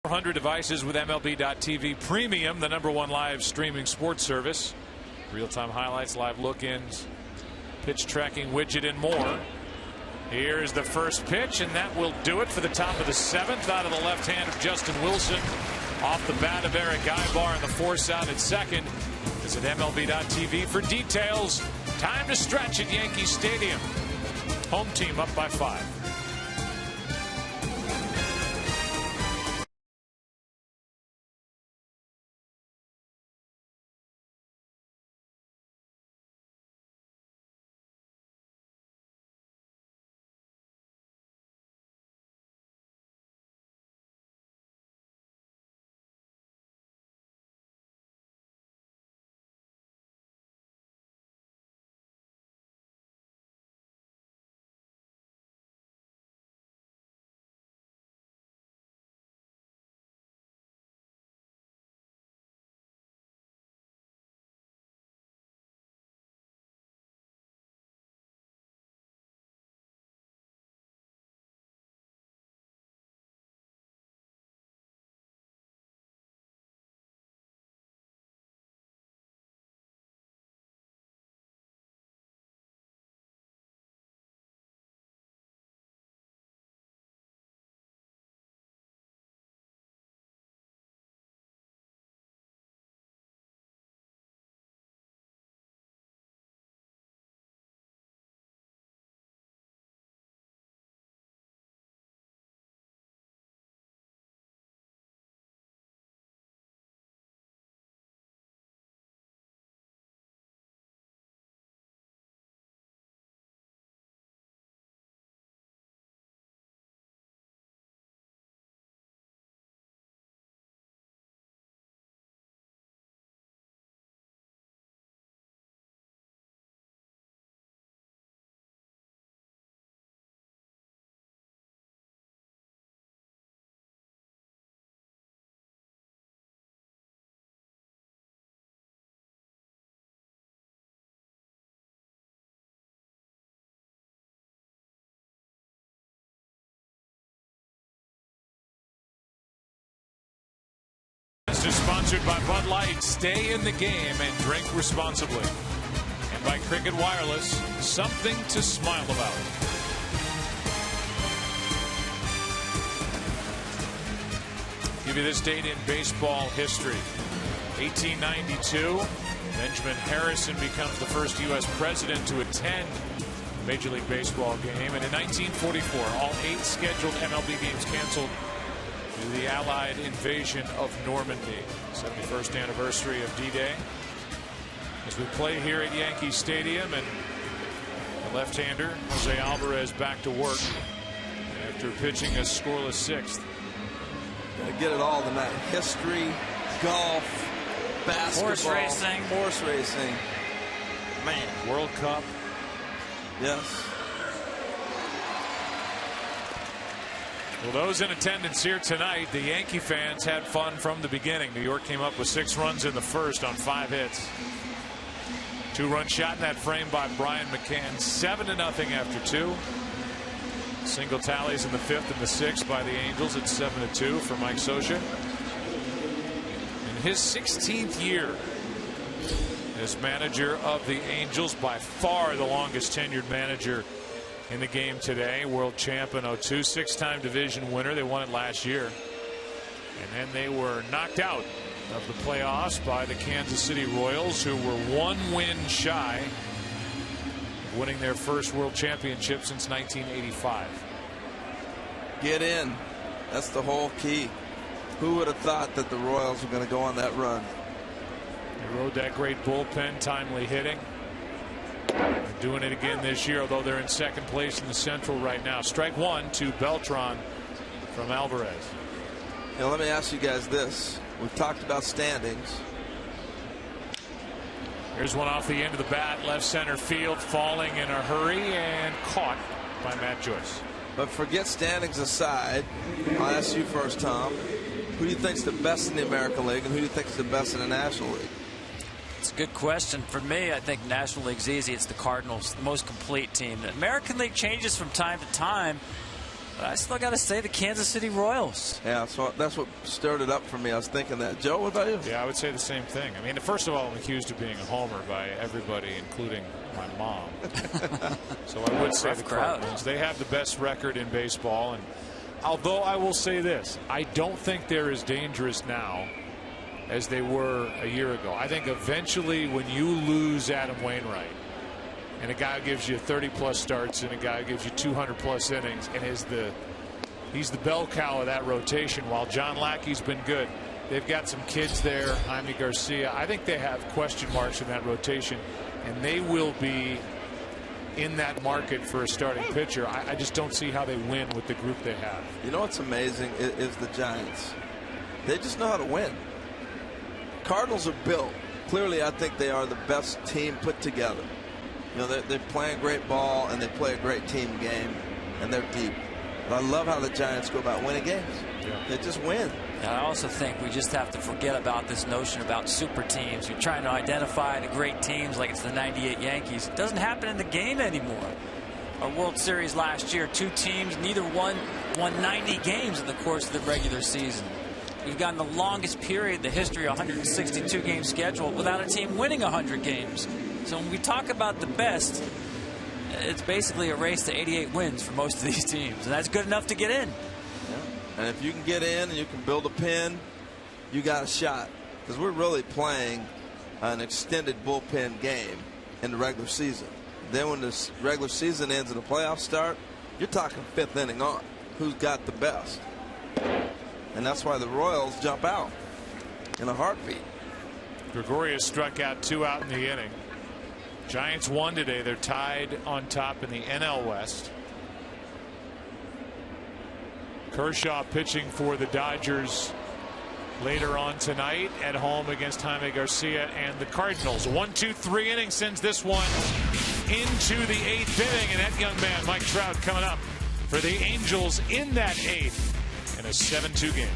400 devices with MLB.TV Premium, the #1 live streaming sports service. Real-time highlights, live look-ins, pitch tracking widget, and more. Here's the first pitch, and that will do it for the top of the 7th. Out of the left hand of Justin Wilson, off the bat of Eric Ibar, and the force out at second. Visit MLB.TV for details. Time to stretch at Yankee Stadium. Home team up by 5. Is sponsored by Bud Light. Stay in the game and drink responsibly. And by Cricket Wireless, something to smile about. Give you this date in baseball history. 1892, Benjamin Harrison becomes the first U.S. president to attend a Major League Baseball game. And in 1944, all 8 scheduled MLB games canceled due to the Allied invasion of Normandy. 71st anniversary of D-Day. As we play here at Yankee Stadium, and the left-hander Jose Alvarez back to work after pitching a scoreless 6th. Gonna get it all tonight. History, golf, basketball, horse racing. Man. World Cup. Yes. Well, those in attendance here tonight, the Yankee fans had fun from the beginning. New York came up with 6 runs in the first on 5 hits. 2-run shot in that frame by Brian McCann. 7-0 after 2. Single tallies in the 5th and the 6th by the Angels at 7-2 for Mike Scioscia. In his 16th year as manager of the Angels, by far the longest tenured manager in the game today. World champ in 2002, 6-time division winner. They won it last year. And then they were knocked out of the playoffs by the Kansas City Royals, who were 1 win shy of winning their first world championship since 1985. Get in. That's the whole key. Who would have thought that the Royals were going to go on that run? They rode that great bullpen, timely hitting. They're doing it again this year, although they're in 2nd place in the Central right now. Strike 1 to Beltran from Alvarez. Now, let me ask you guys this. We've talked about standings. Here's one off the end of the bat, left center field, falling in a hurry and caught by Matt Joyce. But forget standings aside, I'll ask you first, Tom. Who do you think's the best in the American League, and who do you think's the best in the National League? It's a good question. For me, I think National League's easy. It's the Cardinals, the most complete team. The American League changes from time to time, But I still got to say the Kansas City Royals. Yeah, so that's what stirred it up for me. I was thinking that. Joe, what about you? Yeah, I would say the same thing. I mean, first of all, I'm accused of being a homer by everybody, including my mom. So I would say the Cardinals. They have the best record in baseball. And although I will say this, I don't think they're as dangerous now as they were a year ago. I think eventually when you lose Adam Wainwright, and a guy who gives you 30+ starts and a guy who gives you 200+ innings and he's the bell cow of that rotation, while John Lackey's been good. They've got some kids there, Jaime Garcia. I think they have question marks in that rotation, and they will be in that market for a starting pitcher. I just don't see how they win with the group they have. You know what's amazing is the Giants. They just know how to win. Cardinals are built. Clearly, I think they are the best team put together. You know, they're playing great ball, and they play a great team game, and they're deep. But I love how the Giants go about winning games. Yeah. They just win. And I also think we just have to forget about this notion about super teams. You're trying to identify the great teams like it's the '98 Yankees. It doesn't happen in the game anymore. Our World Series last year, 2 teams, neither won 90 games in the course of the regular season. We've gotten the longest period in the history of 162-game schedule without a team winning 100 games. So when we talk about the best, it's basically a race to 88 wins for most of these teams, and that's good enough to get in. Yeah. And if you can get in and you can build a pin, you got a shot. Because we're really playing an extended bullpen game in the regular season. Then when this regular season ends and the playoffs start, you're talking 5th inning on. Who's got the best? And that's why the Royals jump out in a heartbeat. Gregorius struck out 2 out in the inning. Giants won today. They're tied on top in the NL West. Kershaw pitching for the Dodgers later on tonight at home against Jaime Garcia and the Cardinals. 1-2-3 inning sends this one into the 8th inning, and that young man Mike Trout coming up for the Angels in that 8th in a 7-2 game.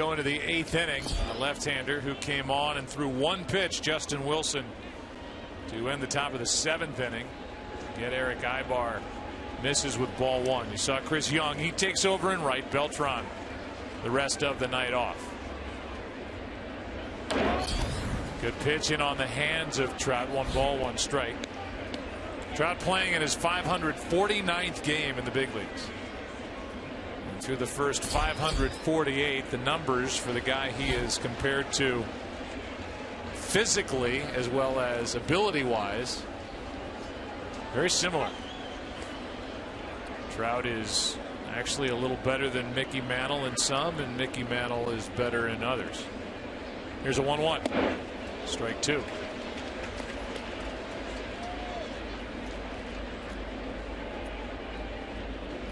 Going to the 8th inning, a left-hander who came on and threw 1 pitch, Justin Wilson, to end the top of the 7th inning. Yet Eric Ibar misses with ball 1. You saw Chris Young. He takes over in right. Beltran the rest of the night off. Good pitch in on the hands of Trout. 1 ball, 1 strike. Trout playing in his 549th game in the big leagues. And through the first 548, the numbers for the guy he is compared to physically as well as ability wise, very similar. Trout is actually a little better than Mickey Mantle in some, and Mickey Mantle is better in others. Here's a 1-1. Strike 2.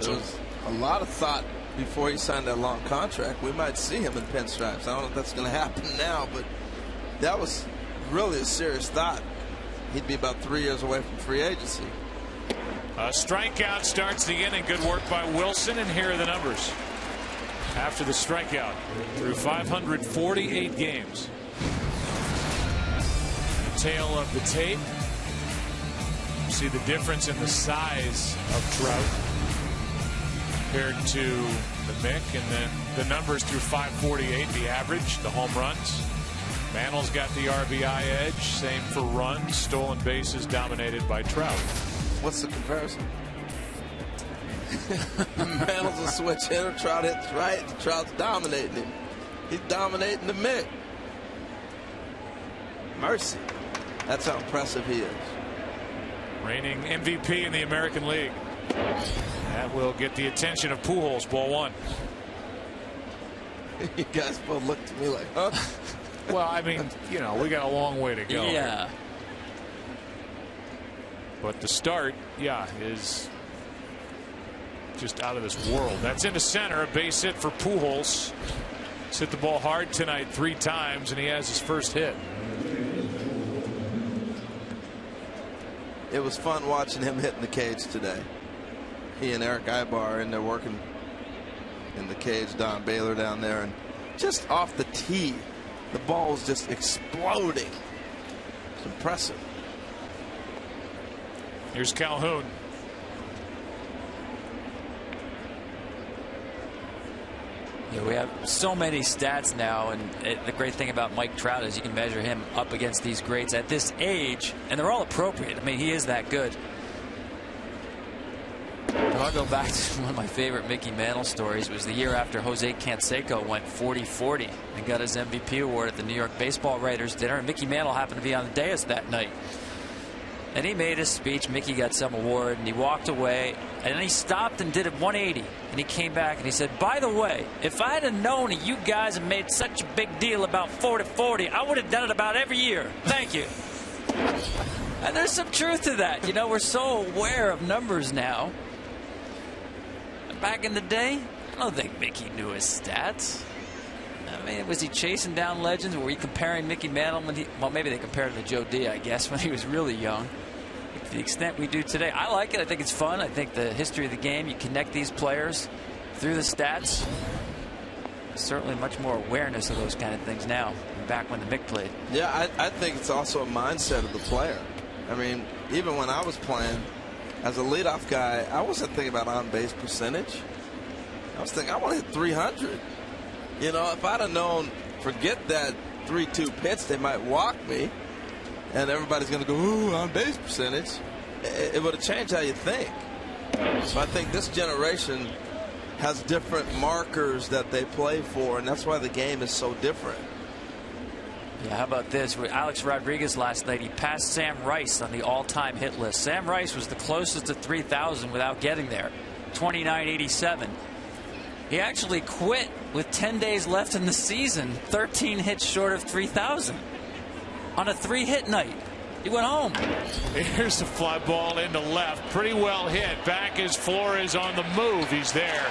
There was a lot of thought before he signed that long contract. We might see him in pinstripes. I don't know if that's going to happen now, but that was really a serious thought. He'd be about 3 years away from free agency. A strikeout starts the inning. Good work by Wilson, and here are the numbers after the strikeout through 548 games. The tail of the tape. You see the difference in the size of Trout compared to the Mick, and then the numbers through 548, the average, the home runs. Mantle's got the RBI edge. Same for runs. Stolen bases dominated by Trout. What's the comparison? Mantle's a switch hitter. Trout hits right. Trout's dominating him. He's dominating the Mick. Mercy. That's how impressive he is. Reigning MVP in the American League. That will get the attention of Pujols. Ball 1. You guys both looked at me like, huh? Well, I mean, you know, we got a long way to go. Yeah. But the start, yeah, is just out of this world. That's into center. A base hit for Pujols. He's hit the ball hard tonight 3 times, and he has his first hit. It was fun watching him hit in the cage today. He and Eric Ibar in there working in the cage. Don Baylor down there, and just off the tee, the ball was just exploding. It's impressive. Here's Calhoun. Yeah, we have so many stats now, and the great thing about Mike Trout is you can measure him up against these greats at this age, and they're all appropriate. I mean, he is that good. But I'll go back to one of my favorite Mickey Mantle stories. It was the year after Jose Canseco went 40-40 and got his MVP award at the New York Baseball Writers dinner, and Mickey Mantle happened to be on the dais that night. And he made his speech. Mickey got some award, and he walked away, and then he stopped and did a 180, and he came back and he said, by the way, if I'd have known that you guys have made such a big deal about 40-40, I would have done it about every year. Thank you. And there's some truth to that. You know, we're so aware of numbers now. Back in the day, I don't think Mickey knew his stats. I mean, was he chasing down legends? Were we comparing Mickey Mantle when he, well, maybe they compared him to Joe D, I guess, when he was really young. To the extent we do today, I like it. I think it's fun. I think the history of the game, you connect these players through the stats. Certainly much more awareness of those kind of things now than back when the Mick played. Yeah, I think it's also a mindset of the player. I mean, even when I was playing as a leadoff guy, I wasn't thinking about on-base percentage. I was thinking, I want to hit 300. You know, if I'd have known, forget that 3-2 pitch, they might walk me, and everybody's going to go, ooh, on-base percentage. It would have changed how you think. So I think this generation has different markers that they play for, and that's why the game is so different. Yeah, how about this? With Alex Rodriguez last night, he passed Sam Rice on the all-time hit list. Sam Rice was the closest to 3,000 without getting there, 29.87. He actually quit with 10 days left in the season, 13 hits short of 3,000 on a 3-hit night. He went home. Here's the fly ball into left. Pretty well hit. Back as Flores on the move. He's there.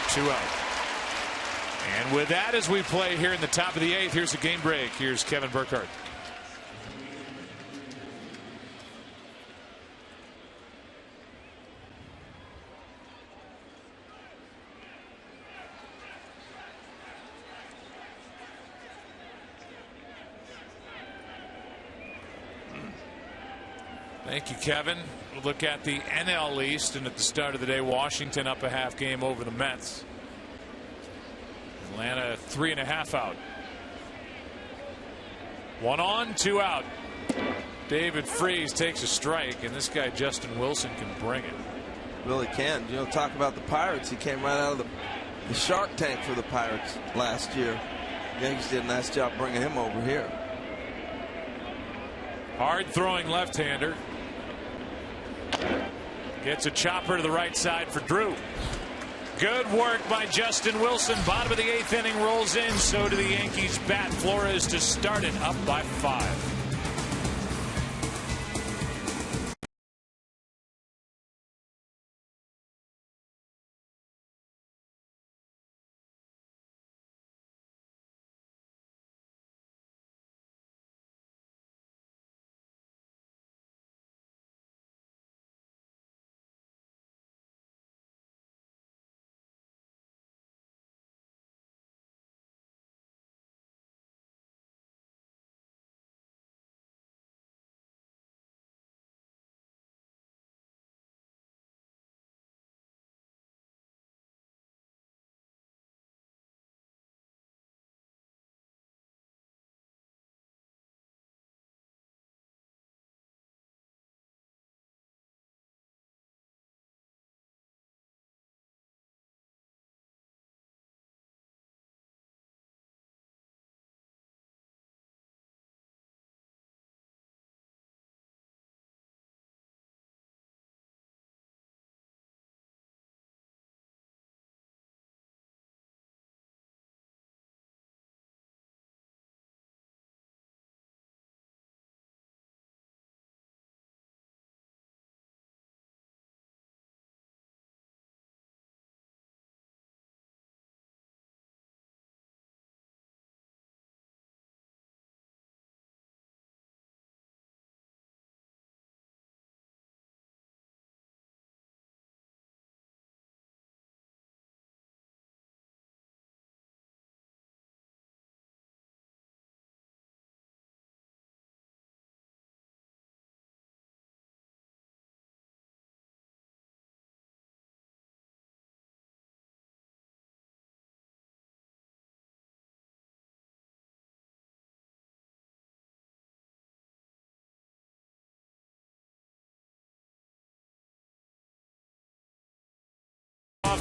2 out. And with that, as we play here in the top of the 8th, here's a game break. Here's Kevin Burkhardt. Thank you, Kevin. We'll look at the NL East, and at the start of the day, Washington up a half game over the Mets. Atlanta 3.5 out. 1 on, 2 out. David Freese takes a strike, and this guy Justin Wilson can bring it. Really can. You know, talk about the Pirates. He came right out of the Shark Tank for the Pirates last year. The Yankees did a nice job bringing him over here. Hard throwing left-hander. Gets a chopper to the right side for Drew. Good work by Justin Wilson. Bottom of the 8th inning rolls in. So do the Yankees bat. Flores to start it up by 5.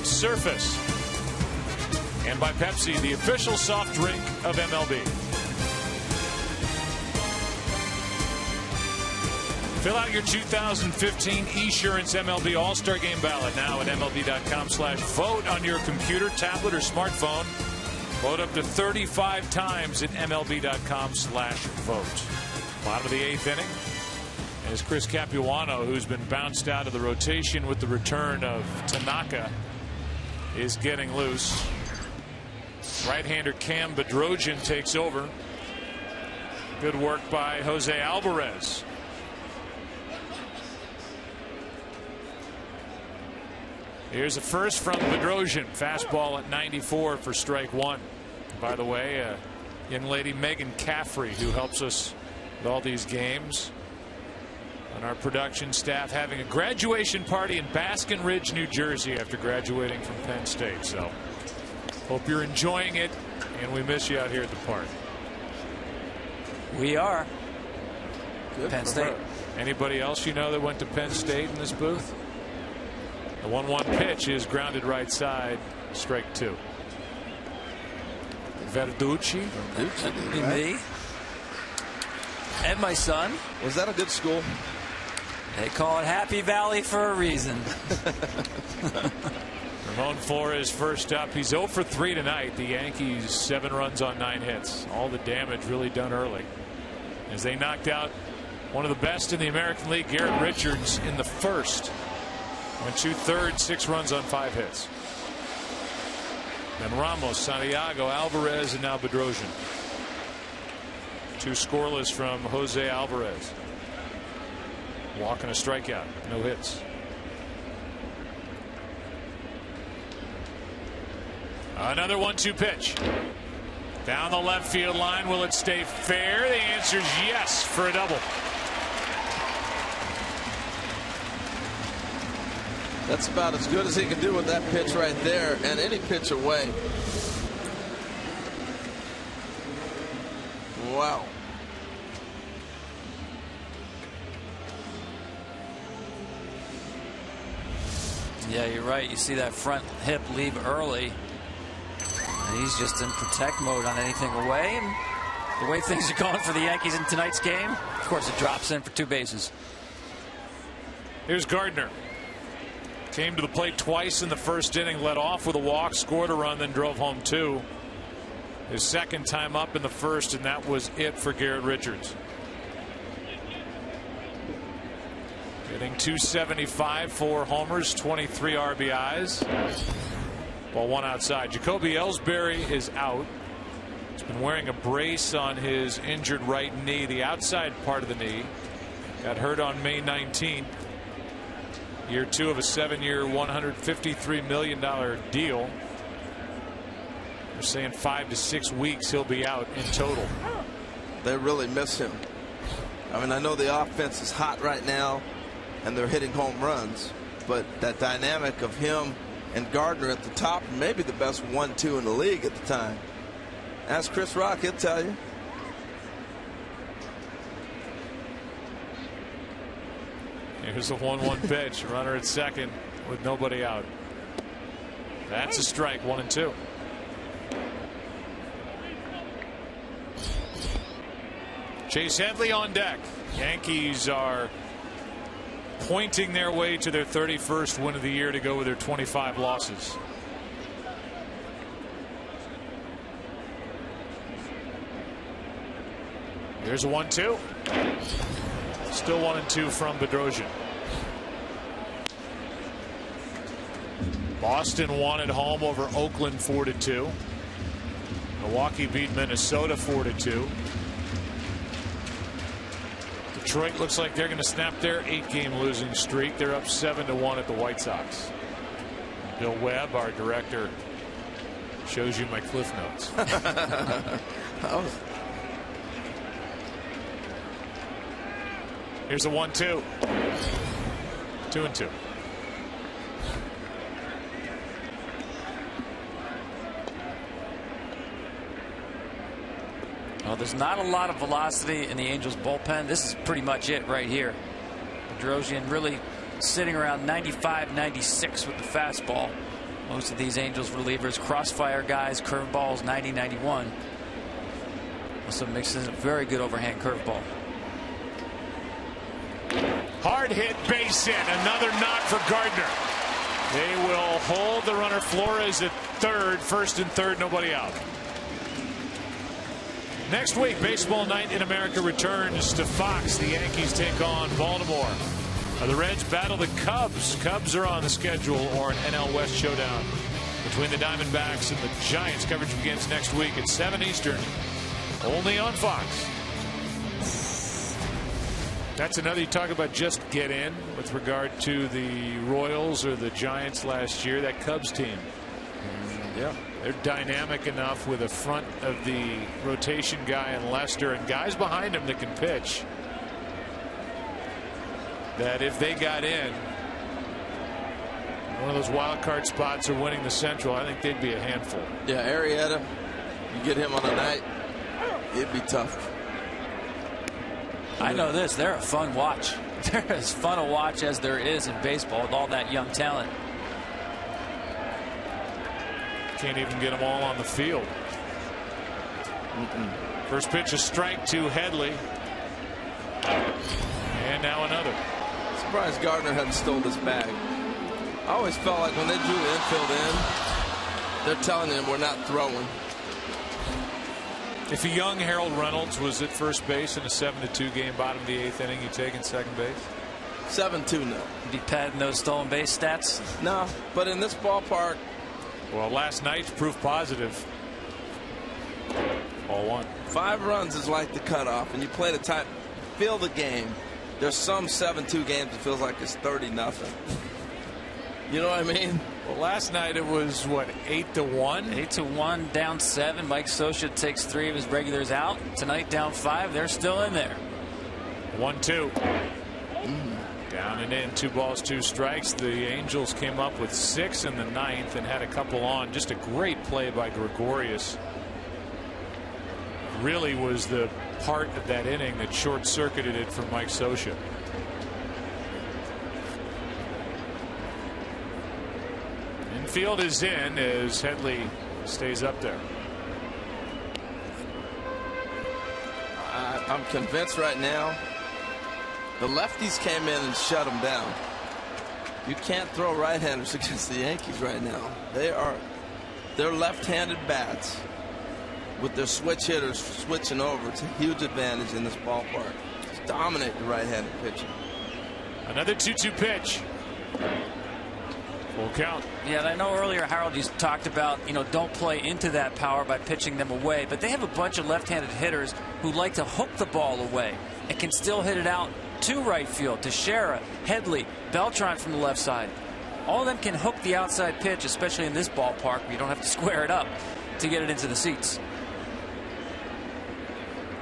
Surface, and by Pepsi, the official soft drink of MLB. Fill out your 2015 Esurance MLB All-Star Game ballot now at MLB.com/vote on your computer, tablet, or smartphone. Vote up to 35 times at MLB.com/vote. Bottom of the 8th inning is Chris Capuano, who's been bounced out of the rotation with the return of Tanaka, is getting loose. Right-hander Cam Bedrosian takes over. Good work by Jose Alvarez. Here's a first from Bedrosian. Fastball at 94 for strike 1. By the way, young lady Megan Caffrey, who helps us with all these games on our production staff, having a graduation party in Baskin Ridge, New Jersey after graduating from Penn State. So hope you're enjoying it, and we miss you out here at the park. We are. Good Penn State. Anybody else you know that went to Penn State in this booth? The 1-1 pitch is grounded right side, strike 2. Verducci. Me. And my son. Was that a good school? They call it Happy Valley for a reason. Ramon Flores first up. He's 0 for 3 tonight. The Yankees 7 runs on 9 hits. All the damage really done early, as they knocked out one of the best in the American League, Garrett Richards, in the first. Went 2/3, 6 runs on 5 hits. Then Ramos, Santiago, Alvarez, and now Bedrosian. 2 scoreless from Jose Alvarez. Walk and a strikeout, no hits. Another 1-2 pitch. Down the left field line. Will it stay fair? The answer is yes, for a double. That's about as good as he can do with that pitch right there, and any pitch away. Wow. Yeah, you're right. You see that front hip leave early. And he's just in protect mode on anything away. And the way things are going for the Yankees in tonight's game, of course, it drops in for 2 bases. Here's Gardner. Came to the plate twice in the first inning, led off with a walk, scored a run, then drove home 2. His second time up in the first, and that was it for Garrett Richards. Hitting .275, 4 homers, 23 RBIs. Ball 1 outside. Jacoby Ellsbury is out. He's been wearing a brace on his injured right knee, the outside part of the knee. Got hurt on May 19th. Year 2 of a 7-year, $153 million deal. They're saying 5 to 6 weeks he'll be out in total. They really miss him. I mean, I know the offense is hot right now, and they're hitting home runs, but that dynamic of him and Gardner at the top, maybe the best 1-2 in the league at the time. Ask Chris Rock, he'll tell you. Here's the 1-1 pitch. Runner at second with nobody out. That's a strike. 1-2. Chase Headley on deck. Yankees are pointing their way to their 31st win of the year to go with their 25 losses. Here's a 1-2. Still 1-2 from Bedrosian. Boston won at home over Oakland 4-2. Milwaukee beat Minnesota 4-2. Detroit looks like they're going to snap their 8-game losing streak. They're up 7-1 at the White Sox. Bill Webb, our director, shows you my Cliff Notes. Here's a 1-2. 2-2. Well, there's not a lot of velocity in the Angels bullpen. This is pretty much it right here. Bedrosian really sitting around 95, 96 with the fastball. Most of these Angels relievers, crossfire guys, curveballs 90, 91. Also mixes a very good overhand curveball. Hard hit, base hit. Another knock for Gardner. They will hold the runner Flores at third. First and third, nobody out. Next week, Baseball Night in America returns to Fox. The Yankees take on Baltimore. The Reds battle the Cubs. Cubs are on the schedule, or an NL West showdown between the Diamondbacks and the Giants. Coverage begins next week at 7 Eastern, only on Fox. That's another, you talk about just get in with regard to the Royals or the Giants last year. That Cubs team, yeah, they're dynamic enough with a front of the rotation guy in Lester and guys behind him that can pitch, that if they got in one of those wild card spots or winning the Central, I think they'd be a handful. Yeah, Arrieta, you get him on a night, it'd be tough. I know this. They're a fun watch. They're as fun a watch as there is in baseball with all that young talent. Can't even get them all on the field. First pitch, a strike to Headley. And now another. Surprised Gardner hadn't stolen this bag. I always felt like when they drew the infield in, they're telling him we're not throwing. If a young Harold Reynolds was at first base in a 7-2 game, bottom of the 8th inning, you taking second base? 7-2, no. Be padding those stolen base stats? No, but in this ballpark. Well, last night's proof positive. All one. 5 runs is like the cutoff, and you play the type, feel the game. There's some 7-2 games that feels like it's 30-0. You know what I mean? Well, last night it was, what, 8-1? 8-1, down 7. Mike Scioscia takes 3 of his regulars out. Tonight down 5. They're still in there. 1-2. Down and in. 2 balls, 2 strikes. The Angels came up with 6 in the 9th and had a couple on. Just a great play by Gregorius. Really was the part of that inning that short-circuited it for Mike Scioscia. Infield is in as Headley stays up there. I'm convinced right now the lefties came in and shut them down. You can't throw right-handers against the Yankees right now. They're left-handed bats with their switch hitters switching over. It's a huge advantage in this ballpark. Just dominate the right-handed pitching. Another 2-2 pitch. Full count. Yeah, and I know earlier, Harold, you talked about, don't play into that power by pitching them away. But they have a bunch of left-handed hitters who like to hook the ball away and can still hit it out to right field. Teixeira, Headley, Beltran from the left side. All of them can hook the outside pitch, especially in this ballpark where you don't have to square it up to get it into the seats.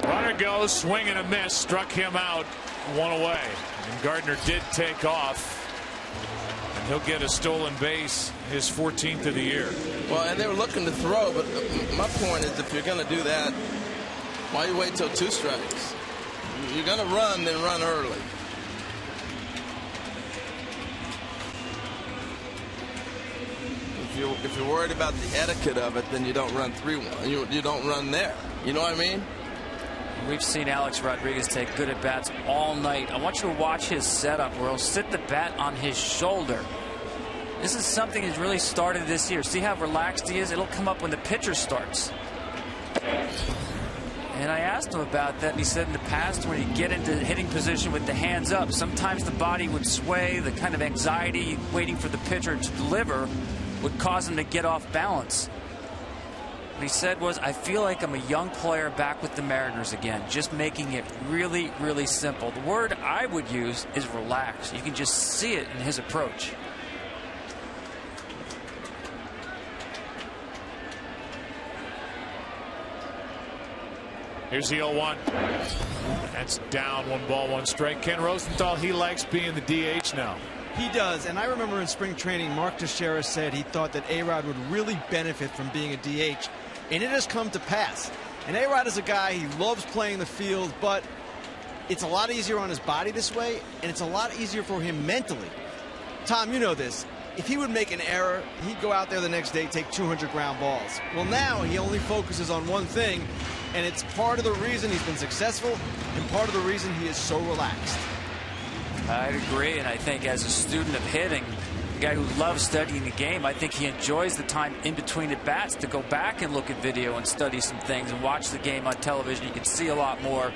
Runner goes, swing and a miss, struck him out, one away. And Gardner did take off. And he'll get a stolen base, his 14th of the year. Well, and they were looking to throw, but my point is if you're going to do that, why you wait till 2 strikes? You're going to run, then run early. If you're worried about the etiquette of it, then you don't run 3-1. You don't run there. You know what I mean? We've seen Alex Rodriguez take good at bats all night. I want you to watch his setup where he'll sit the bat on his shoulder. This is something he's really started this year. See how relaxed he is? It'll come up when the pitcher starts. And I asked him about that, and he said in the past when you get into hitting position with the hands up, sometimes the body would sway. The kind of anxiety waiting for the pitcher to deliver would cause him to get off balance. What he said was, I feel like I'm a young player back with the Mariners again, just making it really, really simple. The word I would use is relax. You can just see it in his approach. Here's the 0-1. That's down, 1 ball, 1 strike. Ken Rosenthal, he likes being the DH now. He does, and I remember in spring training, Mark Teixeira said he thought that A-Rod would really benefit from being a DH, and it has come to pass. And A-Rod is a guy, he loves playing the field, but it's a lot easier on his body this way, and it's a lot easier for him mentally. Tom, you know this. If he would make an error, he'd go out there the next day, take 200 ground balls. Well, now he only focuses on one thing, and it's part of the reason he's been successful and part of the reason he is so relaxed. I'd agree, and I think as a student of hitting, a guy who loves studying the game, I think he enjoys the time in between at bats to go back and look at video and study some things and watch the game on television. You can see a lot more.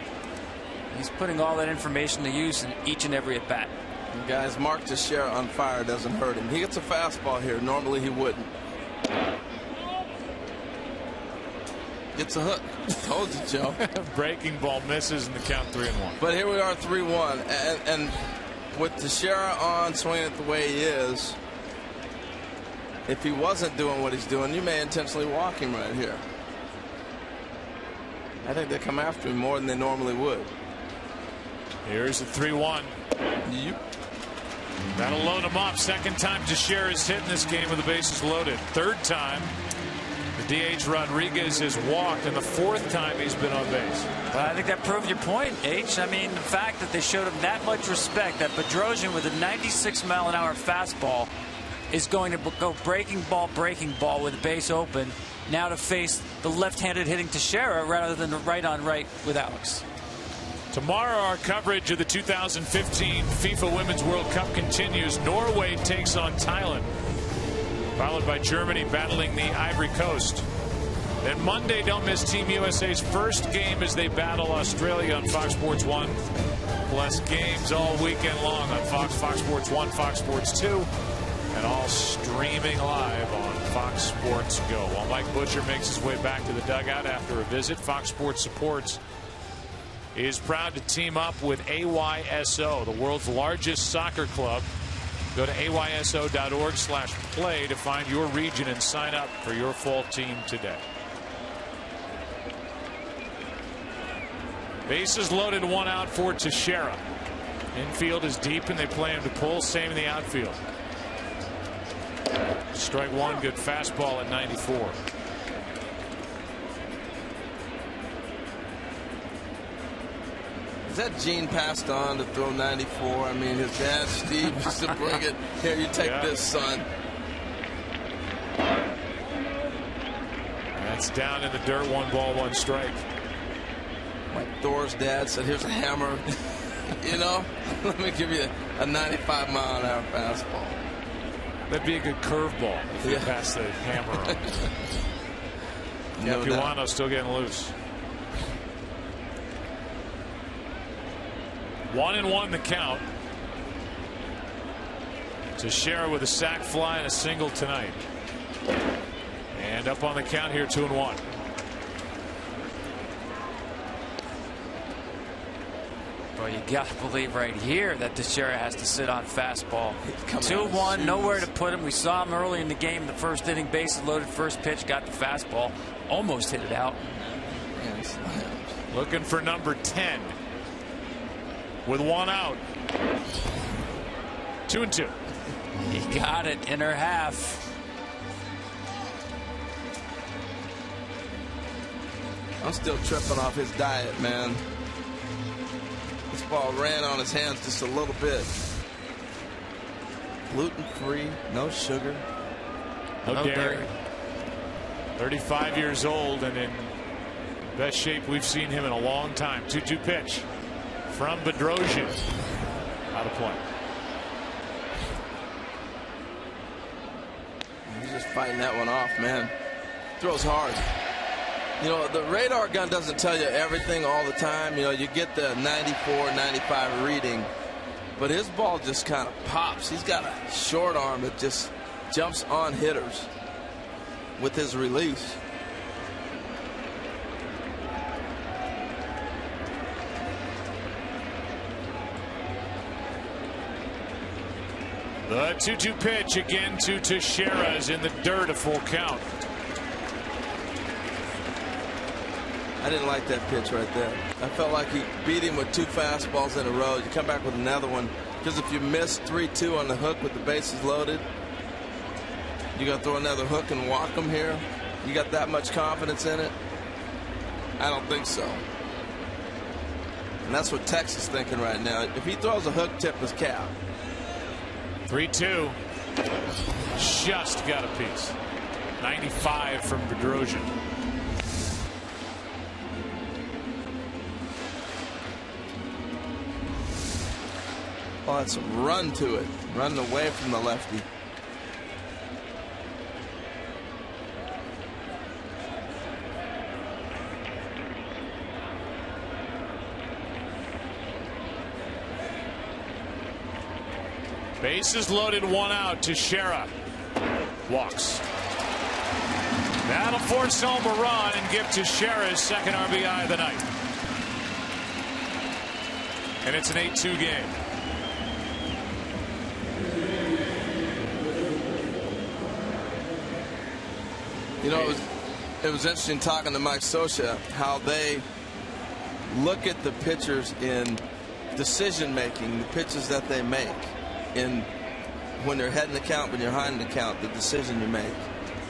He's putting all that information to use in each and every at bat. And guys, Mark Teixeira on fire doesn't hurt him. He gets a fastball here. Normally he wouldn't. Gets a hook. Told you, Joe. Breaking ball misses in the count 3-1. But here we are, 3-1. And with Teixeira on, swinging it the way he is, if he wasn't doing what he's doing, you may intentionally walk him right here. I think they come after him more than they normally would. Here's the 3-1. Yep. That'll load him up. Second time Teixeira's hit in this game with the bases loaded. Third time the DH Rodriguez has walked, and the 4th time he's been on base. Well, I think that proved your point, H. I mean, the fact that they showed him that much respect, that Bedrosian with a 96-mile-an-hour fastball is going to go breaking ball with the base open, now to face the left-handed hitting Teixeira rather than the right-on-right with Alex. Tomorrow, our coverage of the 2015 FIFA Women's World Cup continues. Norway takes on Thailand, followed by Germany battling the Ivory Coast. Then Monday, don't miss Team USA's first game as they battle Australia on Fox Sports 1. Plus games all weekend long on Fox Sports 1, Fox Sports 2, and all streaming live on Fox Sports Go. While Mike Butcher makes his way back to the dugout after a visit, Fox Sports Supports is proud to team up with AYSO, the world's largest soccer club. Go to ayso.org/play to find your region and sign up for your fall team today. Bases loaded, 1 out for Teixeira. Infield is deep and they play him to pull. Same in the outfield. Strike 1, good fastball at 94. Is that gene passed on to throw 94? I mean, his dad, Steve, used to bring it. Here, you take this, son. It's down in the dirt, 1 ball, 1 strike. Like Thor's dad said, here's a hammer. You know, let me give you a 95-mile-an-hour fastball. That'd be a good curveball if you pass the hammer on. No Capuano still getting loose. 1-1 the count. Teixeira with a sac fly and a single tonight. And up on the count here, 2-1. Well, you got to believe right here that Teixeira has to sit on fastball. 2-1, nowhere to put him. We saw him early in the game, the first inning, bases loaded, first pitch, got the fastball, almost hit it out. Looking for number 10 with 1 out. 2-2. He got it, inner half. I'm still tripping off his diet, man. This ball ran on his hands just a little bit. Gluten-free, no sugar, no dairy. 35 years old and in best shape we've seen him in a long time. 2-2 pitch from Bedrosian. Out of play. He's just fighting that one off, man. Throws hard. You know, the radar gun doesn't tell you everything all the time. You know, you get the 94, 95 reading, but his ball just kind of pops. He's got a short arm that just jumps on hitters with his release. The 2-2 pitch again to Teixeira is in the dirt, a full count. I didn't like that pitch right there. I felt like he beat him with 2 fastballs in a row. You come back with another one, because if you miss 3-2 on the hook with the bases loaded, you got to throw another hook and walk him here. You got that much confidence in it? I don't think so. And that's what Tex is thinking right now. If he throws a hook, tip his cap. 3-2. Just got a piece. 95 from Bedrosian. Oh, that's a run to it. Running away from the lefty. Bases loaded, 1 out. Teixeira walks. That'll force home a run and give Teixeira his 2nd RBI of the night. And it's an 8-2 game. You know, it was interesting talking to Mike Scioscia how they look at the pitchers in decision making, the pitches that they make, in when they're heading the count, when you're behind the count, the decision you make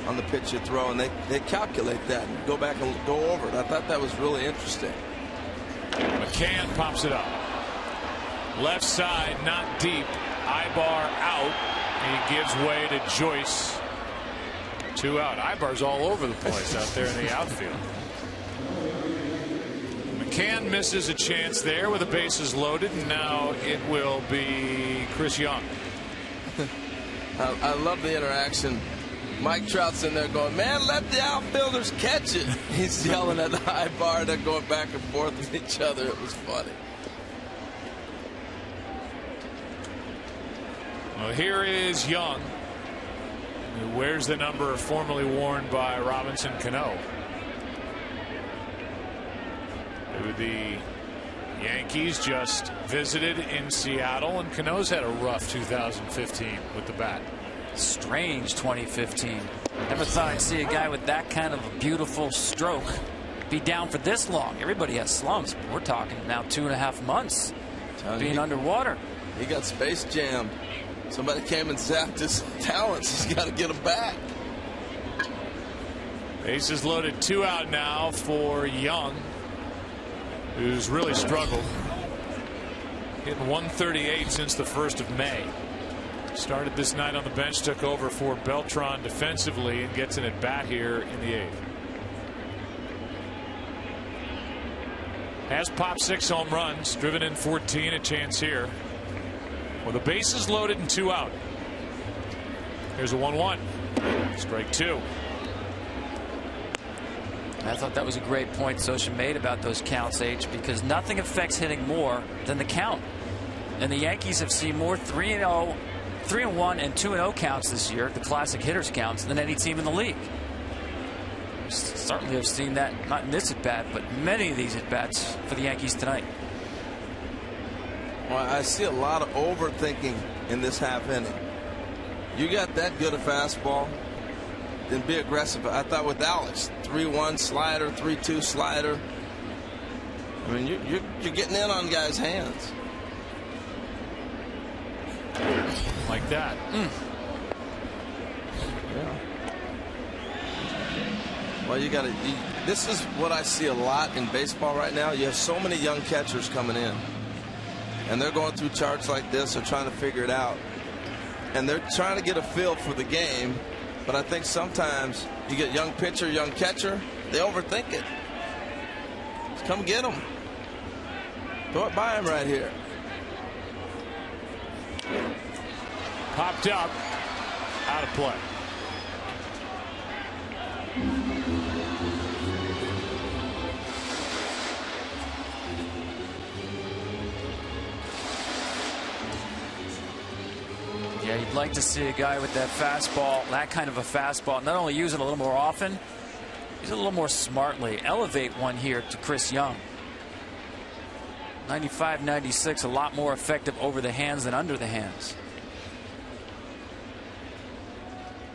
on the pitch you throw, and they calculate that and go back and go over it. I thought that was really interesting. McCann pops it up. Left side, not deep. Ibar out. He gives way to Joyce. 2 out. Ibar's all over the place out there in the outfield. McCann misses a chance there with the bases loaded, and now it will be Chris Young. I love the interaction. Mike Trout's in there going, man, let the outfielders catch it. He's yelling at the Ibar. They're going back and forth with each other. It was funny. Well, here is Young, who wears the number formerly worn by Robinson Cano. The Yankees just visited in Seattle, and Cano's had a rough 2015 with the bat. Strange 2015. Never thought I'd see a guy with that kind of a beautiful stroke be down for this long. Everybody has slumps, but we're talking now 2.5 months being underwater. He got space jammed. Somebody came and zapped his talents. He's got to get him back. Bases loaded, 2 out now for Young, who's really struggled. Hitting 138 since the 1st of May. Started this night on the bench, took over for Beltran defensively, and gets an at bat here in the 8th. Has popped 6 home runs, driven in 14, a chance here. With the bases loaded and 2 out. Here's a 1-1. Strike 2. I thought that was a great point Sosha made about those counts, H, because nothing affects hitting more than the count. And the Yankees have seen more 3-0, 3-1, and 2-0 counts this year, the classic hitters counts, than any team in the league. Certainly have seen that, not in this at bat, but many of these at bats for the Yankees tonight. Well, I see a lot of overthinking in this half inning. You got that good a fastball, then be aggressive. I thought with Alex, 3-1 slider, 3-2 slider. I mean, you're getting in on guys' hands. Like that. Yeah. Well, you got to. This is what I see a lot in baseball right now. You have so many young catchers coming in, and they're going through charts like this. They're trying to figure it out, and they're trying to get a feel for the game. But I think sometimes you get young pitcher, young catcher, they overthink it. Just come get them. Throw it by him right here. Popped up, out of play. Yeah, you'd like to see a guy with that fastball, that kind of a fastball, not only use it a little more often, use it a little more smartly. Elevate one here to Chris Young. 95, 96, a lot more effective over the hands than under the hands.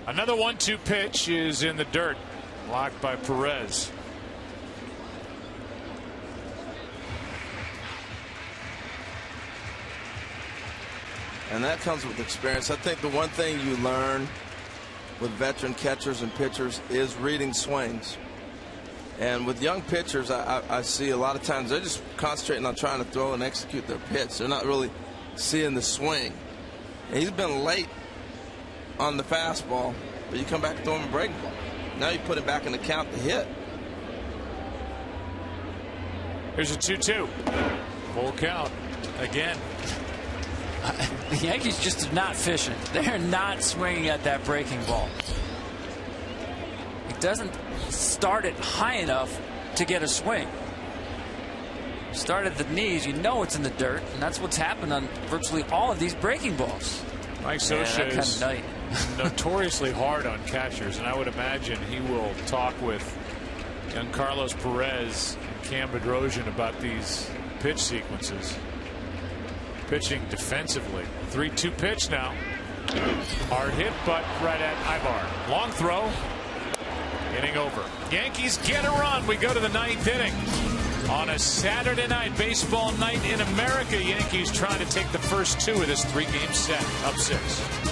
Another 1-2 pitch is in the dirt, blocked by Perez. And that comes with experience. I think the one thing you learn with veteran catchers and pitchers is reading swings. And with young pitchers, I see a lot of times they're just concentrating on trying to throw and execute their pitch. They're not really seeing the swing. And he's been late on the fastball, but you come back and throw him a breaking ball. Now you put him back in the count to hit. Here's a 2-2. Full count again. The Yankees just are not fishing. They're not swinging at that breaking ball. It doesn't start it high enough to get a swing. Start at the knees, you know it's in the dirt, and that's what's happened on virtually all of these breaking balls. Mike Sosha is notoriously hard on catchers, and I would imagine he will talk with young Carlos Perez and Cam Bedrosian about these pitch sequences. Pitching defensively. 3-2 pitch now. Hard hit, but right at Ibar. Long throw. Inning over. Yankees get a run. We go to the 9th inning. On a Saturday night, baseball night in America, Yankees trying to take the first 2 of this 3-game set. Up 6.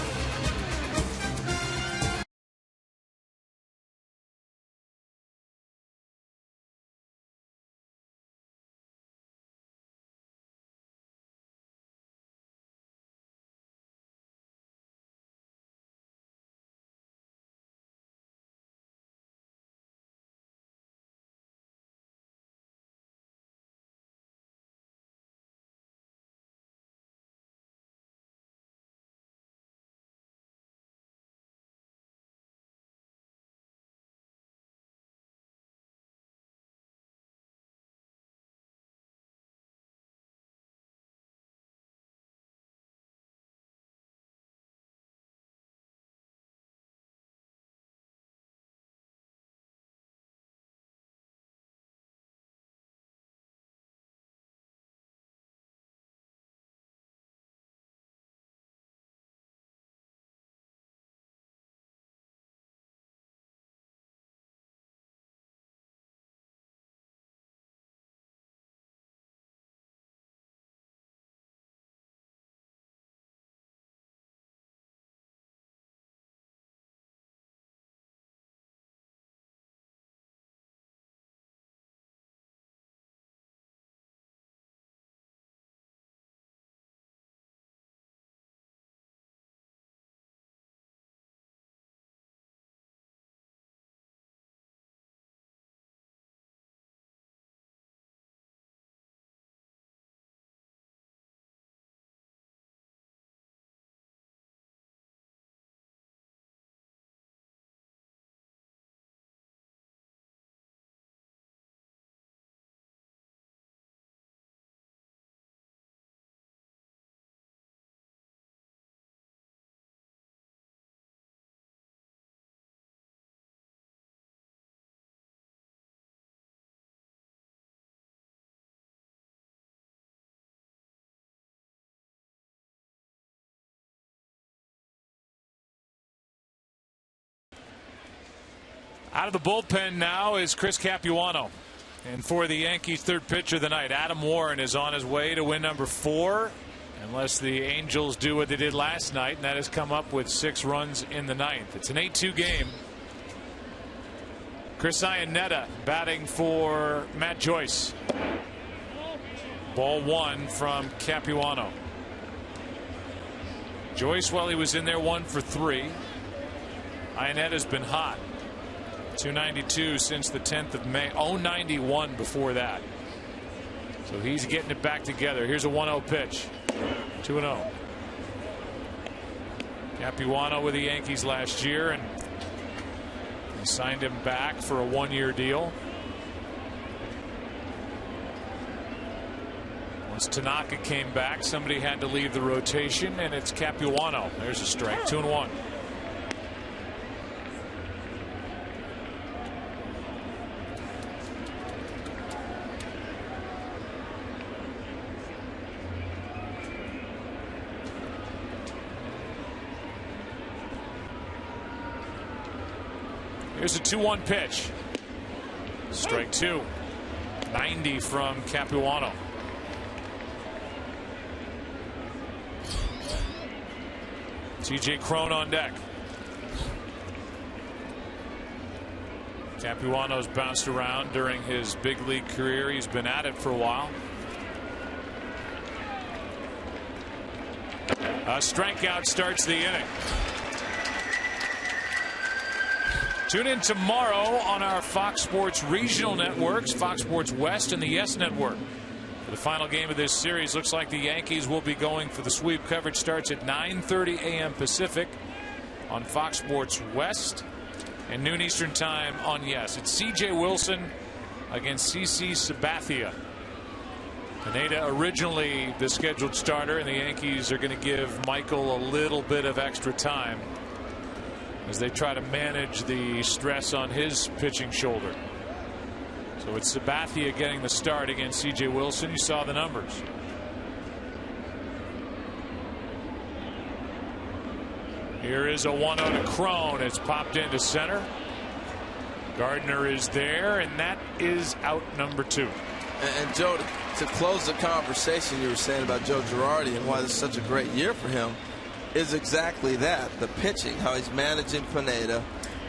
Out of the bullpen now is Chris Capuano. And for the Yankees, third pitcher of the night, Adam Warren is on his way to win number 4. Unless the Angels do what they did last night, and that has come up with 6 runs in the 9th. It's an 8-2 game. Chris Iannetta batting for Matt Joyce. Ball 1 from Capuano. Joyce, while he was in there, 1 for 3. Iannetta's been hot. 292 since the 10th of May. 091 before that. So he's getting it back together. Here's a 1-0 pitch. 2-0. Capuano with the Yankees last year, and they signed him back for a 1-year deal. Once Tanaka came back, somebody had to leave the rotation, and it's Capuano. There's a strike. 2-1. Here's a 2-1 pitch. Strike 2. 90 from Capuano. TJ Crone on deck. Capuano's bounced around during his big league career. He's been at it for a while. A strikeout starts the inning. Tune in tomorrow on our Fox Sports regional networks, Fox Sports West and the Yes Network. For the final game of this series, looks like the Yankees will be going for the sweep. Coverage starts at 9:30 a.m. Pacific on Fox Sports West and noon Eastern time on Yes. It's C.J. Wilson against C.C. Sabathia. Pineda originally the scheduled starter, and the Yankees are going to give Michael a little bit of extra time as they try to manage the stress on his pitching shoulder. So it's Sabathia getting the start against C.J. Wilson. You saw the numbers. Here is a 1-0 to Crone. It's popped into center. Gardner is there, and that is out number 2. And Joe, to close the conversation you were saying about Joe Girardi and why this is such a great year for him, is exactly that. The pitching, how he's managing Pineda.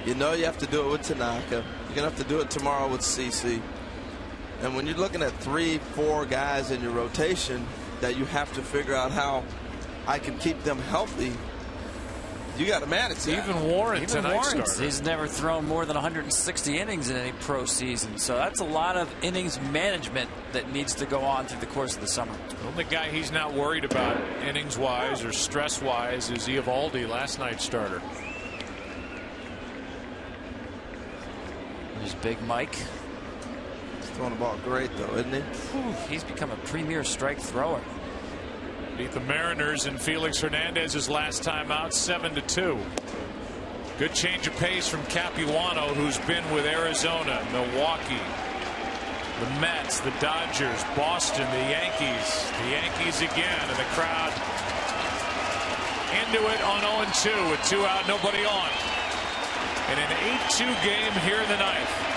You know you have to do it with Tanaka. You're going to have to do it tomorrow with CC. And when you're looking at 3-4 guys in your rotation that you have to figure out how I can keep them healthy, you got to manage that. Even Warren tonight started. He's never thrown more than 160 innings in any pro season. So that's a lot of innings management that needs to go on through the course of the summer. The only guy he's not worried about innings-wise or stress-wise is Eovaldi, last night's starter. There's Big Mike. He's throwing the ball great, though, isn't he? Whew, he's become a premier strike thrower. Beat the Mariners in Felix Hernandez's last time out, 7-2. Good change of pace from Capuano, who's been with Arizona, Milwaukee, the Mets, the Dodgers, Boston, the Yankees. The Yankees again, and the crowd into it on 0-2 with 2 out, nobody on. In an 8-2 game here in the 9th.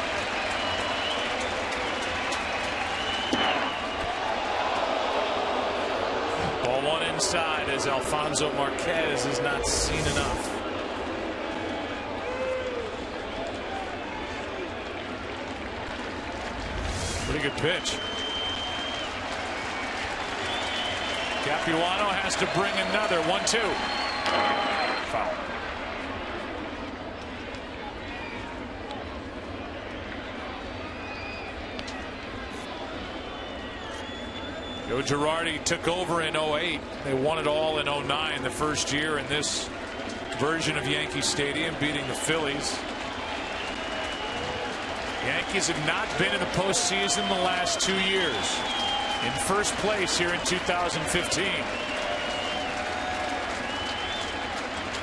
Ball 1 inside as Alfonso Marquez has not seen enough. Pretty good pitch. Capuano has to bring another 1-2. Foul. Joe Girardi took over in 08. They won it all in 09, the first year in this version of Yankee Stadium, beating the Phillies. Yankees have not been in the postseason the last 2 years. In first place here in 2015.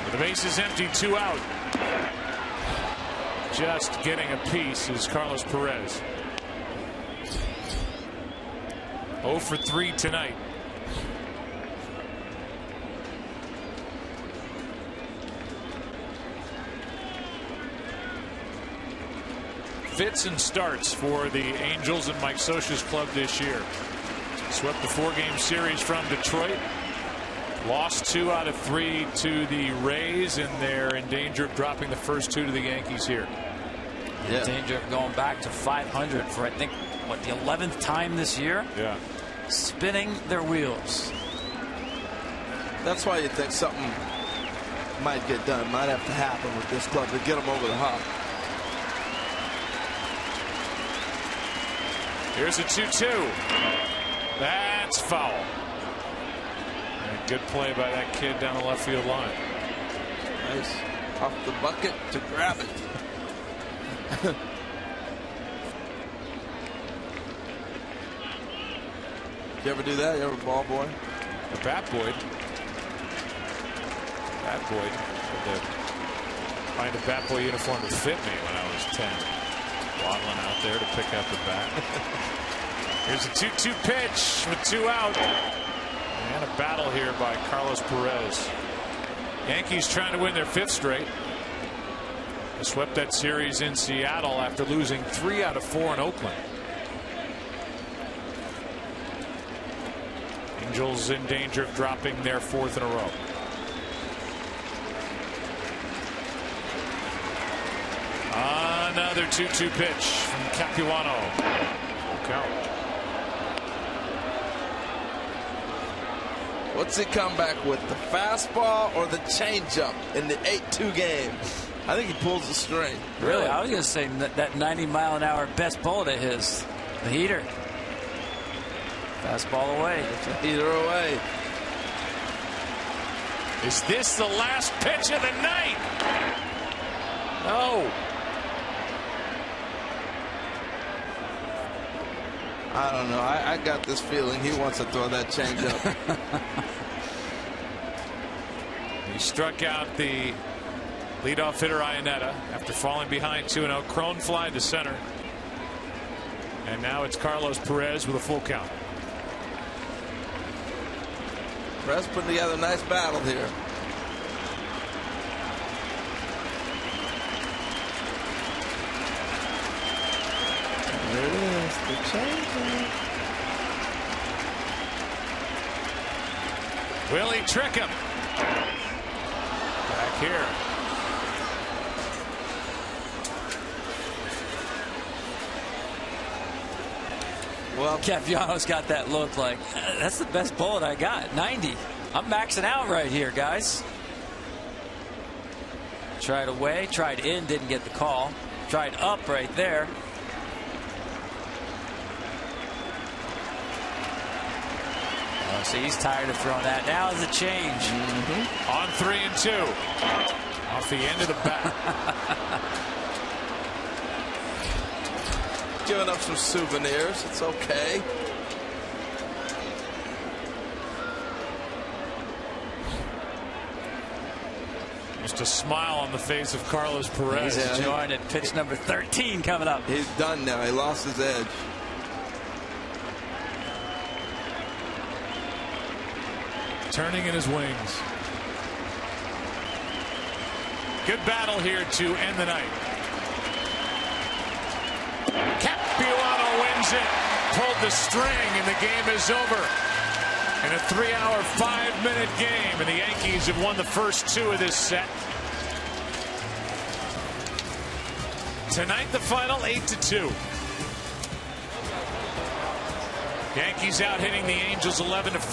With the bases empty, 2 out. Just getting a piece is Carlos Perez. 0 for 3 tonight. fits and starts for the Angels and Mike Scioscia's club this year. Swept the 4-game series from Detroit. Lost 2 out of 3 to the Rays, and they're in danger of dropping the first 2 to the Yankees here. Yeah. In danger of going back to 500 for, I think, what, the 11th time this year? Yeah. Spinning their wheels. That's why you think something might get done, might have to happen with this club to get them over the hump. Here's a 2-2. That's foul. And good play by that kid down the left field line. Nice. Off the bucket to grab it. You ever do that? You ever ball boy? A bat boy. Bat boy. Find a bat boy uniform to fit me when I was 10. Waddling out there to pick up the bat. Here's a 2-2 pitch with 2 out. And a battle here by Carlos Perez. Yankees trying to win their 5th straight. They swept that series in Seattle after losing 3 out of 4 in Oakland. Angels in danger of dropping their 4th in a row. Another 2-2 pitch from Capuano. Full count. What's he come back with? The fastball or the changeup in the 8-2 game? I think he pulls the string. Really? I was going to say that 90-mile-an-hour best bullet of his. The heater. Fastball away. Heater away. Is this the last pitch of the night? No. I don't know. I got this feeling he wants to throw that changeup. He struck out the leadoff hitter Iannetta after falling behind 2-0. Crone fly to center. And now it's Carlos Perez with a full count. Perez putting together a nice battle here. There it is, the changeup. Will he trick him? Back here. Well, Capuano's got that look like, that's the best bullet I got. 90. I'm maxing out right here, guys. Tried away, tried in, didn't get the call. Tried up right there. Oh, see, he's tired of throwing that. Now is a change. On 3-2. Off the end of the bat. Giving up some souvenirs. It's okay. Just a smile on the face of Carlos Perez. He's enjoying it. Pitch number 13 coming up. He's done now. He lost his edge. Turning in his wings. Good battle here to end the night. Capuano wins it. Pulled the string, and the game is over. In a 3-hour, 5-minute game, and the Yankees have won the first 2 of this set. Tonight, the final 8-2. Yankees out hitting the Angels 11-4.